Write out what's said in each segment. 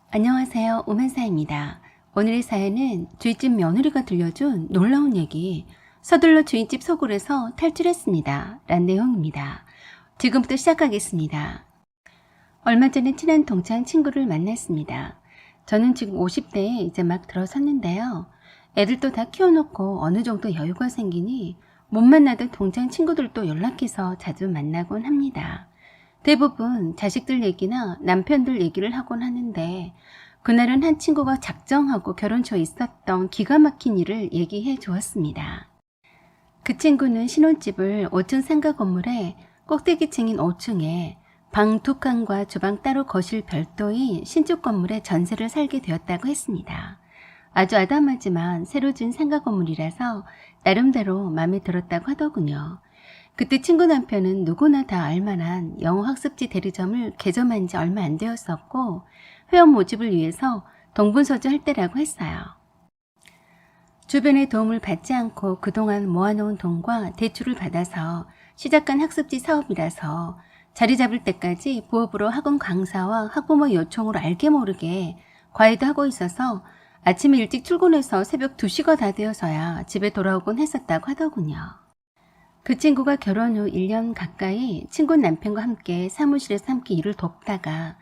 안녕하세요. 오만사입니다. 오늘의 사연은 주인집 며느리가 들려준 놀라운 얘기, 서둘러 주인집 소굴에서 탈출했습니다. 란 내용입니다. 지금부터 시작하겠습니다. 얼마 전에 친한 동창 친구를 만났습니다. 저는 지금 50대에 이제 막 들어섰는데요. 애들도 다 키워놓고 어느 정도 여유가 생기니 못 만나던 동창 친구들도 연락해서 자주 만나곤 합니다. 대부분 자식들 얘기나 남편들 얘기를 하곤 하는데 그날은 한 친구가 작정하고 결혼 초에 있었던 기가 막힌 일을 얘기해 주었습니다. 그 친구는 신혼집을 5층 상가 건물에 꼭대기층인 5층에 방 2칸과 주방 따로 거실 별도인 신축 건물에 전세를 살게 되었다고 했습니다. 아주 아담하지만 새로 진 상가 건물이라서 나름대로 마음에 들었다고 하더군요. 그때 친구 남편은 누구나 다 알만한 영어 학습지 대리점을 개점한 지 얼마 안 되었었고 회원 모집을 위해서 동분서주 할 때라고 했어요. 주변의 도움을 받지 않고 그동안 모아놓은 돈과 대출을 받아서 시작한 학습지 사업이라서 자리 잡을 때까지 부업으로 학원 강사와 학부모 요청으로 알게 모르게 과외도 하고 있어서 아침에 일찍 출근해서 새벽 2시가 다 되어서야 집에 돌아오곤 했었다고 하더군요. 그 친구가 결혼 후 1년 가까이 친구 남편과 함께 사무실에서 함께 일을 돕다가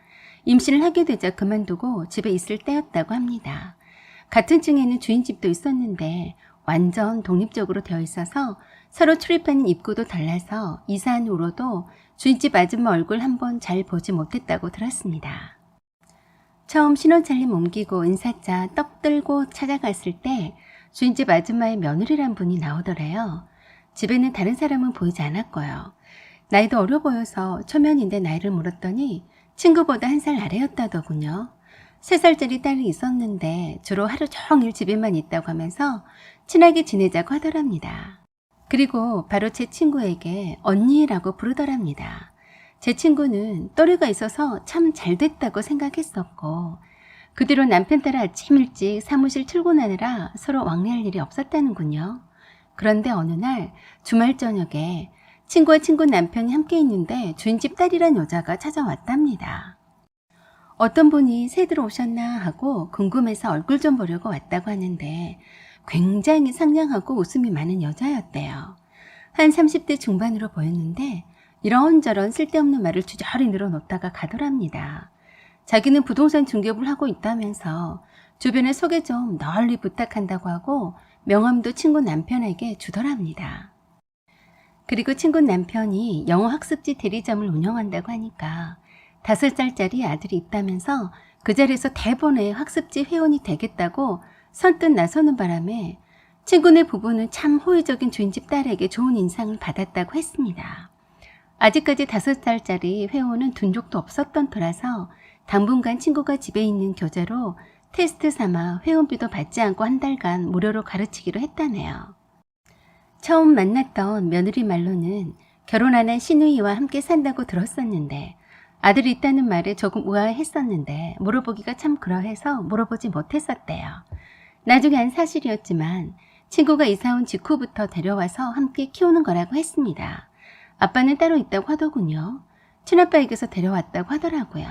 임신을 하게 되자 그만두고 집에 있을 때였다고 합니다. 같은 층에는 주인집도 있었는데 완전 독립적으로 되어 있어서 서로 출입하는 입구도 달라서 이사한 후로도 주인집 아줌마 얼굴 한번 잘 보지 못했다고 들었습니다. 처음 신혼차림 옮기고 인사차 떡 들고 찾아갔을 때 주인집 아줌마의 며느리란 분이 나오더래요. 집에는 다른 사람은 보이지 않았고요. 나이도 어려 보여서 초면인데 나이를 물었더니 친구보다 1살 아래였다더군요. 3살짜리 딸이 있었는데 주로 하루 종일 집에만 있다고 하면서 친하게 지내자고 하더랍니다. 그리고 바로 제 친구에게 언니라고 부르더랍니다. 제 친구는 또래가 있어서 참 잘됐다고 생각했었고 그 뒤로 남편 따라 아침 일찍 사무실 출근하느라 서로 왕래할 일이 없었다는군요. 그런데 어느 날 주말 저녁에 친구와 친구 남편이 함께 있는데 주인집 딸이란 여자가 찾아왔답니다. 어떤 분이 새들 오셨나 하고 궁금해서 얼굴 좀 보려고 왔다고 하는데 굉장히 상냥하고 웃음이 많은 여자였대요. 한 30대 중반으로 보였는데 이런저런 쓸데없는 말을 주저리 늘어놓다가 가더랍니다. 자기는 부동산 중개업을 하고 있다면서 주변에 소개 좀 널리 부탁한다고 하고 명함도 친구 남편에게 주더랍니다. 그리고 친구 남편이 영어 학습지 대리점을 운영한다고 하니까 5살짜리 아들이 있다면서 그 자리에서 대본에 학습지 회원이 되겠다고 선뜻 나서는 바람에 친구네 부부는 참 호의적인 주인집 딸에게 좋은 인상을 받았다고 했습니다. 아직까지 5살짜리 회원은 둔 적도 없었던 터라서 당분간 친구가 집에 있는 교재로 테스트 삼아 회원비도 받지 않고 한 달간 무료로 가르치기로 했다네요. 처음 만났던 며느리 말로는 결혼 안 한 시누이와 함께 산다고 들었었는데 아들이 있다는 말에 조금 의아했었는데 물어보기가 참 그러해서 물어보지 못했었대요. 나중에 안 사실이었지만 친구가 이사온 직후부터 데려와서 함께 키우는 거라고 했습니다. 아빠는 따로 있다고 하더군요. 친아빠에게서 데려왔다고 하더라고요.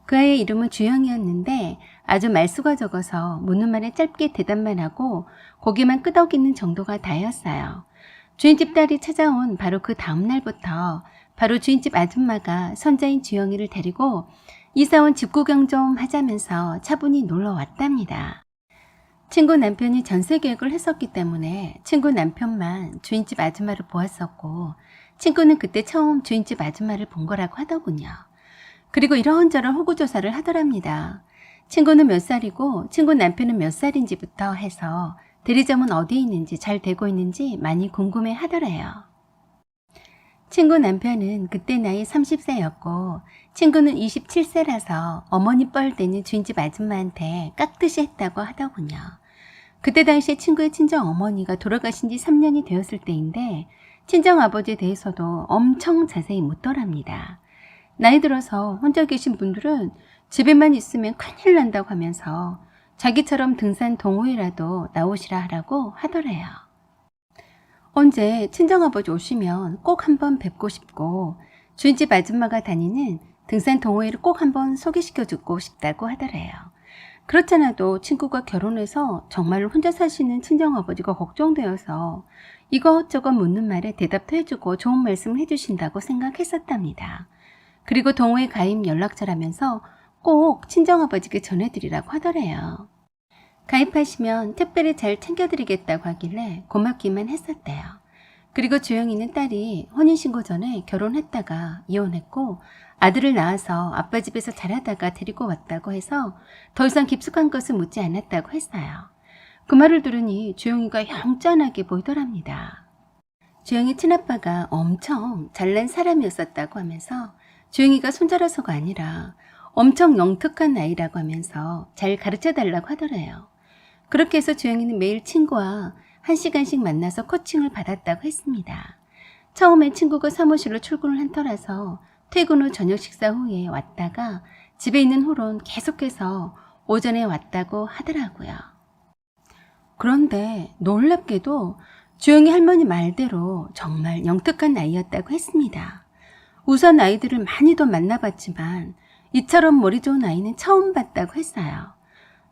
그 아이의 이름은 주영이었는데 아주 말수가 적어서 묻는 말에 짧게 대답만 하고 고개만 끄덕이는 정도가 다였어요. 주인집 딸이 찾아온 바로 그 다음 날부터 바로 주인집 아줌마가 손자인 주영이를 데리고 이사온 집 구경 좀 하자면서 차분히 놀러 왔답니다. 친구 남편이 전세 계획을 했었기 때문에 친구 남편만 주인집 아줌마를 보았었고 친구는 그때 처음 주인집 아줌마를 본 거라고 하더군요. 그리고 이런저런 호구조사를 하더랍니다. 친구는 몇 살이고 친구 남편은 몇 살인지부터 해서 대리점은 어디에 있는지 잘 되고 있는지 많이 궁금해 하더래요. 친구 남편은 그때 나이 30세였고 친구는 27세라서 어머니 뻘되는 주인집 아줌마한테 깍듯이 했다고 하더군요. 그때 당시에 친구의 친정 어머니가 돌아가신 지 3년이 되었을 때인데 친정 아버지에 대해서도 엄청 자세히 묻더랍니다. 나이 들어서 혼자 계신 분들은 집에만 있으면 큰일 난다고 하면서 자기처럼 등산 동호회라도 나오시라 하라고 하더래요. 언제 친정아버지 오시면 꼭 한번 뵙고 싶고 주인집 아줌마가 다니는 등산 동호회를 꼭 한번 소개시켜주고 싶다고 하더래요. 그렇잖아도 친구가 결혼해서 정말로 혼자 사시는 친정아버지가 걱정되어서 이것저것 묻는 말에 대답도 해주고 좋은 말씀을 해주신다고 생각했었답니다. 그리고 동호회 가입 연락처라면서 꼭 친정아버지께 전해드리라고 하더래요. 가입하시면 특별히 잘 챙겨드리겠다고 하길래 고맙기만 했었대요. 그리고 주영이는 딸이 혼인신고 전에 결혼했다가 이혼했고 아들을 낳아서 아빠 집에서 자라다가 데리고 왔다고 해서 더 이상 깊숙한 것을 묻지 않았다고 했어요. 그 말을 들으니 주영이가 영 짠하게 보이더랍니다. 주영이 친아빠가 엄청 잘난 사람이었었다고 하면서 주영이가 손자라서가 아니라 엄청 영특한 아이라고 하면서 잘 가르쳐달라고 하더래요. 그렇게 해서 주영이는 매일 친구와 1시간씩 만나서 코칭을 받았다고 했습니다. 처음에 친구가 사무실로 출근을 한 터라서 퇴근 후 저녁 식사 후에 왔다가 집에 있는 후론 계속해서 오전에 왔다고 하더라고요. 그런데 놀랍게도 주영이 할머니 말대로 정말 영특한 아이였다고 했습니다. 우선 아이들을 많이도 만나봤지만 이처럼 머리 좋은 아이는 처음 봤다고 했어요.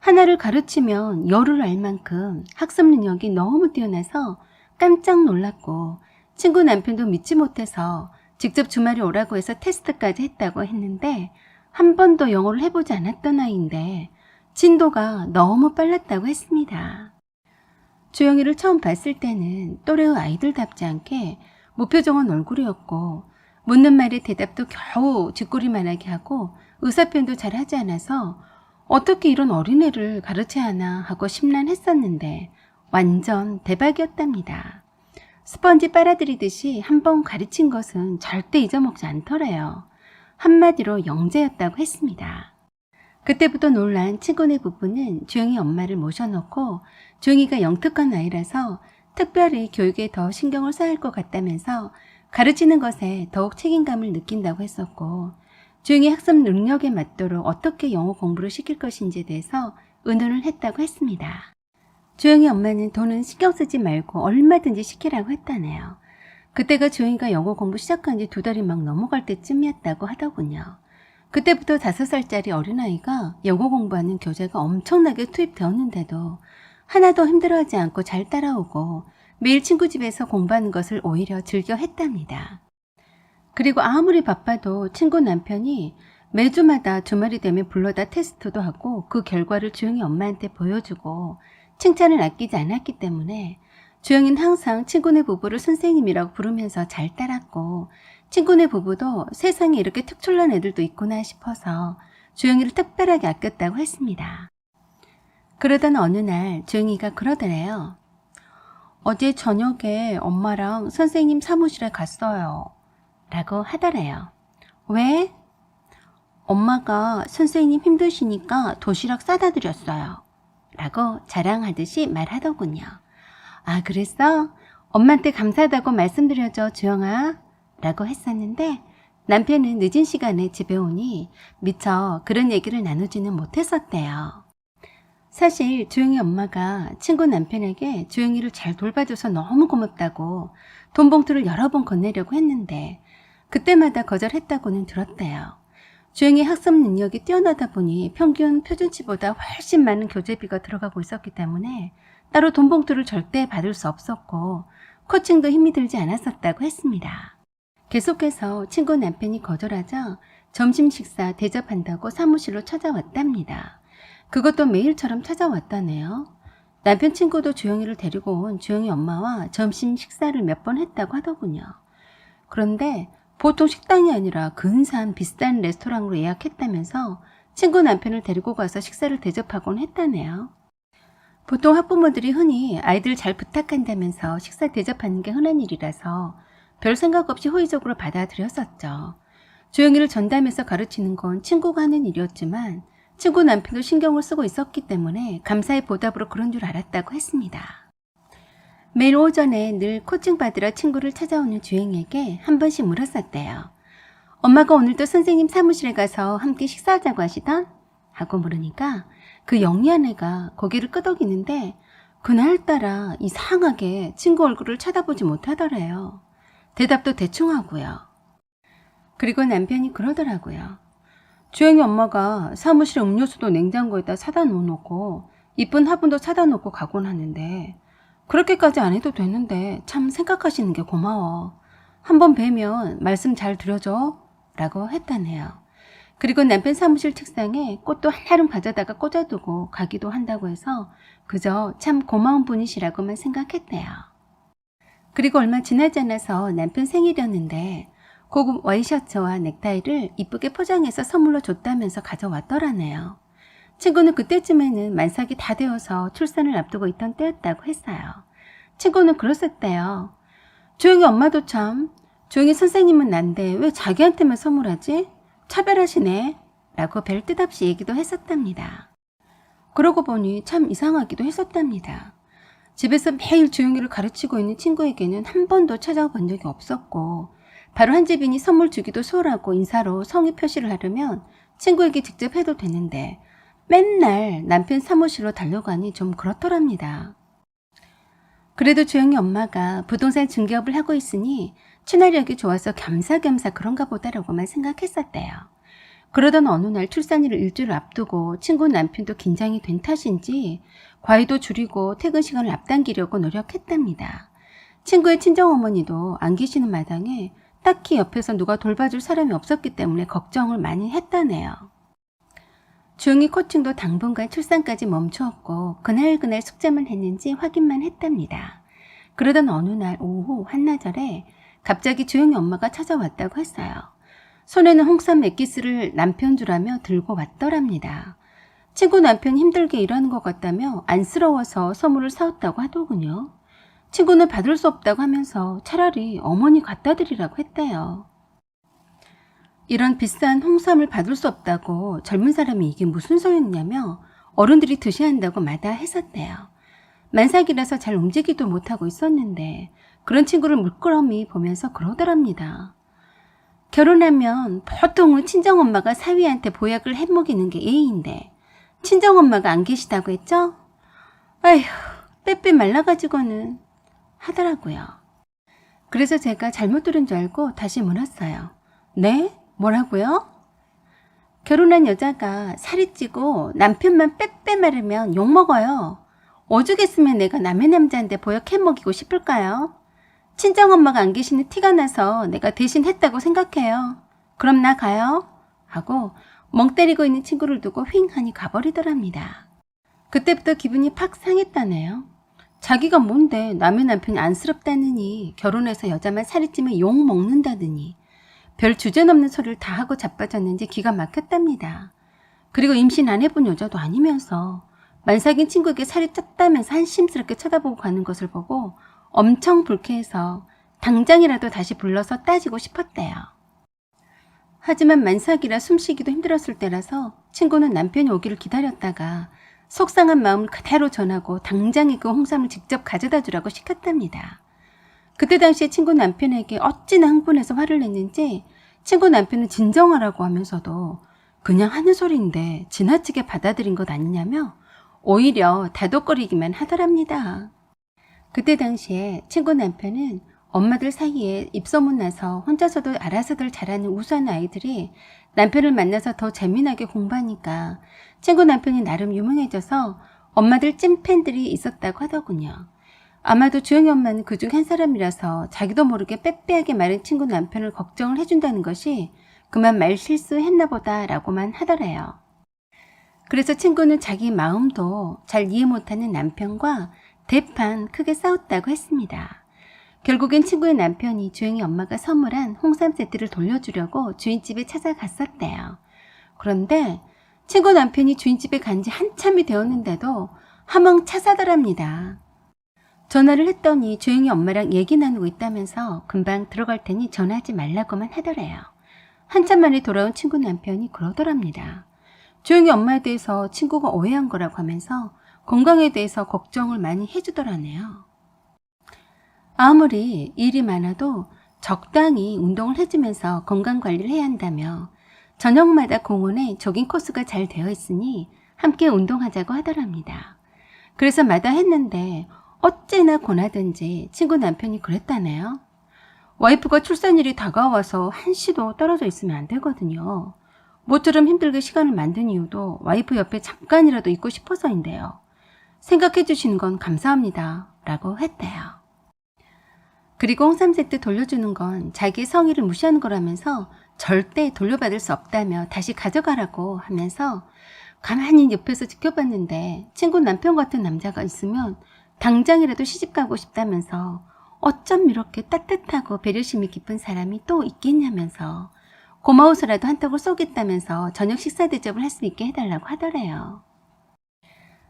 하나를 가르치면 열을 알 만큼 학습 능력이 너무 뛰어나서 깜짝 놀랐고 친구 남편도 믿지 못해서 직접 주말에 오라고 해서 테스트까지 했다고 했는데 한 번도 영어를 해보지 않았던 아이인데 진도가 너무 빨랐다고 했습니다. 주영이를 처음 봤을 때는 또래의 아이들답지 않게 무표정한 얼굴이었고 묻는 말에 대답도 겨우 쥐꼬리만하게 하고 의사표현도 잘 하지 않아서 어떻게 이런 어린애를 가르쳐야 하나 하고 심란했었는데 완전 대박이었답니다. 스펀지 빨아들이듯이 한 번 가르친 것은 절대 잊어먹지 않더래요. 한마디로 영재였다고 했습니다. 그때부터 놀란 친구네 부부는 주영이 엄마를 모셔놓고 주영이가 영특한 아이라서 특별히 교육에 더 신경을 써야 할 것 같다면서 가르치는 것에 더욱 책임감을 느낀다고 했었고 주영이 학습 능력에 맞도록 어떻게 영어 공부를 시킬 것인지에 대해서 의논을 했다고 했습니다. 주영이 엄마는 돈은 신경 쓰지 말고 얼마든지 시키라고 했다네요. 그때가 주영이가 영어 공부 시작한 지 2달이 막 넘어갈 때쯤이었다고 하더군요. 그때부터 5살짜리 어린아이가 영어 공부하는 교재가 엄청나게 투입되었는데도 하나도 힘들어하지 않고 잘 따라오고 매일 친구 집에서 공부하는 것을 오히려 즐겨 했답니다. 그리고 아무리 바빠도 친구 남편이 매주마다 주말이 되면 불러다 테스트도 하고 그 결과를 주영이 엄마한테 보여주고 칭찬을 아끼지 않았기 때문에 주영이는 항상 친구네 부부를 선생님이라고 부르면서 잘 따랐고 친구네 부부도 세상에 이렇게 특출난 애들도 있구나 싶어서 주영이를 특별하게 아꼈다고 했습니다. 그러던 어느 날 주영이가 그러더래요. 어제 저녁에 엄마랑 선생님 사무실에 갔어요. 라고 하더래요. 왜? 엄마가 선생님 힘드시니까 도시락 싸다 드렸어요. 라고 자랑하듯이 말하더군요. 아, 그랬어? 엄마한테 감사하다고 말씀드려줘, 주영아. 라고 했었는데 남편은 늦은 시간에 집에 오니 미처 그런 얘기를 나누지는 못했었대요. 사실 주영이 엄마가 친구 남편에게 주영이를 잘 돌봐줘서 너무 고맙다고 돈 봉투를 여러 번 건네려고 했는데 그때마다 거절했다고는 들었대요. 주영이 학습 능력이 뛰어나다 보니 평균 표준치보다 훨씬 많은 교재비가 들어가고 있었기 때문에 따로 돈 봉투를 절대 받을 수 없었고 코칭도 힘이 들지 않았었다고 했습니다. 계속해서 친구 남편이 거절하자 점심 식사 대접한다고 사무실로 찾아왔답니다. 그것도 매일처럼 찾아왔다네요. 남편 친구도 주영이를 데리고 온 주영이 엄마와 점심 식사를 몇 번 했다고 하더군요. 그런데 보통 식당이 아니라 근사한 비싼 레스토랑으로 예약했다면서 친구 남편을 데리고 가서 식사를 대접하곤 했다네요. 보통 학부모들이 흔히 아이들 잘 부탁한다면서 식사 대접하는 게 흔한 일이라서 별 생각 없이 호의적으로 받아들였었죠. 주영이를 전담해서 가르치는 건 친구가 하는 일이었지만 친구 남편도 신경을 쓰고 있었기 때문에 감사의 보답으로 그런 줄 알았다고 했습니다. 매일 오전에 늘 코칭 받으러 친구를 찾아오는 주영이에게 한 번씩 물었었대요. 엄마가 오늘도 선생님 사무실에 가서 함께 식사하자고 하시던? 하고 물으니까 그 영리한 애가 고개를 끄덕이는데 그날따라 이상하게 친구 얼굴을 쳐다보지 못하더래요. 대답도 대충 하고요. 그리고 남편이 그러더라고요. 주영이 엄마가 사무실에 음료수도 냉장고에다 사다 놓고 이쁜 화분도 사다 놓고 가곤 하는데 그렇게까지 안 해도 되는데 참 생각하시는 게 고마워. 한번 뵈면 말씀 잘 드려줘 라고 했다네요. 그리고 남편 사무실 책상에 꽃도 한아름 가져다가 꽂아두고 가기도 한다고 해서 그저 참 고마운 분이시라고만 생각했대요. 그리고 얼마 지나지 않아서 남편 생일이었는데 고급 와이셔츠와 넥타이를 이쁘게 포장해서 선물로 줬다면서 가져왔더라네요. 친구는 그때쯤에는 만삭이 다 되어서 출산을 앞두고 있던 때였다고 했어요. 친구는 그랬었대요. 조용히 엄마도 참, 조용히 선생님은 난데 왜 자기한테만 선물하지? 차별하시네 라고 별 뜻 없이 얘기도 했었답니다. 그러고 보니 참 이상하기도 했었답니다. 집에서 매일 조용히를 가르치고 있는 친구에게는 한 번도 찾아본 적이 없었고 바로 한 집이니 선물 주기도 소홀하고 인사로 성의 표시를 하려면 친구에게 직접 해도 되는데 맨날 남편 사무실로 달려가니 좀 그렇더랍니다. 그래도 조용히 엄마가 부동산 중개업을 하고 있으니 친화력이 좋아서 겸사겸사 그런가 보다라고만 생각했었대요. 그러던 어느 날 출산일을 일주일 앞두고 친구 남편도 긴장이 된 탓인지 과외도 줄이고 퇴근 시간을 앞당기려고 노력했답니다. 친구의 친정어머니도 안 계시는 마당에 딱히 옆에서 누가 돌봐줄 사람이 없었기 때문에 걱정을 많이 했다네요. 조용히 코칭도 당분간 출산까지 멈추었고 그날 숙제만 했는지 확인만 했답니다. 그러던 어느 날 오후 한나절에 갑자기 조용히 엄마가 찾아왔다고 했어요. 손에는 홍삼 맥기스를 남편 주라며 들고 왔더랍니다. 친구 남편이 힘들게 일하는 것 같다며 안쓰러워서 선물을 사왔다고 하더군요. 친구는 받을 수 없다고 하면서 차라리 어머니 갖다 드리라고 했대요. 이런 비싼 홍삼을 받을 수 없다고 젊은 사람이 이게 무슨 소용이냐며 어른들이 드셔야 한다고 마다했었대요. 만삭이라서 잘 움직이도 못하고 있었는데 그런 친구를 물끄러미 보면서 그러더랍니다. 결혼하면 보통은 친정엄마가 사위한테 보약을 해먹이는 게 예의인데 친정엄마가 안 계시다고 했죠? 아휴, 빼빼 말라가지고는 하더라고요. 그래서 제가 잘못 들은 줄 알고 다시 물었어요. 네? 뭐라고요? 결혼한 여자가 살이 찌고 남편만 빼빼 마르면 욕먹어요. 오죽했으면 내가 남의 남자한테 보약 해먹이고 싶을까요? 친정엄마가 안 계시는 티가 나서 내가 대신 했다고 생각해요. 그럼 나 가요? 하고 멍 때리고 있는 친구를 두고 휑하니 가버리더랍니다. 그때부터 기분이 팍 상했다네요. 자기가 뭔데 남의 남편이 안쓰럽다느니 결혼해서 여자만 살이 찌면 욕 먹는다느니 별 주제넘는 소리를 다 하고 자빠졌는지 기가 막혔답니다. 그리고 임신 안 해본 여자도 아니면서 만삭인 친구에게 살이 쪘다면서 한심스럽게 쳐다보고 가는 것을 보고 엄청 불쾌해서 당장이라도 다시 불러서 따지고 싶었대요. 하지만 만삭이라 숨쉬기도 힘들었을 때라서 친구는 남편이 오기를 기다렸다가 속상한 마음을 그대로 전하고 당장에 그 홍삼을 직접 가져다 주라고 시켰답니다. 그때 당시에 친구 남편에게 어찌나 흥분해서 화를 냈는지 친구 남편은 진정하라고 하면서도 그냥 하는 소리인데 지나치게 받아들인 것 아니냐며 오히려 다독거리기만 하더랍니다. 그때 당시에 친구 남편은 엄마들 사이에 입소문 나서 혼자서도 알아서들 잘하는 우수한 아이들이 남편을 만나서 더 재미나게 공부하니까 친구 남편이 나름 유명해져서 엄마들 찐팬들이 있었다고 하더군요. 아마도 주영이 엄마는 그중 한 사람이라서 자기도 모르게 빼빼하게 마른 친구 남편을 걱정을 해준다는 것이 그만 말 실수했나 보다 라고만 하더래요. 그래서 친구는 자기 마음도 잘 이해 못하는 남편과 대판 크게 싸웠다고 했습니다. 결국엔 친구의 남편이 주영이 엄마가 선물한 홍삼 세트를 돌려주려고 주인집에 찾아갔었대요. 그런데 친구 남편이 주인집에 간 지 한참이 되었는데도 하멍 차사더랍니다. 전화를 했더니 주영이 엄마랑 얘기 나누고 있다면서 금방 들어갈 테니 전화하지 말라고만 하더래요. 한참 만에 돌아온 친구 남편이 그러더랍니다. 주영이 엄마에 대해서 친구가 오해한 거라고 하면서 건강에 대해서 걱정을 많이 해주더라네요. 아무리 일이 많아도 적당히 운동을 해주면서 건강관리를 해야 한다며 저녁마다 공원에 조깅 코스가 잘 되어 있으니 함께 운동하자고 하더랍니다. 그래서 마다했는데 어째나 권하든지 친구 남편이 그랬다네요. 와이프가 출산일이 다가와서 한시도 떨어져 있으면 안 되거든요. 모처럼 힘들게 시간을 만든 이유도 와이프 옆에 잠깐이라도 있고 싶어서인데요. 생각해 주시는 건 감사합니다. 라고 했대요. 그리고 홍삼 세트 돌려주는 건 자기의 성의를 무시하는 거라면서 절대 돌려받을 수 없다며 다시 가져가라고 하면서 가만히 옆에서 지켜봤는데 친구 남편 같은 남자가 있으면 당장이라도 시집가고 싶다면서 어쩜 이렇게 따뜻하고 배려심이 깊은 사람이 또 있겠냐면서 고마워서라도 한턱을 쏘겠다면서 저녁 식사 대접을 할 수 있게 해달라고 하더래요.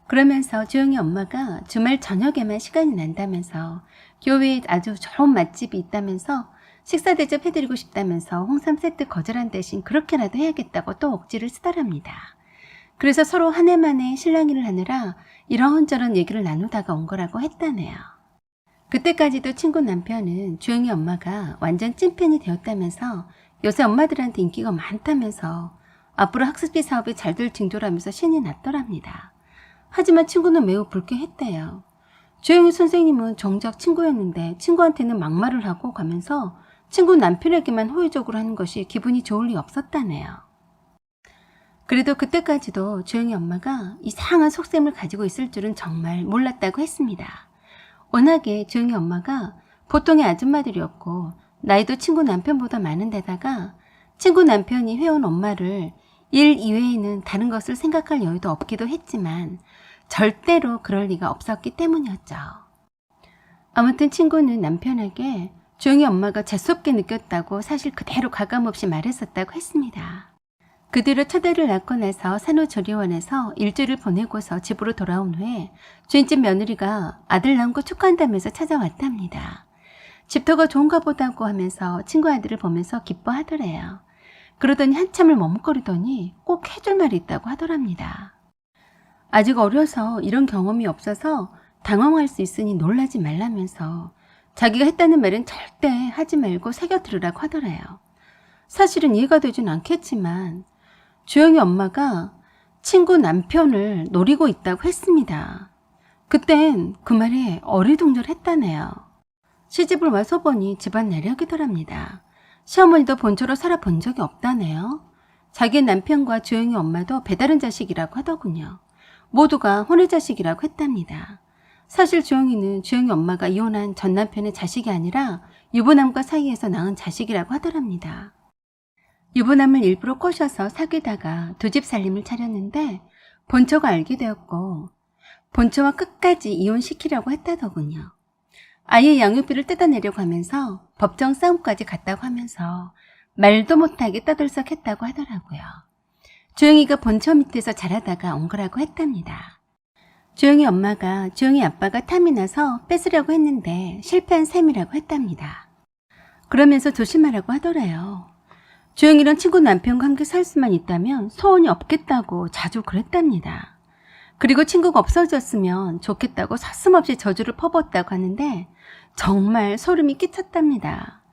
그러면서 주영이 엄마가 주말 저녁에만 시간이 난다면서 교회에 아주 좋은 맛집이 있다면서 식사 대접해드리고 싶다면서 홍삼 세트 거절한 대신 그렇게라도 해야겠다고 또 억지를 쓰더랍니다. 그래서 서로 한 해 만에 실랑이를 하느라 이런저런 얘기를 나누다가 온 거라고 했다네요. 그때까지도 친구 남편은 주영이 엄마가 완전 찐팬이 되었다면서 요새 엄마들한테 인기가 많다면서 앞으로 학습지 사업이 잘 될 징조라면서 신이 났더랍니다. 하지만 친구는 매우 불쾌했대요. 주영이 선생님은 정작 친구였는데 친구한테는 막말을 하고 가면서 친구 남편에게만 호의적으로 하는 것이 기분이 좋을 리 없었다네요. 그래도 그때까지도 주영이 엄마가 이상한 속셈을 가지고 있을 줄은 정말 몰랐다고 했습니다. 워낙에 주영이 엄마가 보통의 아줌마들이었고 나이도 친구 남편보다 많은 데다가 친구 남편이 회원 엄마를 일 이외에는 다른 것을 생각할 여유도 없기도 했지만 절대로 그럴 리가 없었기 때문이었죠. 아무튼 친구는 남편에게 주영이 엄마가 재수없게 느꼈다고 사실 그대로 가감없이 말했었다고 했습니다. 그 뒤로 첫애를 낳고 나서 산후조리원에서 일주일을 보내고서 집으로 돌아온 후에 주인집 며느리가 아들 낳은 거 축하한다면서 찾아왔답니다. 집터가 좋은가 보다고 하면서 친구 아들을 보면서 기뻐하더래요. 그러더니 한참을 머뭇거리더니 꼭 해줄 말이 있다고 하더랍니다. 아직 어려서 이런 경험이 없어서 당황할 수 있으니 놀라지 말라면서 자기가 했다는 말은 절대 하지 말고 새겨 들으라고 하더래요. 사실은 이해가 되진 않겠지만 주영이 엄마가 친구 남편을 노리고 있다고 했습니다. 그땐 그 말에 어리둥절했다네요. 시집을 와서 보니 집안 내력이더랍니다. 시어머니도 본처로 살아본 적이 없다네요. 자기 남편과 주영이 엄마도 배다른 자식이라고 하더군요. 모두가 혼의 자식이라고 했답니다. 사실 주영이는 주영이 엄마가 이혼한 전 남편의 자식이 아니라 유부남과 사이에서 낳은 자식이라고 하더랍니다. 유부남을 일부러 꼬셔서 사귀다가 두 집 살림을 차렸는데 본처가 알게 되었고 본처와 끝까지 이혼시키려고 했다더군요. 아이의 양육비를 뜯어내려고 하면서 법정 싸움까지 갔다고 하면서 말도 못하게 떠들썩했다고 하더라고요. 주영이가 본처 밑에서 자라다가 온 거라고 했답니다. 주영이 엄마가 주영이 아빠가 탐이 나서 뺏으려고 했는데 실패한 셈이라고 했답니다. 그러면서 조심하라고 하더래요. 주영이랑 친구 남편과 함께 살 수만 있다면 소원이 없겠다고 자주 그랬답니다. 그리고 친구가 없어졌으면 좋겠다고 서슴없이 저주를 퍼붓었다고 하는데 정말 소름이 끼쳤답니다.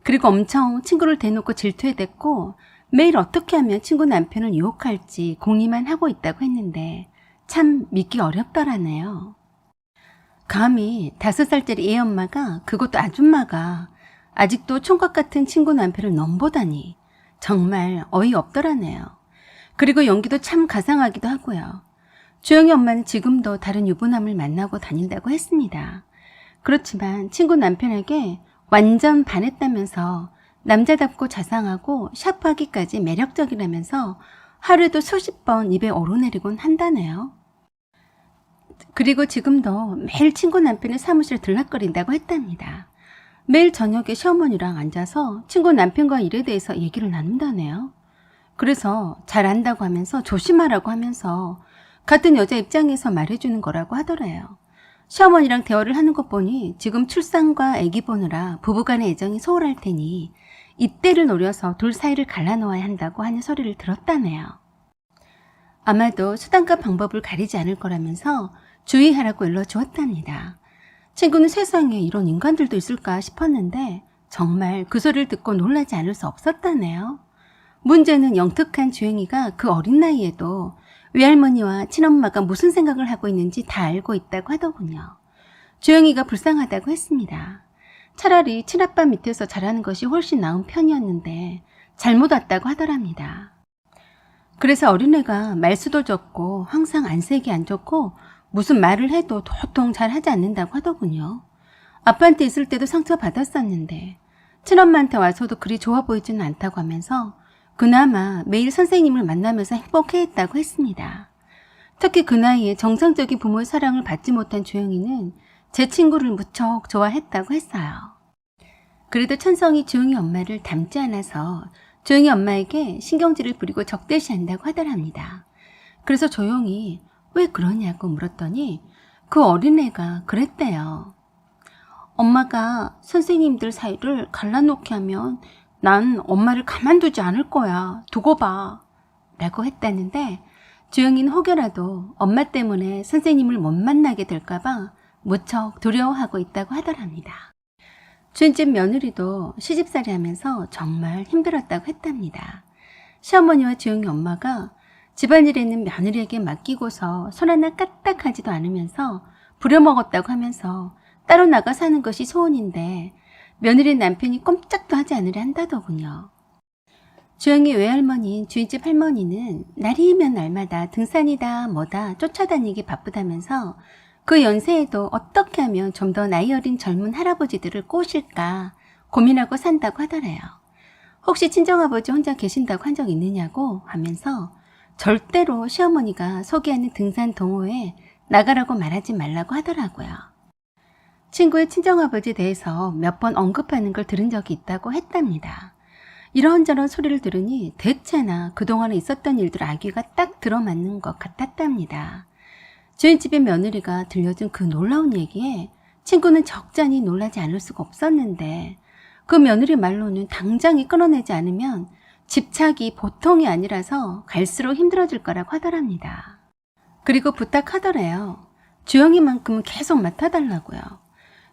그리고 엄청 친구를 대놓고 질투해댔고 매일 어떻게 하면 친구 남편을 유혹할지 궁리만 하고 있다고 했는데 참 믿기 어렵더라네요. 감히 5살짜리 애 엄마가 그것도 아줌마가 아직도 총각 같은 친구 남편을 넘보다니 정말 어이없더라네요. 그리고 연기도 참 가상하기도 하고요. 주영이 엄마는 지금도 다른 유부남을 만나고 다닌다고 했습니다. 그렇지만 친구 남편에게 완전 반했다면서 남자답고 자상하고 샤프하기까지 매력적이라면서 하루에도 수십 번 입에 오르내리곤 한다네요. 그리고 지금도 매일 친구 남편의 사무실에 들락거린다고 했답니다. 매일 저녁에 시어머니랑 앉아서 친구 남편과 일에 대해서 얘기를 나눈다네요. 그래서 잘 안다고 하면서 조심하라고 하면서 같은 여자 입장에서 말해주는 거라고 하더래요. 시어머니랑 대화를 하는 것 보니 지금 출산과 아기 보느라 부부간의 애정이 소홀할 테니 이때를 노려서 둘 사이를 갈라놓아야 한다고 하는 소리를 들었다네요. 아마도 수단과 방법을 가리지 않을 거라면서 주의하라고 일러주었답니다. 친구는 세상에 이런 인간들도 있을까 싶었는데 정말 그 소리를 듣고 놀라지 않을 수 없었다네요. 문제는 영특한 주영이가 그 어린 나이에도 외할머니와 친엄마가 무슨 생각을 하고 있는지 다 알고 있다고 하더군요. 주영이가 불쌍하다고 했습니다. 차라리 친아빠 밑에서 자라는 것이 훨씬 나은 편이었는데 잘못 왔다고 하더랍니다. 그래서 어린애가 말수도 적고 항상 안색이 안 좋고 무슨 말을 해도 도통 잘 하지 않는다고 하더군요. 아빠한테 있을 때도 상처받았었는데 친엄마한테 와서도 그리 좋아 보이지는 않다고 하면서 그나마 매일 선생님을 만나면서 행복해했다고 했습니다. 특히 그 나이에 정상적인 부모의 사랑을 받지 못한 주영이는 제 친구를 무척 좋아했다고 했어요. 그래도 천성이 주영이 엄마를 닮지 않아서 주영이 엄마에게 신경질을 부리고 적대시한다고 하더랍니다. 그래서 조용히 왜 그러냐고 물었더니 그 어린애가 그랬대요. 엄마가 선생님들 사이를 갈라놓게 하면 난 엄마를 가만두지 않을 거야. 두고 봐. 라고 했다는데 주영이는 혹여라도 엄마 때문에 선생님을 못 만나게 될까봐 무척 두려워하고 있다고 하더랍니다. 주인집 며느리도 시집살이 하면서 정말 힘들었다고 했답니다. 시어머니와 주영이 엄마가 집안일에는 며느리에게 맡기고서 손 하나 까딱하지도 않으면서 부려먹었다고 하면서 따로 나가 사는 것이 소원인데 며느리 남편이 꼼짝도 하지 않으려 한다더군요. 주영이 외할머니인 주인집 할머니는 날이면 날마다 등산이다 뭐다 쫓아다니기 바쁘다면서 그 연세에도 어떻게 하면 좀 더 나이 어린 젊은 할아버지들을 꼬실까 고민하고 산다고 하더래요. 혹시 친정아버지 혼자 계신다고 한 적 있느냐고 하면서 절대로 시어머니가 소개하는 등산 동호회에 나가라고 말하지 말라고 하더라고요. 친구의 친정아버지에 대해서 몇 번 언급하는 걸 들은 적이 있다고 했답니다. 이런저런 소리를 들으니 대체나 그동안에 있었던 일들 아귀가 딱 들어맞는 것 같았답니다. 주인집의 며느리가 들려준 그 놀라운 얘기에 친구는 적잖이 놀라지 않을 수가 없었는데 그 며느리 말로는 당장에 끊어내지 않으면 집착이 보통이 아니라서 갈수록 힘들어질 거라고 하더랍니다. 그리고 부탁하더래요. 주영이만큼은 계속 맡아달라고요.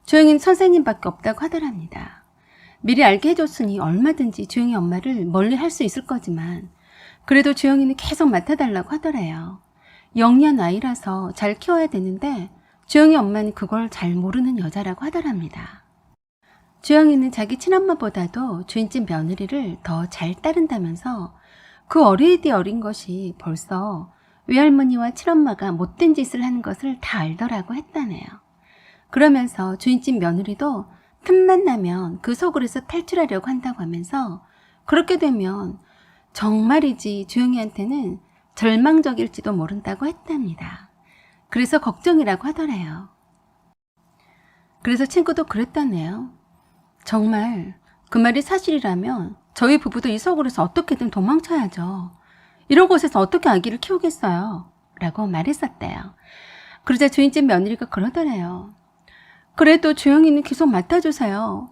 주영이는 선생님밖에 없다고 하더랍니다. 미리 알게 해줬으니 얼마든지 주영이 엄마를 멀리 할 수 있을 거지만 그래도 주영이는 계속 맡아달라고 하더래요. 영리한 아이라서 잘 키워야 되는데 주영이 엄마는 그걸 잘 모르는 여자라고 하더랍니다. 주영이는 자기 친엄마보다도 주인집 며느리를 더 잘 따른다면서 그 어리디 어린 것이 벌써 외할머니와 친엄마가 못된 짓을 하는 것을 다 알더라고 했다네요. 그러면서 주인집 며느리도 틈만 나면 그 속으로서 탈출하려고 한다고 하면서 그렇게 되면 정말이지 주영이한테는 절망적일지도 모른다고 했답니다. 그래서 걱정이라고 하더래요. 그래서 친구도 그랬다네요. 정말 그 말이 사실이라면 저희 부부도 이 속으로서 어떻게든 도망쳐야죠. 이런 곳에서 어떻게 아기를 키우겠어요? 라고 말했었대요. 그러자 주인집 며느리가 그러더래요. 그래도 주영이는 계속 맡아주세요.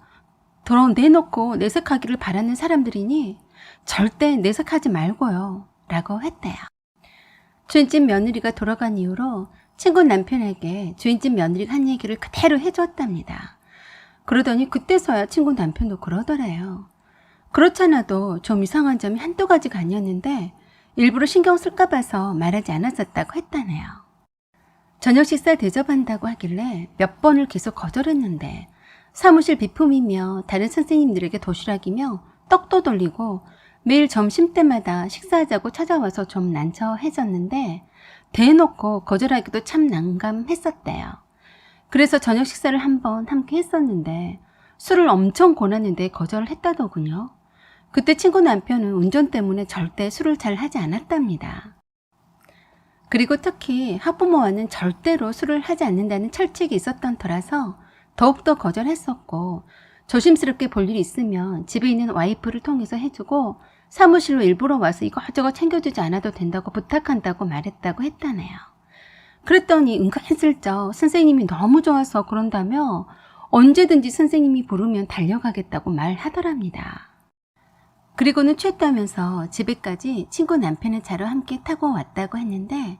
내놓고 내색하기를 바라는 사람들이니 절대 내색하지 말고요. 라고 했대요. 주인집 며느리가 돌아간 이후로 친구 남편에게 주인집 며느리가 한 얘기를 그대로 해줬답니다. 그러더니 그때서야 친구 남편도 그러더래요. 그렇잖아도 좀 이상한 점이 한두 가지가 아니었는데 일부러 신경 쓸까 봐서 말하지 않았었다고 했다네요. 저녁 식사 대접한다고 하길래 몇 번을 계속 거절했는데 사무실 비품이며 다른 선생님들에게 도시락이며 떡도 돌리고 매일 점심때마다 식사하자고 찾아와서 좀 난처해졌는데 대놓고 거절하기도 참 난감했었대요. 그래서 저녁 식사를 한번 함께 했었는데 술을 엄청 권하는데 거절을 했다더군요. 그때 친구 남편은 운전 때문에 절대 술을 잘 하지 않았답니다. 그리고 특히 학부모와는 절대로 술을 하지 않는다는 철칙이 있었던 터라서 더욱더 거절했었고 조심스럽게 볼 일이 있으면 집에 있는 와이프를 통해서 해주고 사무실로 일부러 와서 이것저것 챙겨주지 않아도 된다고 부탁한다고 말했다고 했다네요. 그랬더니 은근슬쩍 선생님이 너무 좋아서 그런다며 언제든지 선생님이 부르면 달려가겠다고 말하더랍니다. 그리고는 취했다면서 집에까지 친구 남편의 차로 함께 타고 왔다고 했는데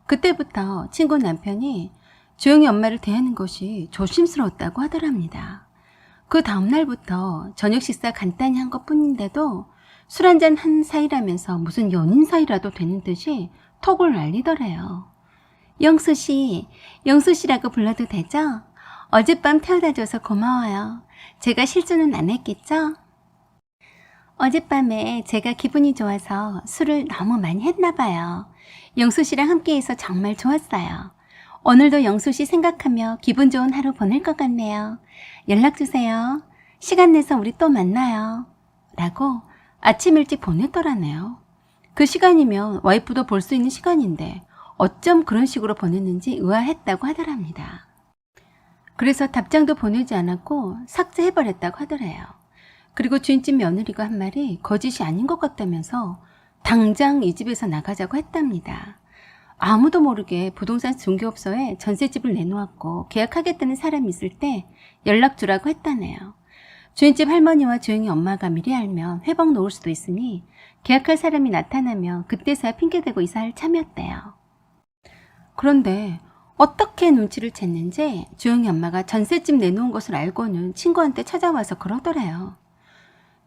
그때부터 친구 남편이 주영이 엄마를 대하는 것이 조심스러웠다고 하더랍니다. 그 다음날부터 저녁 식사 간단히 한 것뿐인데도 술 한잔 한 사이라면서 무슨 연인 사이라도 되는 듯이 톡을 날리더래요. 영수씨라고 불러도 되죠? 어젯밤 태워다줘서 고마워요. 제가 실수는 안 했겠죠? 어젯밤에 제가 기분이 좋아서 술을 너무 많이 했나 봐요. 영수 씨랑 함께해서 정말 좋았어요. 오늘도 영수 씨 생각하며 기분 좋은 하루 보낼 것 같네요. 연락 주세요. 시간 내서 우리 또 만나요. 라고 아침 일찍 보냈더라네요. 그 시간이면 와이프도 볼 수 있는 시간인데 어쩜 그런 식으로 보냈는지 의아했다고 하더랍니다. 그래서 답장도 보내지 않았고 삭제해버렸다고 하더래요. 그리고 주인집 며느리가 한 말이 거짓이 아닌 것 같다면서 당장 이 집에서 나가자고 했답니다. 아무도 모르게 부동산 중개업소에 전셋집을 내놓았고 계약하겠다는 사람이 있을 때 연락 주라고 했다네요. 주인집 할머니와 주영이 엄마가 미리 알면 회복 놓을 수도 있으니 계약할 사람이 나타나면 그때서야 핑계대고 이사할 참이었대요. 그런데 어떻게 눈치를 챘는지 주영이 엄마가 전셋집 내놓은 것을 알고는 친구한테 찾아와서 그러더래요.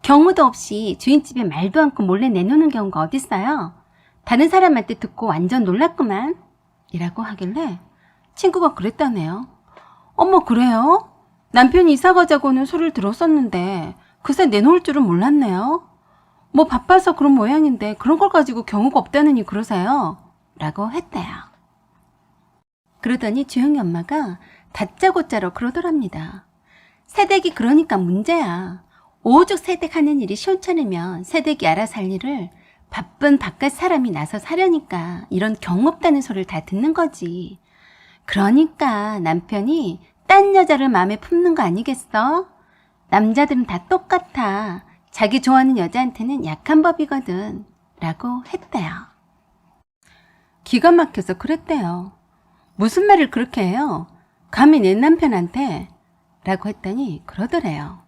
경우도 없이 주인집에 말도 않고 몰래 내놓는 경우가 어딨어요? 다른 사람한테 듣고 완전 놀랐구만 이라고 하길래 친구가 그랬다네요. 어머 그래요? 남편이 이사 가자고는 소리를 들었었는데 그새 내놓을 줄은 몰랐네요. 뭐 바빠서 그런 모양인데 그런 걸 가지고 경우가 없다느니 그러세요? 라고 했대요. 그러더니 주영이 엄마가 다짜고짜로 그러더랍니다. 새댁이 그러니까 문제야. 오죽 새댁 하는 일이 시원찮으면 새댁이 알아서 할 일을 바쁜 바깥 사람이 나서 사려니까 이런 경우 없다는 소리를 다 듣는 거지. 그러니까 남편이 딴 여자를 마음에 품는 거 아니겠어? 남자들은 다 똑같아. 자기 좋아하는 여자한테는 약한 법이거든. 라고 했대요. 기가 막혀서 그랬대요. 무슨 말을 그렇게 해요? 감히 내 남편한테? 라고 했더니 그러더래요.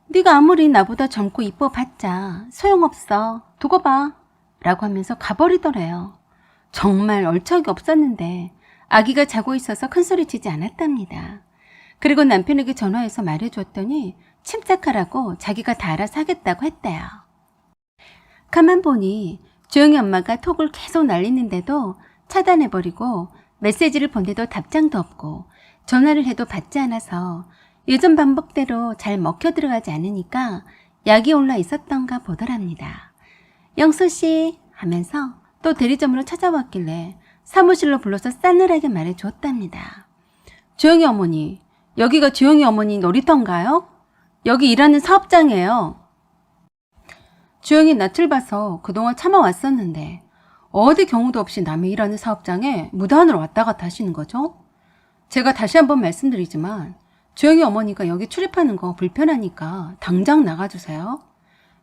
네가 아무리 나보다 젊고 이뻐봤자 소용없어. 두고 봐. 라고 하면서 가버리더래요. 정말 얼척이 없었는데 아기가 자고 있어서 큰소리치지 않았답니다. 그리고 남편에게 전화해서 말해줬더니 침착하라고 자기가 다 알아서 하겠다고 했대요. 가만 보니 주영이 엄마가 톡을 계속 날리는데도 차단해버리고 메시지를 보내도 답장도 없고 전화를 해도 받지 않아서 예전 반복대로 잘 먹혀 들어가지 않으니까 약이 올라 있었던가 보더랍니다. 영수씨 하면서 또 대리점으로 찾아왔길래 사무실로 불러서 싸늘하게 말해주었답니다. 주영이 어머니, 여기가 주영이 어머니 놀이터인가요? 여기 일하는 사업장이에요. 주영이 낯을 봐서 그동안 참아왔었는데 어디 경우도 없이 남의 일하는 사업장에 무단으로 왔다 갔다 하시는 거죠? 제가 다시 한번 말씀드리지만 주영이 어머니가 여기 출입하는 거 불편하니까 당장 나가주세요.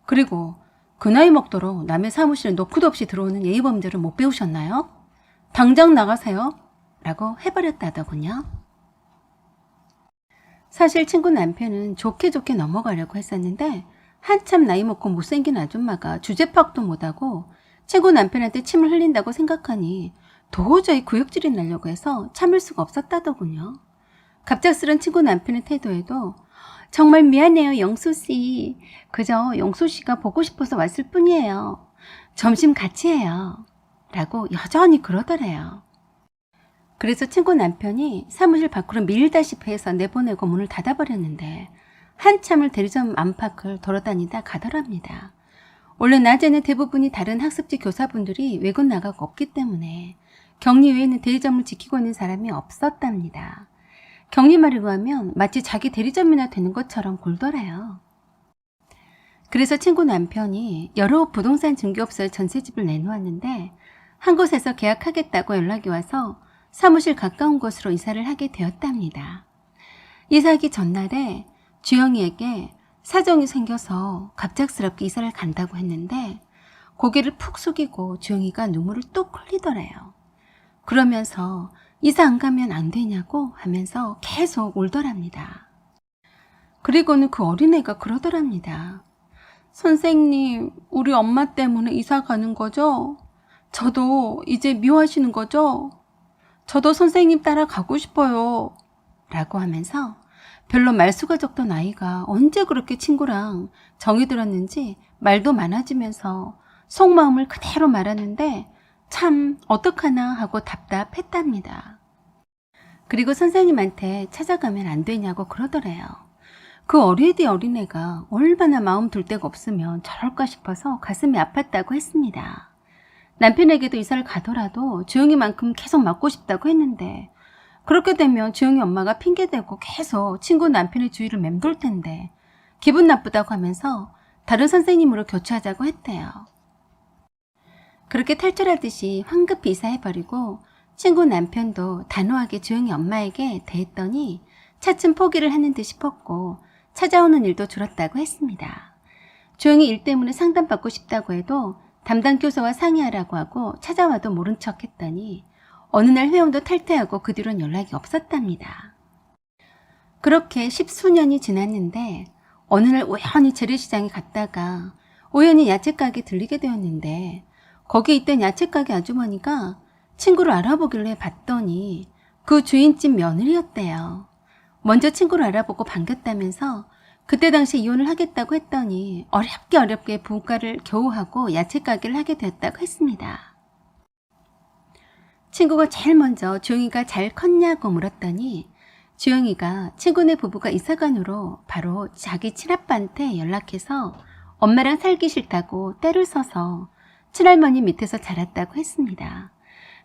그리고 그 나이 먹도록 남의 사무실에 노크도 없이 들어오는 예의범죄를 못 배우셨나요? 당장 나가세요. 라고 해버렸다더군요. 사실 친구 남편은 좋게 넘어가려고 했었는데 한참 나이 먹고 못생긴 아줌마가 주제 파악도 못하고 친구 남편한테 침을 흘린다고 생각하니 도저히 구역질이 나려고 해서 참을 수가 없었다더군요. 갑작스런 친구 남편의 태도에도 정말 미안해요 영수씨. 그저 영수씨가 보고 싶어서 왔을 뿐이에요. 점심 같이 해요. 라고 여전히 그러더래요. 그래서 친구 남편이 사무실 밖으로 밀다시피 해서 내보내고 문을 닫아버렸는데 한참을 대리점 안팎을 돌아다니다 가더랍니다. 원래 낮에는 대부분이 다른 학습지 교사분들이 외근 나가고 없기 때문에 격리 외에는 대리점을 지키고 있는 사람이 없었답니다. 격리 말에 의하면 마치 자기 대리점이나 되는 것처럼 굴더래요. 그래서 친구 남편이 여러 부동산 중개업소에 전셋집을 내놓았는데 한 곳에서 계약하겠다고 연락이 와서 사무실 가까운 곳으로 이사를 하게 되었답니다. 이사하기 전날에 주영이에게 사정이 생겨서 갑작스럽게 이사를 간다고 했는데 고개를 푹 숙이고 주영이가 눈물을 뚝 흘리더래요. 그러면서 이사 안 가면 안 되냐고 하면서 계속 울더랍니다. 그리고는 그 어린애가 그러더랍니다. 선생님, 우리 엄마 때문에 이사 가는 거죠? 저도 이제 미워하시는 거죠? 저도 선생님 따라 가고 싶어요. 라고 하면서 별로 말수가 적던 아이가 언제 그렇게 친구랑 정이 들었는지 말도 많아지면서 속마음을 그대로 말하는데 참 어떡하나 하고 답답했답니다. 그리고 선생님한테 찾아가면 안 되냐고 그러더래요. 그 어린이 어린애가 얼마나 마음 둘 데가 없으면 저럴까 싶어서 가슴이 아팠다고 했습니다. 남편에게도 이사를 가더라도 주영이만큼 계속 맞고 싶다고 했는데 그렇게 되면 주영이 엄마가 핑계대고 계속 친구 남편의 주위를 맴돌 텐데 기분 나쁘다고 하면서 다른 선생님으로 교체하자고 했대요. 그렇게 탈출하듯이 황급히 이사해버리고 친구 남편도 단호하게 주영이 엄마에게 대했더니 차츰 포기를 하는 듯 싶었고 찾아오는 일도 줄었다고 했습니다. 주영이 일 때문에 상담받고 싶다고 해도 담당 교사와 상의하라고 하고 찾아와도 모른 척 했더니 어느 날 회원도 탈퇴하고 그 뒤로는 연락이 없었답니다. 그렇게 10수년이 지났는데 어느 날 우연히 재래시장에 갔다가 우연히 야채가게 들리게 되었는데 거기에 있던 야채가게 아주머니가 친구를 알아보길래 봤더니 그 주인집 며느리였대요. 먼저 친구를 알아보고 반겼다면서 그때 당시 이혼을 하겠다고 했더니 어렵게 부가를 겨우 하고 야채가게를 하게 되었다고 했습니다. 친구가 제일 먼저 주영이가 잘 컸냐고 물었더니 주영이가 친구네 부부가 이사간으로 바로 자기 친아빠한테 연락해서 엄마랑 살기 싫다고 떼를 써서 친할머니 밑에서 자랐다고 했습니다.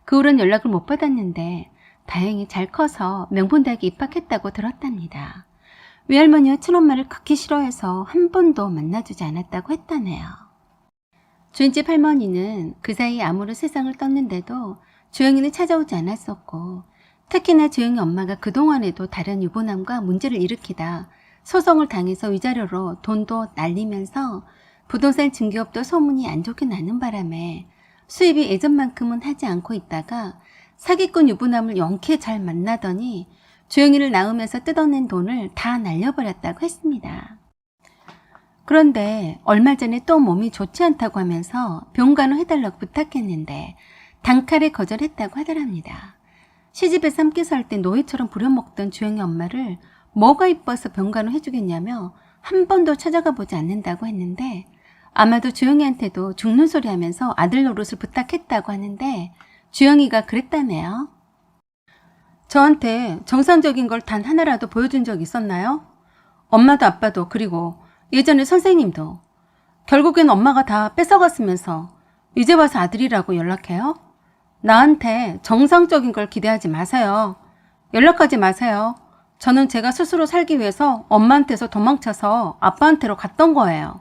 그 후로는 연락을 못 받았는데 다행히 잘 커서 명문대학에 입학했다고 들었답니다. 외할머니와 친엄마를 극히 싫어해서 한 번도 만나주지 않았다고 했다네요. 주인집 할머니는 그 사이 아무런 세상을 떴는데도 주영이는 찾아오지 않았었고 특히나 주영이 엄마가 그동안에도 다른 유부남과 문제를 일으키다 소송을 당해서 위자료로 돈도 날리면서 부동산 증기업도 소문이 안 좋게 나는 바람에 수입이 예전만큼은 하지 않고 있다가 사기꾼 유부남을 영케 잘 만나더니 주영이를 낳으면서 뜯어낸 돈을 다 날려버렸다고 했습니다. 그런데 얼마 전에 또 몸이 좋지 않다고 하면서 병간호 해달라고 부탁했는데 단칼에 거절했다고 하더랍니다. 시집에서 함께 살 때 노예처럼 부려먹던 주영이 엄마를 뭐가 이뻐서 병간호 해주겠냐며 한 번도 찾아가 보지 않는다고 했는데 아마도 주영이한테도 죽는 소리 하면서 아들 노릇을 부탁했다고 하는데 주영이가 그랬다네요. 저한테 정상적인 걸 단 하나라도 보여준 적 있었나요? 엄마도 아빠도 그리고 예전에 선생님도 결국엔 엄마가 다 뺏어갔으면서 이제 와서 아들이라고 연락해요? 나한테 정상적인 걸 기대하지 마세요. 연락하지 마세요. 저는 제가 스스로 살기 위해서 엄마한테서 도망쳐서 아빠한테로 갔던 거예요.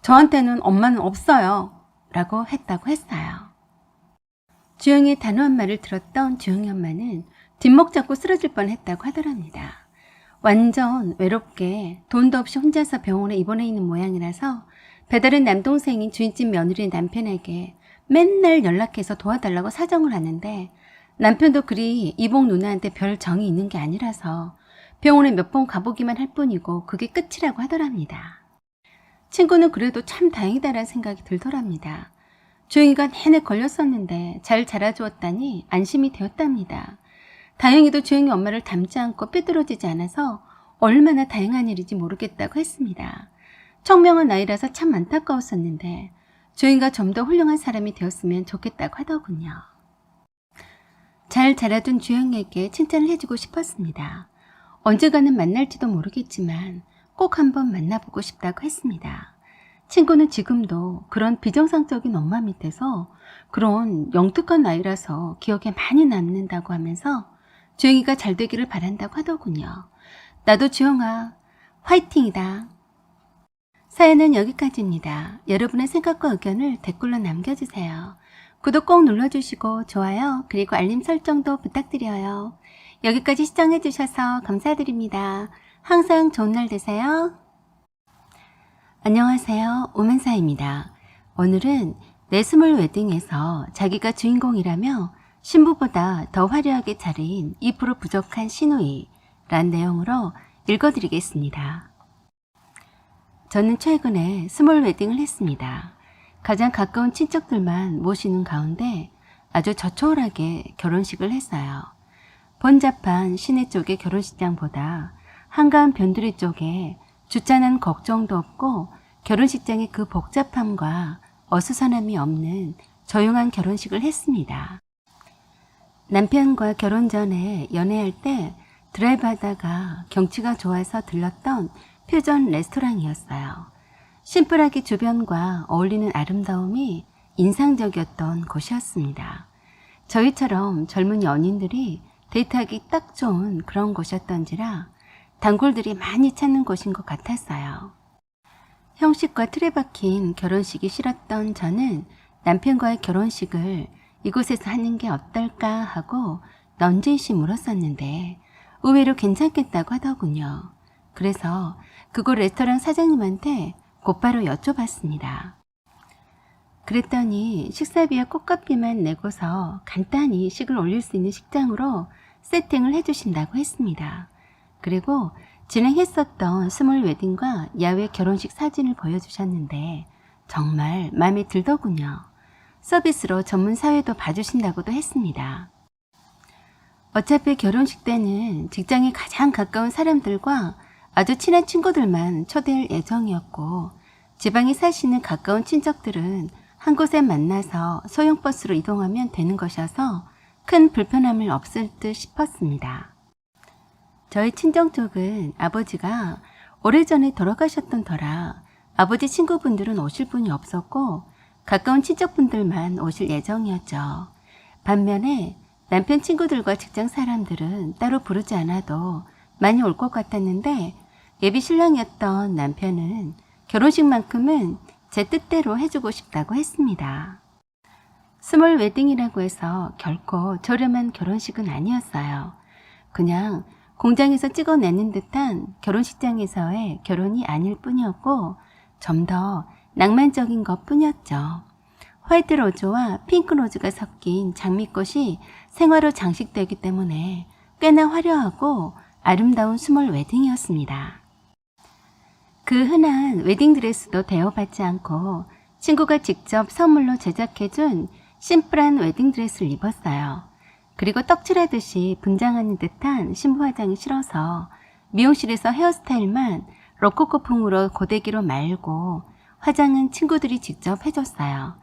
저한테는 엄마는 없어요. 라고 했다고 했어요. 주영이의 단호한 말을 들었던 주영이 엄마는 뒷목 잡고 쓰러질 뻔했다고 하더랍니다. 완전 외롭게 돈도 없이 혼자서 병원에 입원해 있는 모양이라서 배다른 남동생인 주인집 며느리 남편에게 맨날 연락해서 도와달라고 사정을 하는데 남편도 그리 이복 누나한테 별 정이 있는 게 아니라서 병원에 몇 번 가보기만 할 뿐이고 그게 끝이라고 하더랍니다. 친구는 그래도 참 다행이다라는 생각이 들더랍니다. 주영이가 내내 걸렸었는데 잘 자라주었다니 안심이 되었답니다. 다행히도 주영이 엄마를 닮지 않고 삐뚤어지지 않아서 얼마나 다행한 일인지 모르겠다고 했습니다. 청명한 나이라서 참 안타까웠었는데 주영이가 좀 더 훌륭한 사람이 되었으면 좋겠다고 하더군요. 잘 자라둔 주영이에게 칭찬을 해주고 싶었습니다. 언젠가는 만날지도 모르겠지만 꼭 한번 만나보고 싶다고 했습니다. 친구는 지금도 그런 비정상적인 엄마 밑에서 그런 영특한 아이라서 기억에 많이 남는다고 하면서 주영이가 잘 되기를 바란다고 하더군요. 나도 주영아 화이팅이다. 사연은 여기까지입니다. 여러분의 생각과 의견을 댓글로 남겨주세요. 구독 꼭 눌러주시고 좋아요 그리고 알림 설정도 부탁드려요. 여기까지 시청해주셔서 감사드립니다. 항상 좋은 날 되세요. 안녕하세요. 오만사입니다. 오늘은 내 스몰 웨딩에서 자기가 주인공이라며 신부보다 더 화려하게 차린 2% 부족한 시누이 란 내용으로 읽어드리겠습니다. 저는 최근에 스몰 웨딩을 했습니다. 가장 가까운 친척들만 모시는 가운데 아주 저초월하게 결혼식을 했어요. 번잡한 시내 쪽의 결혼식장보다 한가한 변두리 쪽에 주차난 걱정도 없고 결혼식장의 그 복잡함과 어수선함이 없는 조용한 결혼식을 했습니다. 남편과 결혼 전에 연애할 때 드라이브 하다가 경치가 좋아서 들렀던 퓨전 레스토랑이었어요. 심플하게 주변과 어울리는 아름다움이 인상적이었던 곳이었습니다. 저희처럼 젊은 연인들이 데이트하기 딱 좋은 그런 곳이었던지라 단골들이 많이 찾는 곳인 것 같았어요. 형식과 틀에 박힌 결혼식이 싫었던 저는 남편과의 결혼식을 이곳에서 하는 게 어떨까 하고 넌지시 물었었는데 의외로 괜찮겠다고 하더군요. 그래서 그곳 레스토랑 사장님한테 곧바로 여쭤봤습니다. 그랬더니 식사비와 꽃값비만 내고서 간단히 식을 올릴 수 있는 식장으로 세팅을 해주신다고 했습니다. 그리고 진행했었던 스몰 웨딩과 야외 결혼식 사진을 보여주셨는데 정말 마음에 들더군요. 서비스로 전문 사회도 봐주신다고도 했습니다. 어차피 결혼식 때는 직장에 가장 가까운 사람들과 아주 친한 친구들만 초대할 예정이었고 지방에 사시는 가까운 친척들은 한 곳에 만나서 소형버스로 이동하면 되는 것이어서 큰 불편함은 없을 듯 싶었습니다. 저희 친정 쪽은 아버지가 오래전에 돌아가셨던 터라 아버지 친구분들은 오실 분이 없었고 가까운 친척분들만 오실 예정이었죠. 반면에 남편 친구들과 직장 사람들은 따로 부르지 않아도 많이 올 것 같았는데 예비 신랑이었던 남편은 결혼식만큼은 제 뜻대로 해주고 싶다고 했습니다. 스몰 웨딩이라고 해서 결코 저렴한 결혼식은 아니었어요. 그냥 공장에서 찍어내는 듯한 결혼식장에서의 결혼이 아닐 뿐이었고 좀 더 낭만적인 것 뿐이었죠. 화이트 로즈와 핑크 로즈가 섞인 장미꽃이 생화로 장식되기 때문에 꽤나 화려하고 아름다운 스몰 웨딩이었습니다. 그 흔한 웨딩드레스도 대여받지 않고 친구가 직접 선물로 제작해준 심플한 웨딩드레스를 입었어요. 그리고 떡칠하듯이 분장하는 듯한 신부 화장이 싫어서 미용실에서 헤어스타일만 로코코풍으로 고데기로 말고 화장은 친구들이 직접 해줬어요.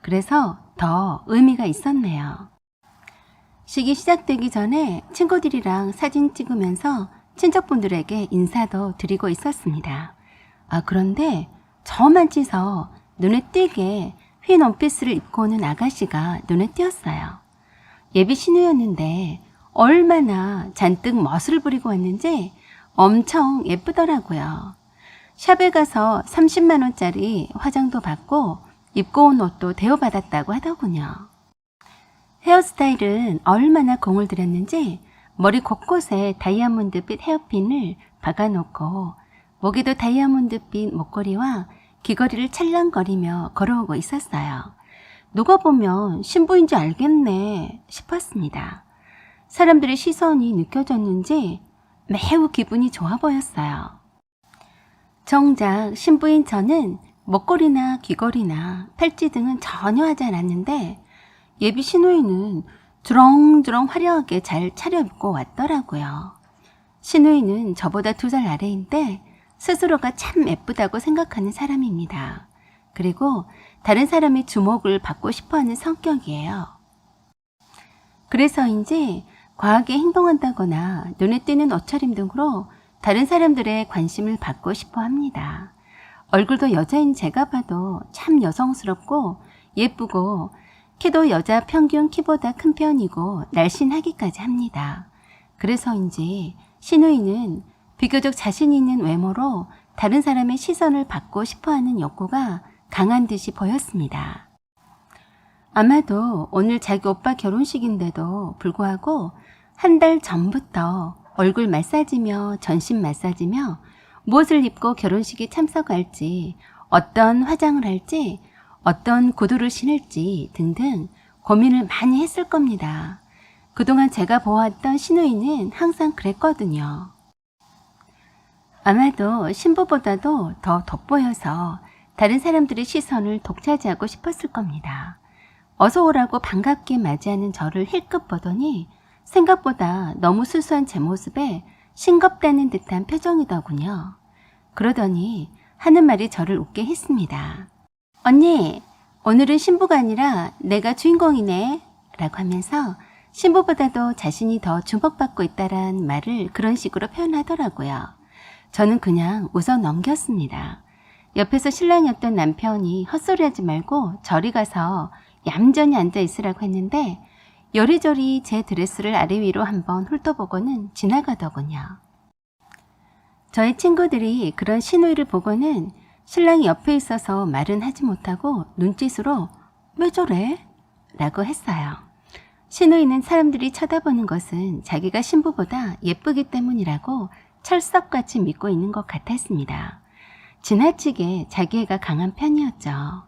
그래서 더 의미가 있었네요. 식이 시작되기 전에 친구들이랑 사진 찍으면서 친척분들에게 인사도 드리고 있었습니다. 그런데 저만 찌서 눈에 띄게 흰 원피스를 입고 오는 아가씨가 눈에 띄었어요. 예비 신우였는데 얼마나 잔뜩 멋을 부리고 왔는지 엄청 예쁘더라고요. 샵에 가서 30만 원짜리 화장도 받고 입고 온 옷도 대여받았다고 하더군요. 헤어스타일은 얼마나 공을 들였는지 머리 곳곳에 다이아몬드빛 헤어핀을 박아놓고 목에도 다이아몬드빛 목걸이와 귀걸이를 찰랑거리며 걸어오고 있었어요. 누가 보면 신부인 줄 알겠네 싶었습니다. 사람들의 시선이 느껴졌는지 매우 기분이 좋아 보였어요. 정작 신부인 저는 목걸이나 귀걸이나 팔찌 등은 전혀 하지 않았는데 예비 신우이는 주렁주렁 화려하게 잘 차려입고 왔더라고요. 신우이는 저보다 2살 아래인데 스스로가 참 예쁘다고 생각하는 사람입니다. 그리고 다른 사람의 주목을 받고 싶어하는 성격이에요. 그래서인지 과하게 행동한다거나 눈에 띄는 옷차림 등으로 다른 사람들의 관심을 받고 싶어 합니다. 얼굴도 여자인 제가 봐도 참 여성스럽고 예쁘고 키도 여자 평균 키보다 큰 편이고 날씬하기까지 합니다. 그래서인지 신우이는 비교적 자신 있는 외모로 다른 사람의 시선을 받고 싶어하는 욕구가 강한 듯이 보였습니다. 아마도 오늘 자기 오빠 결혼식인데도 불구하고 한 달 전부터 얼굴 마사지며 전신 마사지며 무엇을 입고 결혼식에 참석할지, 어떤 화장을 할지, 어떤 구두를 신을지 등등 고민을 많이 했을 겁니다. 그동안 제가 보았던 신우이는 항상 그랬거든요. 아마도 신부보다도 더 돋보여서 다른 사람들의 시선을 독차지하고 싶었을 겁니다. 어서 오라고 반갑게 맞이하는 저를 힐끗 보더니 생각보다 너무 수수한 제 모습에 싱겁다는 듯한 표정이더군요. 그러더니 하는 말이 저를 웃게 했습니다. 언니, 오늘은 신부가 아니라 내가 주인공이네 라고 하면서 신부보다도 자신이 더 주목받고 있다란 말을 그런 식으로 표현하더라고요. 저는 그냥 웃어 넘겼습니다. 옆에서 신랑이었던 남편이 헛소리하지 말고 저리 가서 얌전히 앉아 있으라고 했는데 요리조리 제 드레스를 아래 위로 한번 훑어보고는 지나가더군요. 저의 친구들이 그런 시누이를 보고는 신랑이 옆에 있어서 말은 하지 못하고 눈짓으로 왜 저래? 라고 했어요. 시누이는 사람들이 쳐다보는 것은 자기가 신부보다 예쁘기 때문이라고 철석같이 믿고 있는 것 같았습니다. 지나치게 자기애가 강한 편이었죠.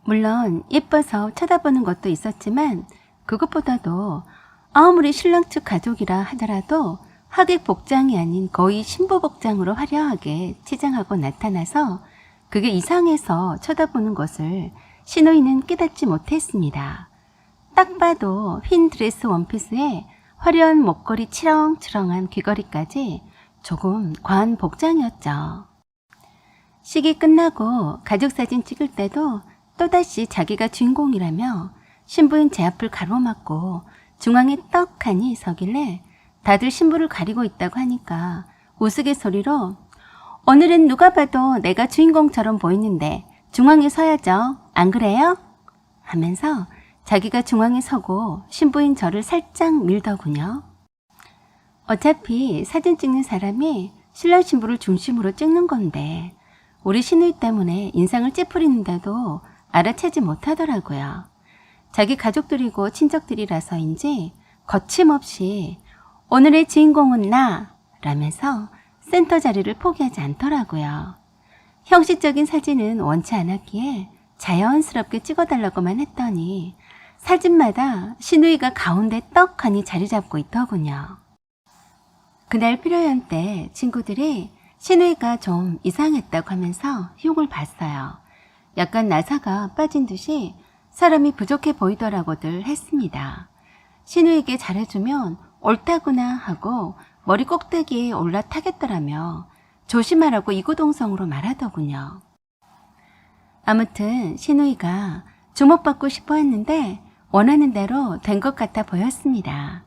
물론 예뻐서 쳐다보는 것도 있었지만 그것보다도 아무리 신랑 측 가족이라 하더라도 하객 복장이 아닌 거의 신부 복장으로 화려하게 치장하고 나타나서 그게 이상해서 쳐다보는 것을 시누이는 깨닫지 못했습니다. 딱 봐도 흰 드레스 원피스에 화려한 목걸이 치렁치렁한 귀걸이까지 조금 과한 복장이었죠. 식이 끝나고 가족사진 찍을 때도 또다시 자기가 주인공이라며 신부인 제 앞을 가로막고 중앙에 떡하니 서길래 다들 신부를 가리고 있다고 하니까 우스갯소리로 오늘은 누가 봐도 내가 주인공처럼 보이는데 중앙에 서야죠. 안 그래요? 하면서 자기가 중앙에 서고 신부인 저를 살짝 밀더군요. 어차피 사진 찍는 사람이 신랑 신부를 중심으로 찍는 건데 우리 시누이 때문에 인상을 찌푸리는데도 알아채지 못하더라고요. 자기 가족들이고 친척들이라서인지 거침없이 오늘의 주인공은 나! 라면서 센터 자리를 포기하지 않더라고요. 형식적인 사진은 원치 않았기에 자연스럽게 찍어달라고만 했더니 사진마다 시누이가 가운데 떡하니 자리 잡고 있더군요. 그날 피로연 때 친구들이 시누이가 좀 이상했다고 하면서 흉을 봤어요. 약간 나사가 빠진 듯이 사람이 부족해 보이더라고들 했습니다. 시누이에게 잘해주면 옳다구나 하고 머리 꼭대기에 올라타겠더라며 조심하라고 이구동성으로 말하더군요. 아무튼 시누이가 주목받고 싶어 했는데 원하는 대로 된 것 같아 보였습니다.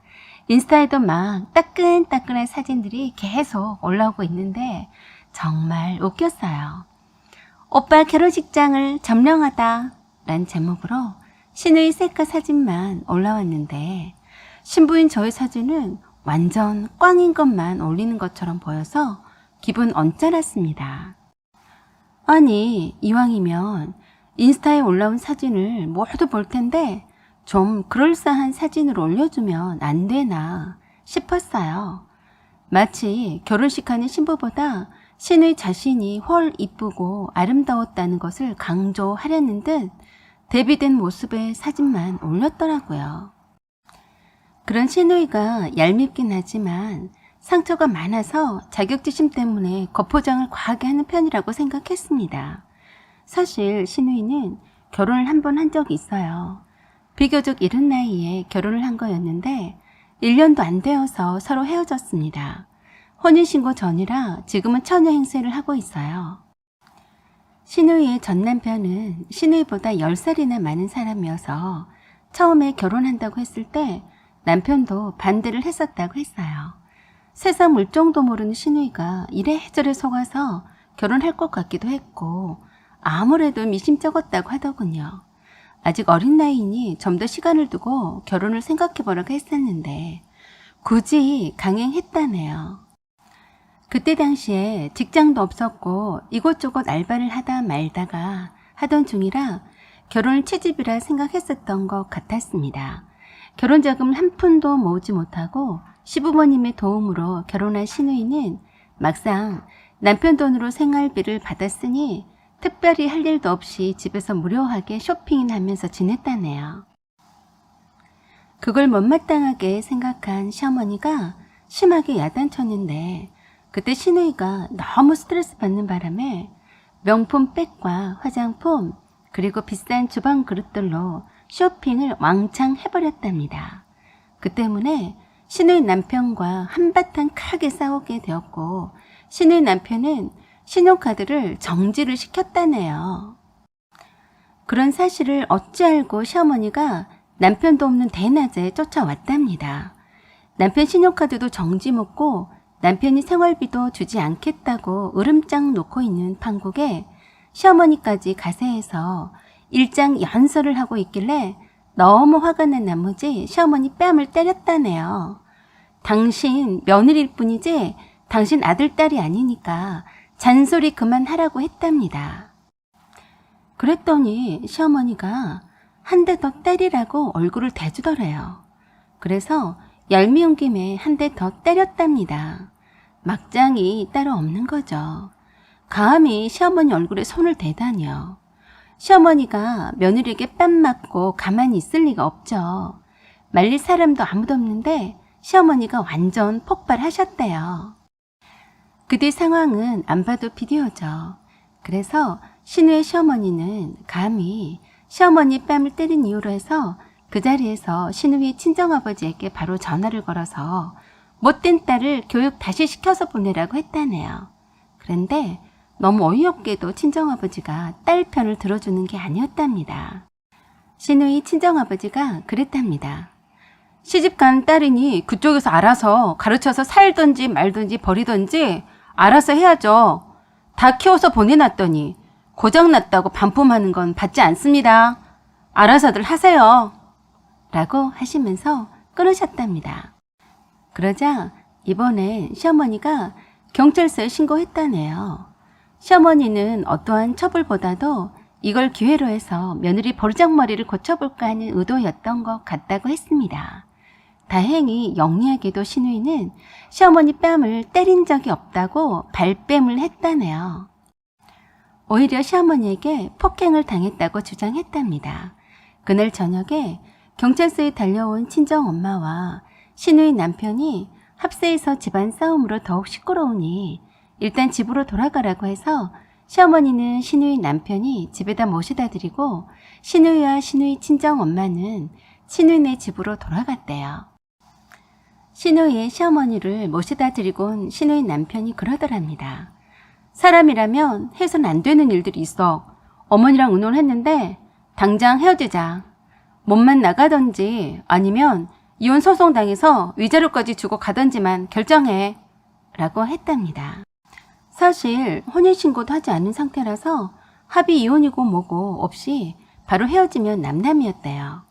인스타에도 막 따끈따끈한 사진들이 계속 올라오고 있는데 정말 웃겼어요. 오빠 결혼식장을 점령하다 란 제목으로 시누이 셀카 사진만 올라왔는데 신부인 저의 사진은 완전 꽝인 것만 올리는 것처럼 보여서 기분 언짢았습니다. 아니 이왕이면 인스타에 올라온 사진을 모두 볼 텐데 좀 그럴싸한 사진을 올려주면 안 되나 싶었어요. 마치 결혼식하는 신부보다 시누이 자신이 훨 이쁘고 아름다웠다는 것을 강조하려는 듯 대비된 모습의 사진만 올렸더라고요. 그런 시누이가 얄밉긴 하지만 상처가 많아서 자격지심 때문에 겉포장을 과하게 하는 편이라고 생각했습니다. 사실 시누이는 결혼을 한 번 한 적이 있어요. 비교적 이른 나이에 결혼을 한 거였는데 1년도 안 되어서 서로 헤어졌습니다. 혼인신고 전이라 지금은 처녀 행세를 하고 있어요. 시누이의 전 남편은 시누이보다 10살이나 많은 사람이어서 처음에 결혼한다고 했을 때 남편도 반대를 했었다고 했어요. 세상 물정도 모르는 시누이가 이래저래 속아서 결혼할 것 같기도 했고 아무래도 미심쩍었다고 하더군요. 아직 어린 나이니 좀 더 시간을 두고 결혼을 생각해보라고 했었는데 굳이 강행했다네요. 그때 당시에 직장도 없었고 이곳저곳 알바를 하다 말다가 하던 중이라 결혼을 취집이라 생각했었던 것 같았습니다. 결혼자금을 한 푼도 모으지 못하고 시부모님의 도움으로 결혼한 시누이는 막상 남편 돈으로 생활비를 받았으니 특별히 할 일도 없이 집에서 무료하게 쇼핑이나 하면서 지냈다네요. 그걸 못마땅하게 생각한 시어머니가 심하게 야단쳤는데 그때 시누이가 너무 스트레스 받는 바람에 명품 백과 화장품 그리고 비싼 주방 그릇들로 쇼핑을 왕창 해버렸답니다. 그 때문에 시누이 남편과 한바탕 크게 싸우게 되었고 시누이 남편은 신용카드를 정지를 시켰다네요. 그런 사실을 어찌 알고 시어머니가 남편도 없는 대낮에 쫓아왔답니다. 남편 신용카드도 정지 먹고 남편이 생활비도 주지 않겠다고 으름장 놓고 있는 판국에 시어머니까지 가세해서 일장 연설을 하고 있길래 너무 화가 난 나머지 시어머니 뺨을 때렸다네요. 당신 며느리일 뿐이지 당신 아들, 딸이 아니니까 잔소리 그만하라고 했답니다. 그랬더니 시어머니가 한 대 더 때리라고 얼굴을 대주더래요. 그래서 얄미운 김에 한 대 더 때렸답니다. 막장이 따로 없는 거죠. 감히 시어머니 얼굴에 손을 대다니요. 시어머니가 며느리에게 뺨 맞고 가만히 있을 리가 없죠. 말릴 사람도 아무도 없는데 시어머니가 완전 폭발하셨대요. 그 뒤 상황은 안 봐도 비디오죠. 그래서 신우의 시어머니는 감히 시어머니 뺨을 때린 이유로 해서 그 자리에서 신우의 친정아버지에게 바로 전화를 걸어서 못된 딸을 교육 다시 시켜서 보내라고 했다네요. 그런데 너무 어이없게도 친정아버지가 딸 편을 들어주는 게 아니었답니다. 신우의 친정아버지가 그랬답니다. 시집간 딸이니 그쪽에서 알아서 가르쳐서 살든지 말든지 버리든지 알아서 해야죠. 다 키워서 보내놨더니 고장났다고 반품하는 건 받지 않습니다. 알아서들 하세요. 라고 하시면서 끊으셨답니다. 그러자 이번엔 시어머니가 경찰서에 신고했다네요. 시어머니는 어떠한 처벌보다도 이걸 기회로 해서 며느리 버르장머리를 고쳐볼까 하는 의도였던 것 같다고 했습니다. 다행히 영리하게도 신우이는 시어머니 뺨을 때린 적이 없다고 발뺌을 했다네요. 오히려 시어머니에게 폭행을 당했다고 주장했답니다. 그날 저녁에 경찰서에 달려온 친정엄마와 신우이 남편이 합세해서 집안 싸움으로 더욱 시끄러우니 일단 집으로 돌아가라고 해서 시어머니는 신우이 남편이 집에다 모셔다 드리고 신우이와 신우이 친정엄마는 신우이네 집으로 돌아갔대요. 신우이의 시어머니를 모셔다 드리곤 신우이 남편이 그러더랍니다. 사람이라면 해서는 안 되는 일들이 있어. 어머니랑 의논했는데 당장 헤어지자. 몸만 나가든지 아니면 이혼 소송 당해서 위자료까지 주고 가든지만 결정해. 라고 했답니다. 사실 혼인신고도 하지 않은 상태라서 합의 이혼이고 뭐고 없이 바로 헤어지면 남남이었대요.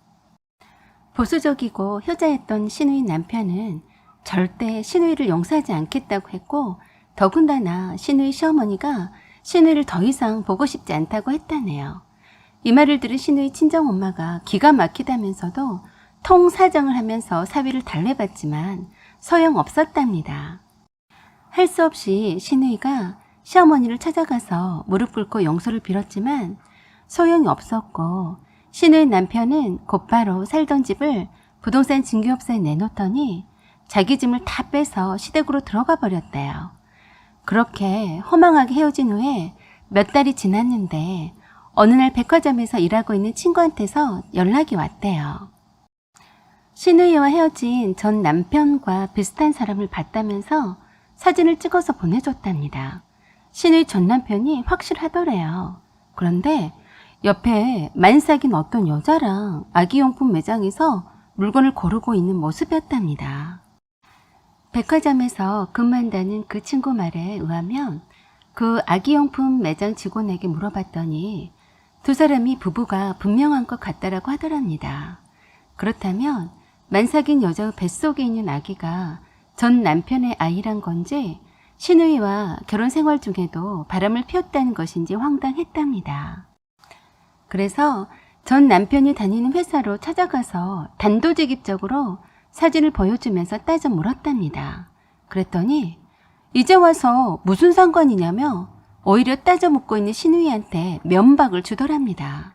보수적이고 효자였던 신우이 남편은 절대 신우이를 용서하지 않겠다고 했고 더군다나 신우이 시어머니가 신우이를 더 이상 보고 싶지 않다고 했다네요. 이 말을 들은 신우이 친정엄마가 기가 막히다면서도 통사정을 하면서 사위를 달래봤지만 소용없었답니다. 할 수 없이 신우이가 시어머니를 찾아가서 무릎 꿇고 용서를 빌었지만 소용이 없었고 신우이 남편은 곧바로 살던 집을 부동산 증기업소에 내놓더니 자기 짐을 다 빼서 시댁으로 들어가 버렸대요. 그렇게 허망하게 헤어진 후에 몇 달이 지났는데 어느 날 백화점에서 일하고 있는 친구한테서 연락이 왔대요. 신우이와 헤어진 전 남편과 비슷한 사람을 봤다면서 사진을 찍어서 보내줬답니다. 신우이 전 남편이 확실하더래요. 그런데 옆에 만삭인 어떤 여자랑 아기용품 매장에서 물건을 고르고 있는 모습이었답니다. 백화점에서 근무한다는 그 친구 말에 의하면 그 아기용품 매장 직원에게 물어봤더니 두 사람이 부부가 분명한 것 같다라고 하더랍니다. 그렇다면 만삭인 여자의 뱃속에 있는 아기가 전 남편의 아이란 건지 신우이와 결혼 생활 중에도 바람을 피웠다는 것인지 황당했답니다. 그래서 전 남편이 다니는 회사로 찾아가서 단도직입적으로 사진을 보여주면서 따져 물었답니다. 그랬더니 이제 와서 무슨 상관이냐며 오히려 따져 묻고 있는 신우이한테 면박을 주더랍니다.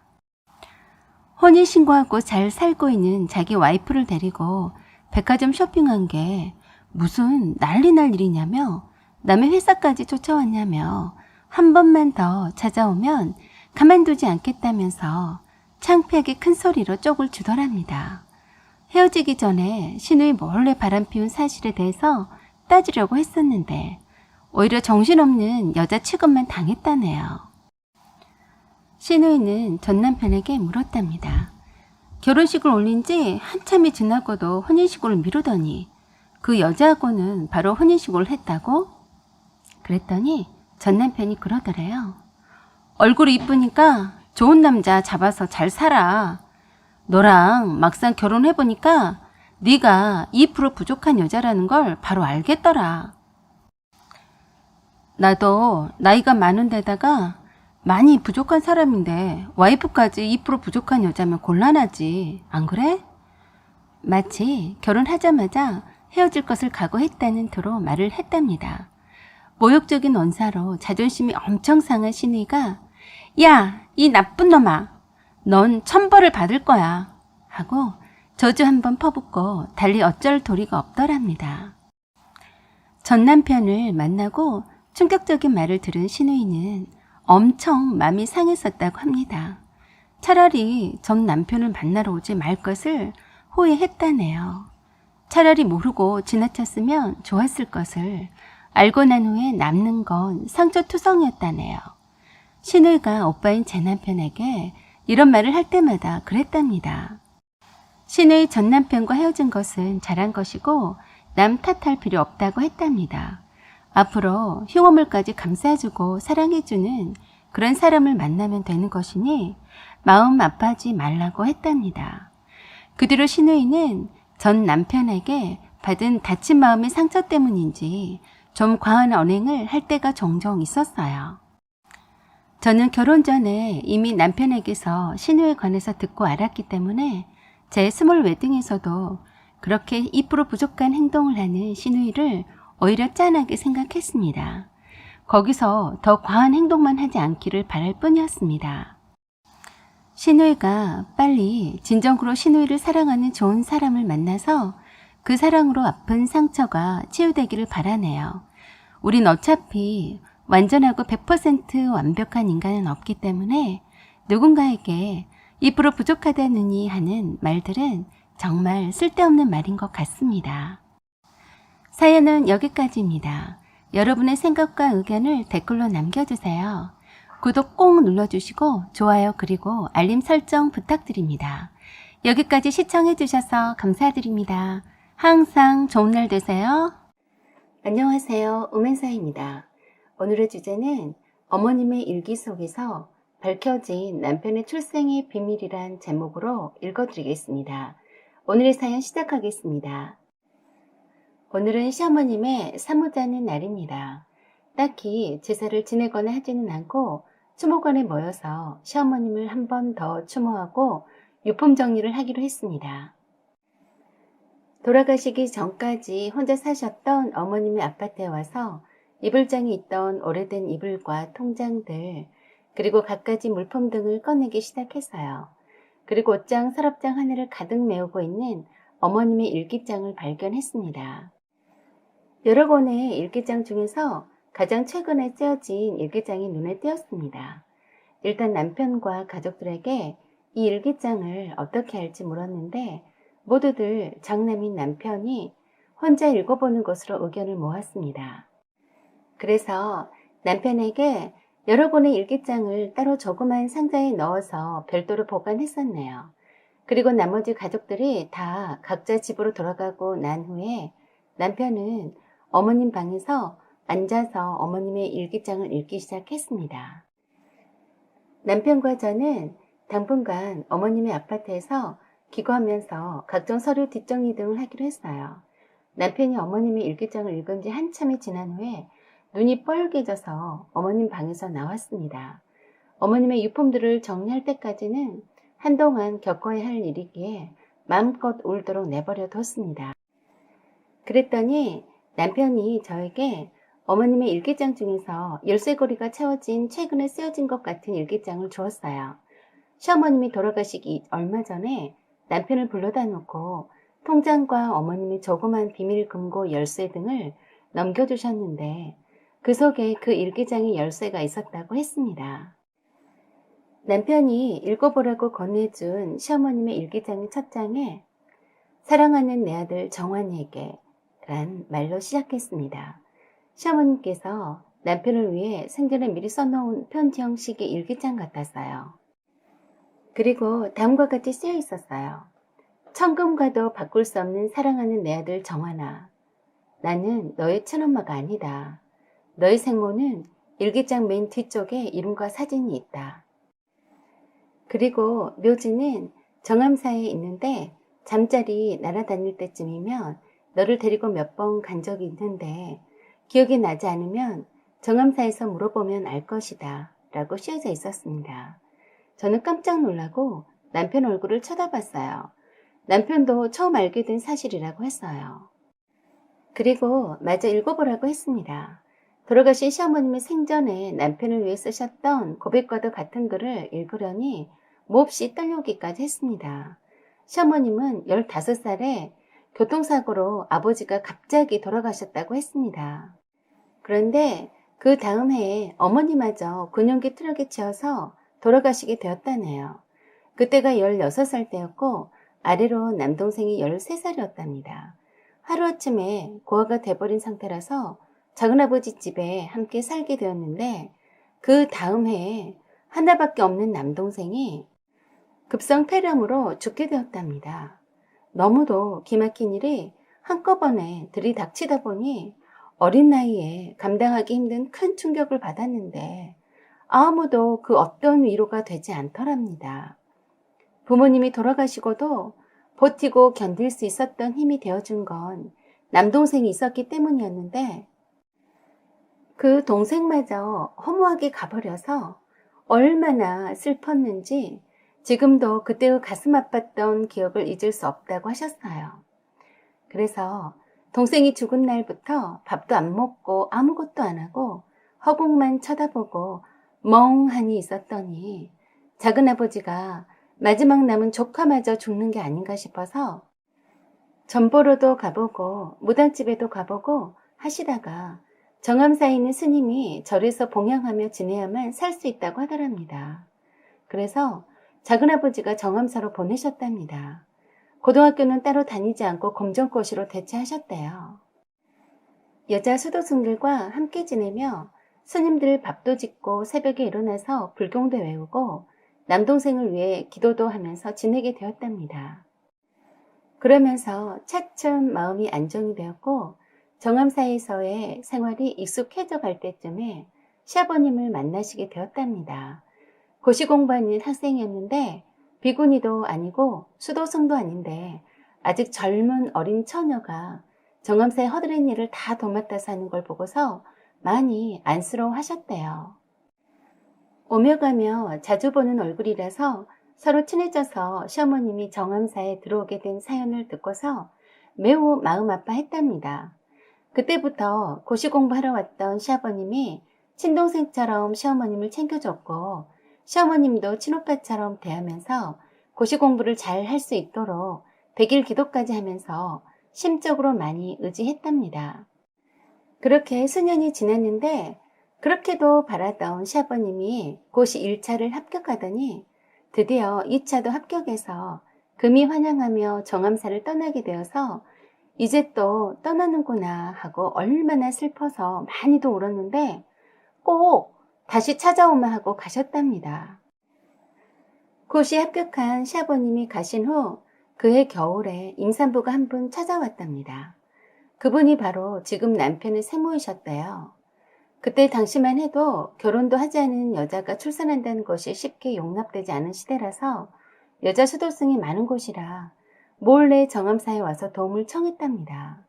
혼인신고하고 잘 살고 있는 자기 와이프를 데리고 백화점 쇼핑한 게 무슨 난리 날 일이냐며 남의 회사까지 쫓아왔냐며 한 번만 더 찾아오면 가만두지 않겠다면서 창피하게 큰 소리로 쪽을 주더랍니다. 헤어지기 전에 신우이 몰래 바람 피운 사실에 대해서 따지려고 했었는데 오히려 정신없는 여자 취급만 당했다네요. 신우이는 전 남편에게 물었답니다. 결혼식을 올린 지 한참이 지나고도 혼인신고를 미루더니 그 여자하고는 바로 혼인신고를 했다고? 그랬더니 전 남편이 그러더래요. 얼굴이 이쁘니까 좋은 남자 잡아서 잘 살아. 너랑 막상 결혼해보니까 네가 2% 부족한 여자라는 걸 바로 알겠더라. 나도 나이가 많은데다가 많이 부족한 사람인데 와이프까지 2% 부족한 여자면 곤란하지. 안 그래? 마치 결혼하자마자 헤어질 것을 각오했다는 투로 말을 했답니다. 모욕적인 언사로 자존심이 엄청 상한 신우이가 야, 이 나쁜 놈아. 넌 천벌을 받을 거야. 하고 저주 한번 퍼붓고 달리 어쩔 도리가 없더랍니다. 전 남편을 만나고 충격적인 말을 들은 신우이는 엄청 마음이 상했었다고 합니다. 차라리 전 남편을 만나러 오지 말 것을 후회했다네요. 차라리 모르고 지나쳤으면 좋았을 것을 알고 난 후에 남는 건 상처투성이었다네요. 신우이가 오빠인 제 남편에게 이런 말을 할 때마다 그랬답니다. 신우이 전 남편과 헤어진 것은 잘한 것이고 남 탓할 필요 없다고 했답니다. 앞으로 흉어물까지 감싸주고 사랑해주는 그런 사람을 만나면 되는 것이니 마음 아파하지 말라고 했답니다. 그 뒤로 신우이는 전 남편에게 받은 다친 마음의 상처 때문인지 좀 과한 언행을 할 때가 종종 있었어요. 저는 결혼 전에 이미 남편에게서 신우에 관해서 듣고 알았기 때문에 제 스몰 웨딩에서도 그렇게 2% 부족한 행동을 하는 신우이를 오히려 짠하게 생각했습니다. 거기서 더 과한 행동만 하지 않기를 바랄 뿐이었습니다. 신우이가 빨리 진정으로 신우이를 사랑하는 좋은 사람을 만나서 그 사랑으로 아픈 상처가 치유되기를 바라네요. 우린 어차피 완전하고 100% 완벽한 인간은 없기 때문에 누군가에게 2% 부족하다느니 하는 말들은 정말 쓸데없는 말인 것 같습니다. 사연은 여기까지입니다. 여러분의 생각과 의견을 댓글로 남겨주세요. 구독 꼭 눌러주시고 좋아요 그리고 알림 설정 부탁드립니다. 여기까지 시청해주셔서 감사드립니다. 항상 좋은 날 되세요. 안녕하세요. 우멘사입니다. 오늘의 주제는 어머님의 일기 속에서 밝혀진 남편의 출생의 비밀이란 제목으로 읽어드리겠습니다. 오늘의 사연 시작하겠습니다. 오늘은 시어머님의 사모자는 날입니다. 딱히 제사를 지내거나 하지는 않고 추모관에 모여서 시어머님을 한 번 더 추모하고 유품 정리를 하기로 했습니다. 돌아가시기 전까지 혼자 사셨던 어머님의 아파트에 와서 이불장에 있던 오래된 이불과 통장들 그리고 갖가지 물품 등을 꺼내기 시작했어요. 그리고 옷장, 서랍장 하나를 가득 메우고 있는 어머님의 일기장을 발견했습니다. 여러 권의 일기장 중에서 가장 최근에 쓰여진 일기장이 눈에 띄었습니다. 일단 남편과 가족들에게 이 일기장을 어떻게 할지 물었는데 모두들 장남인 남편이 혼자 읽어보는 것으로 의견을 모았습니다. 그래서 남편에게 여러 권의 일기장을 따로 조그만 상자에 넣어서 별도로 보관했었네요. 그리고 나머지 가족들이 다 각자 집으로 돌아가고 난 후에 남편은 어머님 방에서 앉아서 어머님의 일기장을 읽기 시작했습니다. 남편과 저는 당분간 어머님의 아파트에서 기거하면서 각종 서류 뒷정리 등을 하기로 했어요. 남편이 어머님의 일기장을 읽은 지 한참이 지난 후에 눈이 뻘개져서 어머님 방에서 나왔습니다. 어머님의 유품들을 정리할 때까지는 한동안 겪어야 할 일이기에 마음껏 울도록 내버려 뒀습니다. 그랬더니 남편이 저에게 어머님의 일기장 중에서 열쇠고리가 채워진 최근에 쓰여진 것 같은 일기장을 주었어요. 시어머님이 돌아가시기 얼마 전에 남편을 불러다 놓고 통장과 어머님의 조그만 비밀 금고 열쇠 등을 넘겨주셨는데 그 속에 그 일기장의 열쇠가 있었다고 했습니다. 남편이 읽어보라고 건네준 시어머님의 일기장의 첫 장에 사랑하는 내 아들 정환이에게 란 말로 시작했습니다. 시어머님께서 남편을 위해 생전에 미리 써놓은 편지 형식의 일기장 같았어요. 그리고 다음과 같이 쓰여 있었어요. 천금과도 바꿀 수 없는 사랑하는 내 아들 정환아. 나는 너의 친엄마가 아니다. 너의 생모는 일기장 맨 뒤쪽에 이름과 사진이 있다. 그리고 묘지는 정암사에 있는데 잠자리 날아다닐 때쯤이면 너를 데리고 몇 번 간 적이 있는데 기억이 나지 않으면 정암사에서 물어보면 알 것이다 라고 쓰여져 있었습니다. 저는 깜짝 놀라고 남편 얼굴을 쳐다봤어요. 남편도 처음 알게 된 사실이라고 했어요. 그리고 마저 읽어보라고 했습니다. 돌아가신 시어머님의 생전에 남편을 위해 쓰셨던 고백과도 같은 글을 읽으려니 몹시 떨려오기까지 했습니다. 시어머님은 15살에 교통사고로 아버지가 갑자기 돌아가셨다고 했습니다. 그런데 그 다음 해에 어머니마저 군용기 트럭에 치여서 돌아가시게 되었다네요. 그때가 16살 때였고 아래로 남동생이 13살이었답니다. 하루아침에 고아가 돼버린 상태라서 작은아버지 집에 함께 살게 되었는데 그 다음 해에 하나밖에 없는 남동생이 급성 폐렴으로 죽게 되었답니다. 너무도 기막힌 일이 한꺼번에 들이닥치다 보니 어린 나이에 감당하기 힘든 큰 충격을 받았는데 아무도 그 어떤 위로가 되지 않더랍니다. 부모님이 돌아가시고도 버티고 견딜 수 있었던 힘이 되어준 건 남동생이 있었기 때문이었는데 그 동생마저 허무하게 가버려서 얼마나 슬펐는지 지금도 그때의 가슴 아팠던 기억을 잊을 수 없다고 하셨어요. 그래서 동생이 죽은 날부터 밥도 안 먹고 아무것도 안 하고 허공만 쳐다보고 멍하니 있었더니 작은아버지가 마지막 남은 조카마저 죽는 게 아닌가 싶어서 전보로도 가보고 무당집에도 가보고 하시다가 정암사에 있는 스님이 절에서 봉양하며 지내야만 살 수 있다고 하더랍니다. 그래서 작은아버지가 정암사로 보내셨답니다. 고등학교는 따로 다니지 않고 검정고시로 대체하셨대요. 여자 수도승들과 함께 지내며 스님들 밥도 짓고 새벽에 일어나서 불경도 외우고 남동생을 위해 기도도 하면서 지내게 되었답니다. 그러면서 차츰 마음이 안정이 되었고 정암사에서의 생활이 익숙해져 갈 때쯤에 시아버님을 만나시게 되었답니다. 고시 공부하는 학생이었는데 비구니도 아니고 수도승도 아닌데 아직 젊은 어린 처녀가 정암사의 허드렛 일을 다 도맡아 사는 걸 보고서 많이 안쓰러워하셨대요. 오며 가며 자주 보는 얼굴이라서 서로 친해져서 시어머님이 정암사에 들어오게 된 사연을 듣고서 매우 마음 아파했답니다. 그때부터 고시 공부하러 왔던 시아버님이 친동생처럼 시어머님을 챙겨줬고 시어머님도 친오빠처럼 대하면서 고시 공부를 잘 할 수 있도록 100일 기도까지 하면서 심적으로 많이 의지했답니다. 그렇게 수년이 지났는데 그렇게도 바라던 시아버님이 고시 1차를 합격하더니 드디어 2차도 합격해서 금이 환영하며 정암사를 떠나게 되어서 이제 또 떠나는구나 하고 얼마나 슬퍼서 많이도 울었는데 꼭 다시 찾아오마 하고 가셨답니다. 고시 합격한 시아버님이 가신 후 그해 겨울에 임산부가 한 분 찾아왔답니다. 그분이 바로 지금 남편의 생모이셨대요. 그때 당시만 해도 결혼도 하지 않은 여자가 출산한다는 것이 쉽게 용납되지 않은 시대라서 여자 수도승이 많은 곳이라 몰래 정암사에 와서 도움을 청했답니다.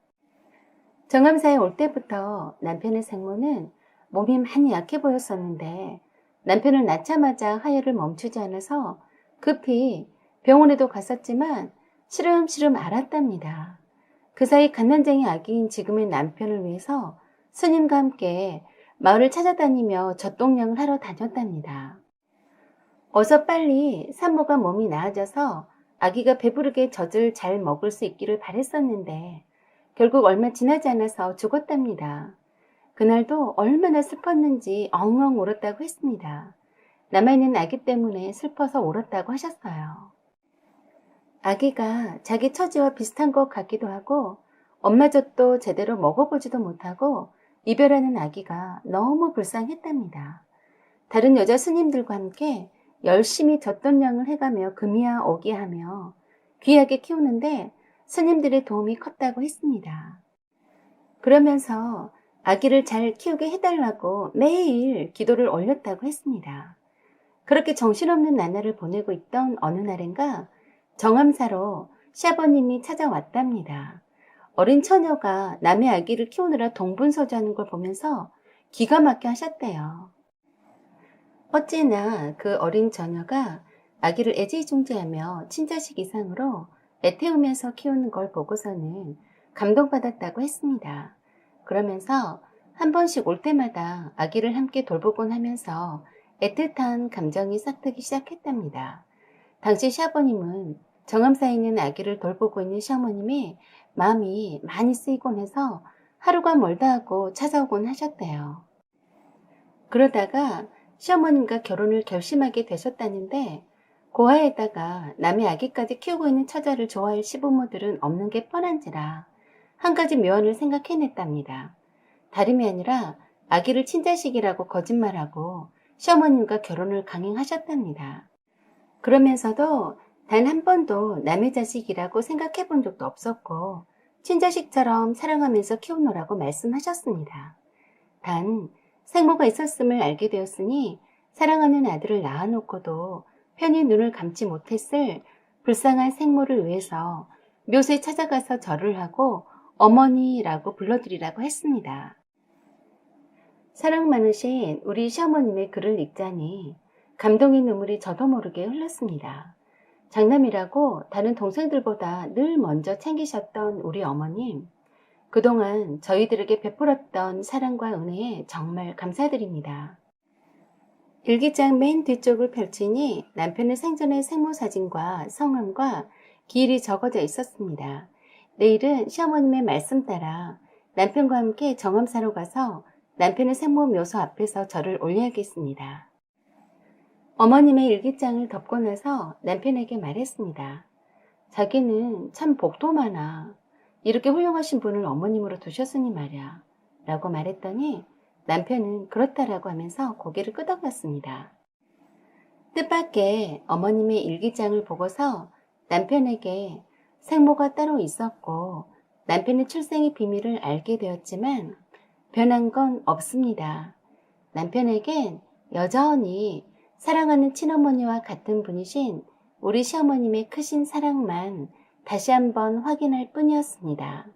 정암사에 올 때부터 남편의 생모는 몸이 많이 약해 보였었는데 남편을 낳자마자 하혈을 멈추지 않아서 급히 병원에도 갔었지만 시름시름 앓았답니다. 그 사이 갓난쟁이 아기인 지금의 남편을 위해서 스님과 함께 마을을 찾아다니며 젖동량을 하러 다녔답니다. 어서 빨리 산모가 몸이 나아져서 아기가 배부르게 젖을 잘 먹을 수 있기를 바랬었는데 결국 얼마 지나지 않아서 죽었답니다. 그날도 얼마나 슬펐는지 엉엉 울었다고 했습니다. 남아있는 아기 때문에 슬퍼서 울었다고 하셨어요. 아기가 자기 처지와 비슷한 것 같기도 하고 엄마 젖도 제대로 먹어보지도 못하고 이별하는 아기가 너무 불쌍했답니다. 다른 여자 스님들과 함께 열심히 젖돈량을 해가며 금이야 오기하며 귀하게 키우는데 스님들의 도움이 컸다고 했습니다. 그러면서 아기를 잘 키우게 해달라고 매일 기도를 올렸다고 했습니다. 그렇게 정신없는 나날을 보내고 있던 어느 날인가 정암사로 시아버님이 찾아왔답니다. 어린 처녀가 남의 아기를 키우느라 동분서주하는 걸 보면서 기가 막혀 하셨대요. 어찌나 그 어린 처녀가 아기를 애지중지하며 친자식 이상으로 애태우면서 키우는 걸 보고서는 감동받았다고 했습니다. 그러면서 한 번씩 올 때마다 아기를 함께 돌보곤 하면서 애틋한 감정이 싹트기 시작했답니다. 당시 시아버님은 정암사에 있는 아기를 돌보고 있는 시어머님이 마음이 많이 쓰이곤 해서 하루가 멀다 하고 찾아오곤 하셨대요. 그러다가 시어머님과 결혼을 결심하게 되셨다는데 고아에다가 남의 아기까지 키우고 있는 처자를 좋아할 시부모들은 없는 게 뻔한지라 한 가지 묘안을 생각해냈답니다. 다름이 아니라 아기를 친자식이라고 거짓말하고 시어머님과 결혼을 강행하셨답니다. 그러면서도 단 한 번도 남의 자식이라고 생각해 본 적도 없었고 친자식처럼 사랑하면서 키우노라고 말씀하셨습니다. 단 생모가 있었음을 알게 되었으니 사랑하는 아들을 낳아놓고도 편히 눈을 감지 못했을 불쌍한 생모를 위해서 묘소에 찾아가서 절을 하고 어머니라고 불러드리라고 했습니다. 사랑 많으신 우리 시어머님의 글을 읽자니 감동의 눈물이 저도 모르게 흘렀습니다. 장남이라고 다른 동생들보다 늘 먼저 챙기셨던 우리 어머님, 그동안 저희들에게 베풀었던 사랑과 은혜에 정말 감사드립니다. 일기장 맨 뒤쪽을 펼치니 남편의 생전의 생모 사진과 성함과 기일이 적어져 있었습니다. 내일은 시어머님의 말씀 따라 남편과 함께 정암사로 가서 남편의 생모 묘소 앞에서 절을 올려야겠습니다. 어머님의 일기장을 덮고 나서 남편에게 말했습니다. 자기는 참 복도 많아. 이렇게 훌륭하신 분을 어머님으로 두셨으니 말이야. 라고 말했더니 남편은 그렇다라고 하면서 고개를 끄덕였습니다. 뜻밖의 어머님의 일기장을 보고서 남편에게 생모가 따로 있었고 남편의 출생의 비밀을 알게 되었지만 변한 건 없습니다. 남편에겐 여전히 사랑하는 친어머니와 같은 분이신 우리 시어머님의 크신 사랑만 다시 한번 확인할 뿐이었습니다.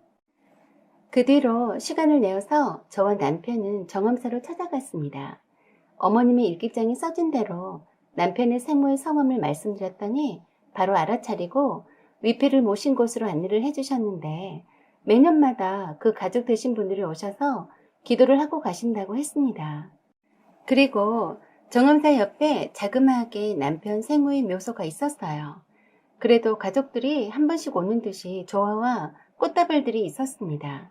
그 뒤로 시간을 내어서 저와 남편은 정암사로 찾아갔습니다. 어머님의 일기장에 써진 대로 남편의 생모의 성함을 말씀드렸더니 바로 알아차리고 위패를 모신 곳으로 안내를 해주셨는데 매년마다 그 가족 되신 분들이 오셔서 기도를 하고 가신다고 했습니다. 그리고 정암사 옆에 자그마하게 남편 생모의 묘소가 있었어요. 그래도 가족들이 한 번씩 오는 듯이 조화와 꽃다발들이 있었습니다.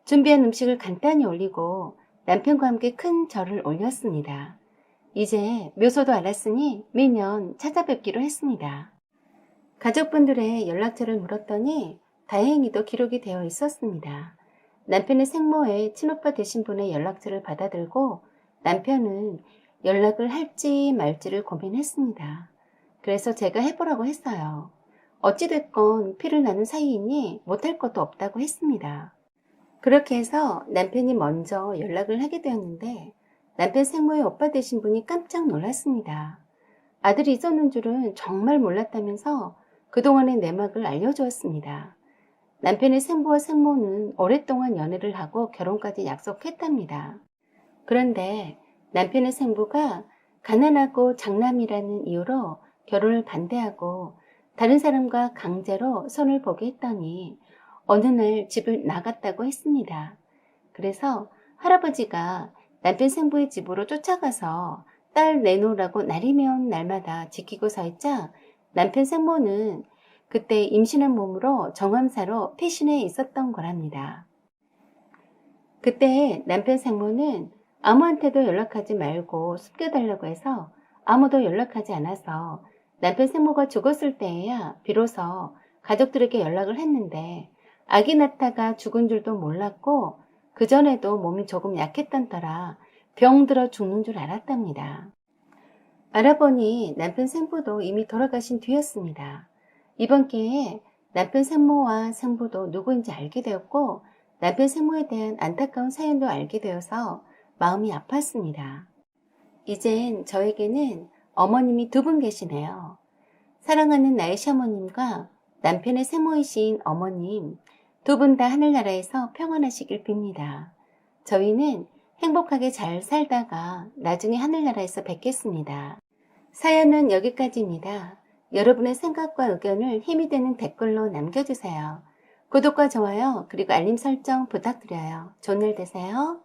준비한 음식을 간단히 올리고 남편과 함께 큰 절을 올렸습니다. 이제 묘소도 알았으니 매년 찾아뵙기로 했습니다. 가족분들의 연락처를 물었더니 다행히도 기록이 되어 있었습니다. 남편의 생모의 친오빠 되신 분의 연락처를 받아들고 남편은 연락을 할지 말지를 고민했습니다. 그래서 제가 해보라고 했어요. 어찌됐건 피를 나눈 사이이니 못할 것도 없다고 했습니다. 그렇게 해서 남편이 먼저 연락을 하게 되었는데 남편 생모의 오빠 되신 분이 깜짝 놀랐습니다. 아들이 있었는 줄은 정말 몰랐다면서 그동안의 내막을 알려주었습니다. 남편의 생부와 생모는 오랫동안 연애를 하고 결혼까지 약속했답니다. 그런데 남편의 생부가 가난하고 장남이라는 이유로 결혼을 반대하고 다른 사람과 강제로 손을 보게 했더니 어느 날 집을 나갔다고 했습니다. 그래서 할아버지가 남편 생부의 집으로 쫓아가서 딸 내놓으라고 날이면 날마다 지키고 서 있자 남편 생모는 그때 임신한 몸으로 정암사로 피신해 있었던 거랍니다. 그때 남편 생모는 아무한테도 연락하지 말고 숨겨달라고 해서 아무도 연락하지 않아서 남편 생모가 죽었을 때에야 비로소 가족들에게 연락을 했는데 아기 낳다가 죽은 줄도 몰랐고 그전에도 몸이 조금 약했던 터라 병들어 죽는 줄 알았답니다. 알아보니 남편 생부도 이미 돌아가신 뒤였습니다. 이번 기회에 남편 생모와 생부도 누구인지 알게 되었고 남편 생모에 대한 안타까운 사연도 알게 되어서 마음이 아팠습니다. 이젠 저에게는 어머님이 두 분 계시네요. 사랑하는 나의 시어머님과 남편의 생모이신 어머님, 두 분 다 하늘나라에서 평안하시길 빕니다. 저희는 행복하게 잘 살다가 나중에 하늘나라에서 뵙겠습니다. 사연은 여기까지입니다. 여러분의 생각과 의견을 힘이 되는 댓글로 남겨주세요. 구독과 좋아요 그리고 알림 설정 부탁드려요. 좋은 날 되세요.